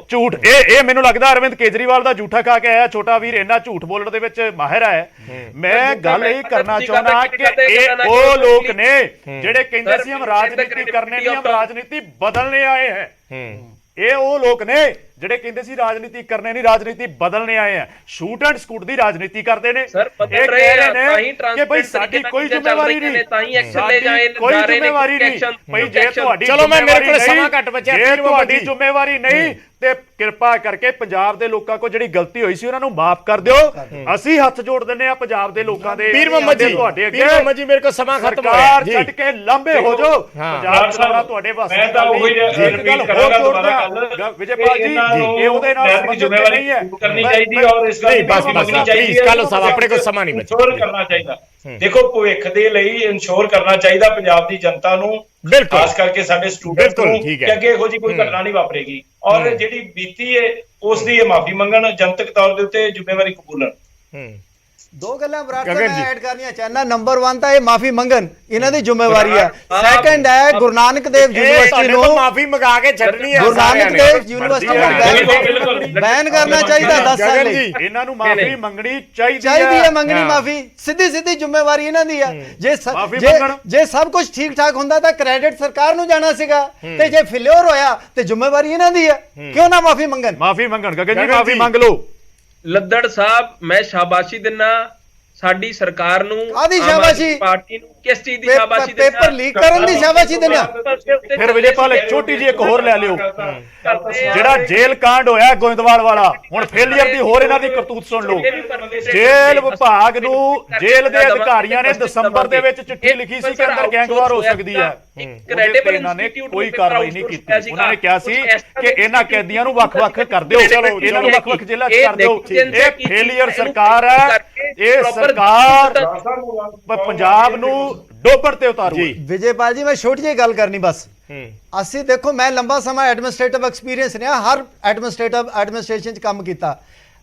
ਝੂਠ ਇਹ ਮੈਨੂੰ ਲੱਗਦਾ ਅਰਵਿੰਦ ਕੇਜਰੀਵਾਲ ਦਾ ਝੂਠਾ ਖਾ ਕੇ ਆਇਆ ਛੋਟਾ ਵੀਰ, ਇੰਨਾ ਝੂਠ ਬੋਲਣ ਦੇ ਵਿੱਚ ਮਾਹਿਰ ਹੈ। ਮੈਂ ਗੱਲ ਇਹ ਕਰਨਾ ਚਾਹੁੰਦਾ ਕਿ ਇਹ ਉਹ ਲੋਕ ਨੇ ਜਿਹੜੇ ਕਹਿੰਦੇ ਸੀ ਹਮ ਰਾਜਨੀਤੀ ਕਰਨੇ ਨਹੀਂ, ਹਮ ਰਾਜਨੀਤੀ ਬਦਲਨੇ ਆਏ ਹੈ। ਇਹ ਉਹ ਲੋਕ ਨੇ ਜਿਹੜੇ ਕਹਿੰਦੇ ਸੀ ਰਾਜਨੀਤੀ ਕਰਨੇ ਨਹੀਂ, ਰਾਜਨੀਤੀ ਬਦਲਨੇ ਆਏ ਆ। ਸ਼ੂਟ ਐਂਡ ਸਕੂਟ ਦੀ ਰਾਜਨੀਤੀ ਕਰਦੇ ਨੇ। ਇਹ ਕਹਿ ਰਹੇ ਨੇ ਕਿ ਭਾਈ ਸਾਡੀ ਕੋਈ ਜ਼ਿੰਮੇਵਾਰੀ ਨਹੀਂ, ਕੋਈ ਜ਼ਿੰਮੇਵਾਰੀ ਨਹੀਂ। ਭਾਈ ਜੇ ਤੁਹਾਡੀ ਜ਼ਿੰਮੇਵਾਰੀ ਨਹੀਂ ਤੇ ਕਿਰਪਾ ਕਰਕੇ ਪੰਜਾਬ ਦੇ ਲੋਕਾਂ ਕੋਲ ਜਿਹੜੀ ਗਲਤੀ ਹੋਈ ਸੀ ਉਹਨਾਂ ਨੂੰ ਮਾਫ ਕਰ ਦਿਓ। ਅਸੀਂ ਹੱਥ ਜੋੜ ਦਿੰਦੇ ਆ ਪੰਜਾਬ ਦੇ ਲੋਕਾਂ ਦੇ ਤੁਹਾਡੇ ਅੱਗੇ। ਮੇਰੇ ਕੋਲ ਸਮਾਂ ਖਤਮ ਹੋਇਆ ਜੀ, ਛੱਡ ਕੇ ਲੰਬੇ ਹੋ ਜਾਓ। ਪੰਜਾਬ ਸਰਕਾਰ ਤੁਹਾਡੇ ਵਾਸਤੇ ਮੈਂ ਤਾਂ ਉਹੀ ਰਿਪੀਟ ਕਰਾਂਗਾ ਦੁਬਾਰਾ ਵਿਜੇਪਾਲ ਜੀ, ਇਹ ਉਹਦੇ ਨਾਲ ਜ਼ਿੰਮੇਵਾਰੀ ਕਰਨੀ ਚਾਹੀਦੀ ਔਰ ਇਸ ਗੱਲ ਦੀ ਮੰਗਣੀ ਚਾਹੀਦੀ ਹੈ। ਕਾਲੋ ਸਾਹਿਬ ਆਪਣੇ ਕੋਲ ਸਮਾਂ ਨਹੀਂ ਬਚਿਆ। ਇੰਸ਼ੋਰ ਕਰਨਾ ਚਾਹੀਦਾ, ਦੇਖੋ ਭਵਿੱਖ ਦੇ ਲਈ ਇੰਸ਼ੋਰ ਕਰਨਾ ਚਾਹੀਦਾ ਪੰਜਾਬ ਦੀ ਜਨਤਾ ਨੂੰ, ਖਾਸ ਕਰਕੇ ਸਾਡੇ ਸਟੂਡੈਂਟਸ ਨੂੰ, ਕਿ ਅੱਗੇ ਇਹੋ ਜਿਹੀ ਕੋਈ ਘਟਨਾ ਨਹੀਂ ਵਾਪਰੇਗੀ। ਔਰ ਜਿਹੜੀ ਬੀਤੀ ਹੈ ਉਸ ਦੀ ਇਹ ਮਾਫੀ ਮੰਗਣ, ਜਨਤਕ ਤੌਰ ਦੇ ਉੱਤੇ ਜ਼ਿੰਮੇਵਾਰੀ ਕਬੂਲਣ। ਦੋ ਗੱਲਾਂ ਬਰਾੜ ਸਾਹਿਬ ਮੈਂ ਐਡ ਕਰਨੀਆਂ ਚਾਹੁੰਦਾ। ਨੰਬਰ 1 ਤਾਂ ਇਹ ਮਾਫੀ ਮੰਗਣ, ਇਹਨਾਂ ਦੀ ਜ਼ਿੰਮੇਵਾਰੀ ਹੈ। ਸੈਕੰਡ ਹੈ ਗੁਰੂ ਨਾਨਕ ਦੇਵ ਯੂਨੀਵਰਸਿਟੀ ਨੂੰ ਮਾਫੀ ਮੰਗਾ ਕੇ ਛੱਡਣੀ ਹੈ। ਗੁਰੂ ਨਾਨਕ ਦੇਵ ਯੂਨੀਵਰਸਿਟੀ ਨੂੰ ਬੈਨ ਕਰਨਾ ਚਾਹੀਦਾ 10 ਸਾਲ ਲਈ। ਇਹਨਾਂ ਨੂੰ ਮਾਫੀ ਮੰਗਣੀ ਚਾਹੀਦੀ ਹੈ, ਮੰਗਣੀ ਮਾਫੀ ਸਿੱਧੀ ਜ਼ਿੰਮੇਵਾਰੀ ਇਹਨਾਂ ਦੀ ਹੈ। ਜੇ ਸਭ ਕੁਝ ਠੀਕ ਠਾਕ ਹੁੰਦਾ ਤਾਂ ਕ੍ਰੈਡਿਟ ਸਰਕਾਰ ਨੂੰ ਜਾਣਾ ਸੀਗਾ, ਤੇ ਜੇ ਫੇਲਿਅਰ ਹੋਇਆ ਤੇ ਜ਼ਿੰਮੇਵਾਰੀ ਇਹਨਾਂ ਦੀ ਹੈ। ਕਿਉਂ ਨਾ ਮਾਫੀ ਮੰਗਣ? ਗਗਨ ਜੀ ਮਾਫੀ ਮੰਗ ਲਓ। ਲੱਦੜ ਸਾਹਿਬ ਮੈਂ ਸ਼ਾਬਾਸ਼ੀ ਦਿੰਨਾ ਸਾਡੀ ਸਰਕਾਰ ਨੂੰ, ਆਦੀ ਸ਼ਾਬਾਸ਼ੀ ਪਾਰਟੀ ਨੂੰ, ਕਿਸ ਚੀਜ਼ ਦੀ ਸ਼ਾਬਾਸ਼ੀ ਦਿੰਨਾ? ਪੇਪਰ ਲੀਕ ਕਰਨ ਦੀ ਸ਼ਾਬਾਸ਼ੀ ਦਿੰਨਾ। ਫਿਰ ਵਿਜੇਪਾਲ ਇੱਕ ਛੋਟੀ ਜਿਹੀ ਇੱਕ ਹੋਰ ਲੈ ਲਿਓ, ਜਿਹੜਾ ਜੇਲ੍ਹ ਕਾਂਡ ਹੋਇਆ ਗੋਇੰਦਵਾਲ ਵਾਲਾ, ਹੁਣ ਫੇਲੀਅਰ ਦੀ ਹੋਰ ਇਹਨਾਂ ਦੀ ਕਰਤੂਤ ਸੁਣ ਲਓ। ਜੇਲ੍ਹ ਵਿਭਾਗ ਨੂੰ ਜੇਲ੍ਹ ਦੇ ਅਧਿਕਾਰੀਆਂ ਨੇ ਦਸੰਬਰ ਦੇ ਵਿੱਚ ਚਿੱਠੀ ਲਿਖੀ ਸੀ ਕਿ ਅੰਦਰ ਗੈਂਗਵਾਰ ਹੋ ਸਕਦੀ ਹੈ। ਇਹਨਾਂ ਨੇ ਕੋਈ ਕਾਰਵਾਈ ਨਹੀਂ ਕੀਤੀ। ਉਹਨਾਂ ਨੇ ਕਿਹਾ ਸੀ ਕਿ ਇਹਨਾਂ ਕੈਦੀਆਂ ਨੂੰ ਵੱਖ-ਵੱਖ ਕਰ ਦਿਓ, ਇਹਨਾਂ ਨੂੰ ਵੱਖ-ਵੱਖ ਜੇਲ੍ਹਾਂ 'ਚ ਕਰ ਦਿਓ। ਇਹ ਫੇਲੀਅਰ ਸਰਕਾਰ ਹੈ। ਇਹ ਸਰਕਾਰ ਪੰਜਾਬ ਨੂੰ ਡੋਬਰ ਤੇ ਉਤਾਰੂ। ਵਿਜੇਪਾਲ ਜੀ ਮੈਂ ਛੋਟੀ ਜਿਹੀ ਗੱਲ ਕਰਨੀ ਬਸ। ਅਸੀਂ ਦੇਖੋ, ਮੈਂ ਲੰਬਾ ਸਮਾਂ ਐਡਮਿਨਿਸਟ੍ਰੇਟਿਵ ਐਕਸਪੀਰੀਅੰਸ ਰਿਹਾ, ਹਰ ਐਡਮਿਨਿਸਟ੍ਰੇਸ਼ਨ 'ਚ ਕੰਮ ਕੀਤਾ।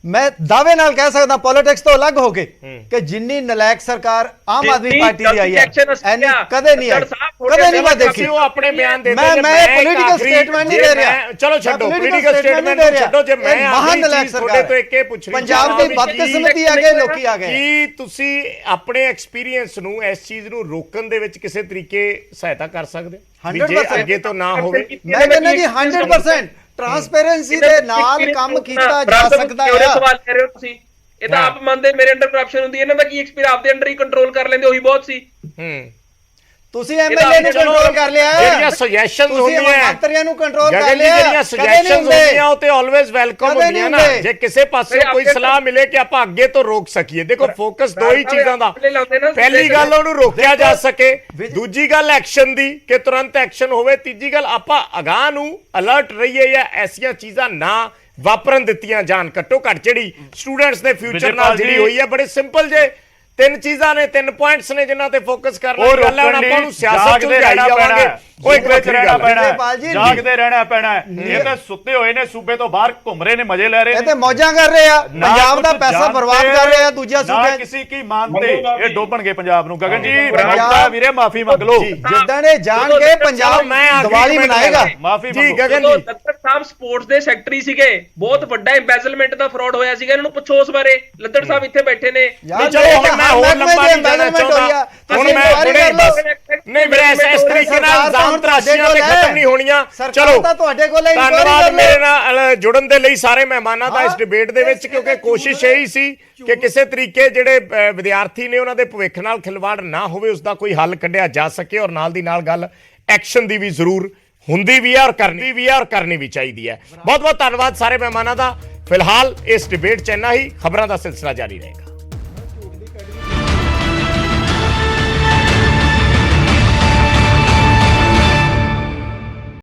ਮੈਂ ਦਾਅਵੇ ਨਾਲ ਕਹਿ ਸਕਦਾ ਪੋਲਿਟਿਕਸ ਤੋਂ ਅਲੱਗ ਹੋ ਕੇ ਕਿ ਜਿੰਨੀ ਨਲਾਇਕ ਸਰਕਾਰ ਆਮ ਆਦਮੀ ਪਾਰਟੀ ਦੀ ਆਈ ਹੈ ਐਨੀ ਕਦੇ ਨਹੀਂ ਆਈ, ਕਦੇ ਨਹੀਂ ਮੈਂ ਦੇਖੀ। ਉਹ ਆਪਣੇ ਬਿਆਨ ਦੇ ਮੈਂ ਪੋਲੀਟੀਕਲ ਸਟੇਟਮੈਂਟ ਨਹੀਂ ਦੇ ਰਿਹਾ। ਚਲੋ ਛੱਡੋ ਪੋਲੀਟੀਕਲ ਸਟੇਟਮੈਂਟ ਨੂੰ ਛੱਡੋ। ਜੇ ਮੈਂ ਮਹਾਨ ਨਲਾਇਕ ਸਰਕਾਰ ਤੋਂ ਇੱਕ ਇਹ ਪੁੱਛ ਰਹੀ ਪੰਜਾਬ ਦੀ ਬਦਕਿਸਮਤੀ ਆ ਗਏ ਲੋਕੀ ਆ ਗਏ। ਕੀ ਤੁਸੀਂ ਆਪਣੇ ਐਕਸਪੀਰੀਅੰਸ ਨੂੰ ਇਸ ਚੀਜ਼ ਨੂੰ ਰੋਕਣ ਦੇ ਵਿੱਚ ਕਿਸੇ ਤਰੀਕੇ ਸਹਾਇਤਾ ਕਰ ਸਕਦੇ ਹੋ ਵੀ ਜੇ ਅੱਗੇ ਤੋਂ ਨਾ ਹੋਵੇ? ਮੈਂ ਕਹਿੰਦਾ ਜੀ 100% ਟ੍ਰਾਂਸਪੇਰੈਂਸੀ ਦੇ ਨਾਲ ਕੰਮ ਕੀਤਾ ਜਾ ਸਕਦਾ ਕਿਹੜੇ ਹੈ। ਸਵਾਲ ਕਰ ਰਹੇ ਹੋ ਤੁਸੀਂ? ਇਹ ਤਾਂ ਆਪ ਮੰਨਦੇ ਮੇਰੇ ਅੰਡਰ ਕਰਪਸ਼ਨ ਹੁੰਦੀ ਹੈ, ਇਹਨਾਂ ਦਾ ਕੀ ਐਕਸਪੀਰੀਅੰਸ? ਆਪਦੇ ਅੰਡਰ ਹੀ ਕੰਟਰੋਲ ਕਰ ਲੈਂਦੇ, ਉਹੀ ਬਹੁਤ ਸੀ। ਤੁਸੀਂ ਐਮਐਲਏ ਨੂੰ ਕੰਟਰੋਲ ਕਰ ਲਿਆ, ਜਿਹੜੀਆਂ ਸੁਜੈਸ਼ਨਸ ਹੁੰਦੀਆਂ ਮੰਤਰੀਆਂ ਨੂੰ ਕੰਟਰੋਲ ਕਰ ਗਗਨ ਜੀ, ਲਿਆ, ਜਿਹੜੀਆਂ ਸੁਜੈਸ਼ਨਸ ਹੁੰਦੀਆਂ ਉਹ ਤੇ ਆਲਵੇਜ਼ ਵੈਲਕਮ ਹੁੰਦੀਆਂ ਨਾ। ਜੇ ਕਿਸੇ ਪਾਸੇ ਕੋਈ ਸਲਾਹ ਮਿਲੇ ਕਿ ਆਪਾਂ ਅੱਗੇ ਤੋਂ ਰੋਕ ਸਕੀਏ, ਦੇਖੋ ਫੋਕਸ ਦੋ ਹੀ ਚੀਜ਼ਾਂ ਦਾ, ਪਹਿਲੀ ਗੱਲ ਉਹਨੂੰ ਰੋਕਿਆ ਜਾ ਸਕੇ, ਦੂਜੀ ਗੱਲ ਐਕਸ਼ਨ ਦੀ ਕਿ ਤੁਰੰਤ ਐਕਸ਼ਨ ਹੋਵੇ, ਤੀਜੀ ਗੱਲ ਆਪਾਂ ਅਗਾਹ ਨੂੰ ਅਲਰਟ ਰਹੀਏ ਜਾਂ ਐਸੀਆਂ ਚੀਜ਼ਾਂ ਨਾ ਵਾਪਰਨ ਦਿੱਤੀਆਂ ਜਾਣ। ਘੱਟੋ ਘੱਟ ਜਿਹੜੀ ਸਟੂਡੈਂਟਸ ਦੇ ਫਿਊਚਰ ਨਾਲ ਜਿਹੜੀ ਹੋਈ ਹੈ, ਬੜੇ ਸਿੰਪਲ ਜੇ ਤਿੰਨ ਚੀਜ਼ਾਂ ਨੇ, ਤਿੰਨ ਪੁਆਇੰਟਸ ਨੇ ਜਿਨ੍ਹਾਂ ਤੇ ਫੋਕਸ ਕਰਨਾ ਹੈ। ਗੱਲ ਹੁਣ ਆਪਾਂ ਨੂੰ ਸਿਆਸਤ ਚ ਜਾਈ ਜਾਵਾਂਗੇ, ਉਹ ਇੱਕ ਵੱਖਰੀ ਗੱਲ ਹੈ। ਜਾਗਦੇ ਰਹਿਣਾ ਪੈਣਾ। ਇਹ ਤਾਂ ਸੁੱਤੇ ਹੋਏ ਨੇ, ਸੂਬੇ ਤੋਂ ਬਾਹਰ ਘੁੰਮ ਰਹੇ ਨੇ, ਮਜ਼ੇ ਲੈ ਰਹੇ ਨੇ, ਇਹ ਤੇ ਮੌਜਾਂ ਕਰ ਰਹੇ ਆ, ਪੰਜਾਬ ਦਾ ਪੈਸਾ ਬਰਬਾਦ ਕਰ ਰਹੇ ਆ ਦੂਜਾ ਨਾ ਸੂਬੇ। ਕਿਸੇ ਕੀ ਮਾਨਤੇ ਇਹ ਡੋਬਣਗੇ ਪੰਜਾਬ ਨੂੰ। ਗਗਨ ਜੀ ਵੀਰੇ ਮਾਫੀ ਮੰਗ ਲਓ। ਜਿੱਦਾਂ ਇਹ ਜਾਣ ਕੇ ਪੰਜਾਬ ਦੀਵਾਲੀ ਮਨਾਏਗਾ। ਮਾਫੀ ਜੀ ਗਗਨ ਜਦੋਂ ਜੀ, ਲੱਦੜ ਸਾਹਿਬ ਸਪੋਰਟਸ ਦੇ ਸੈਕਟਰੀ ਸੀਗੇ, ਬਹੁਤ ਵੱਡਾ ਇੰਬੈਜ਼ਲਮੈਂਟ ਦਾ ਫਰਾਡ ਹੋਇਆ ਸੀਗਾ, ਇਹਨਾਂ ਨੂੰ ਪੁੱਛੋ ਉਸ ਬਾਰੇ। ਲੱਦੜ ਸਾਹਿਬ ਇੱਥੇ ਬੈਠੇ ਨੇ। ਮੈਂ ਹੋਰ ਲੰਬਾ ਨਹੀਂ ਜਾਣਾ ਚਾਹੁੰਦਾ। ਹੁਣ ਨਹੀਂ ਮੇਰਾ ਇਸ ਤਰੀਕੇ ਨਾਲ ਇਲਜ਼ਾਮ ਤਰਾਸ਼ੀਆਂ ਤੇ ਖਤਮ ਨਹੀਂ ਹੋਣੀਆਂ। ਚਲੋ ਤੁਹਾਡੇ ਕੋਲ ਧੰਨਵਾਦ ਮੇਰੇ ਨਾਲ ਜੁੜਨ ਦੇ ਲਈ ਸਾਰੇ ਮਹਿਮਾਨਾਂ ਦਾ ਇਸ ਡਿਬੇਟ ਦੇ ਵਿੱਚ, ਕਿਉਂਕਿ ਕੋਸ਼ਿਸ਼ ਇਹੀ ਸੀ ਕਿ ਕਿਸੇ ਤਰੀਕੇ ਜਿਹੜੇ ਵਿਦਿਆਰਥੀ ਨੇ ਉਹਨਾਂ ਦੇ ਭਵਿੱਖ ਨਾਲ ਖਿਲਵਾੜ ਨਾ ਹੋਵੇ, ਉਸ ਦਾ ਕੋਈ ਹੱਲ ਕੱਢਿਆ ਜਾ ਸਕੇ। ਔਰ ਨਾਲ ਦੀ ਨਾਲ ਗੱਲ ਐਕਸ਼ਨ ਦੀ ਵੀ ਜ਼ਰੂਰ ਹੁੰਦੀ ਵੀ ਹੈ ਔਰ ਕਰਨੀ ਵੀ ਚਾਹੀਦੀ ਹੈ। ਬਹੁਤ ਬਹੁਤ ਧੰਨਵਾਦ ਸਾਰੇ ਮਹਿਮਾਨਾਂ ਦਾ। ਫਿਲਹਾਲ ਇਸ ਡਿਬੇਟ 'ਚ ਇੰਨਾ ਹੀ। ਖਬਰਾਂ ਦਾ ਸਿਲਸਿਲਾ ਜਾਰੀ ਰਹੇਗਾ।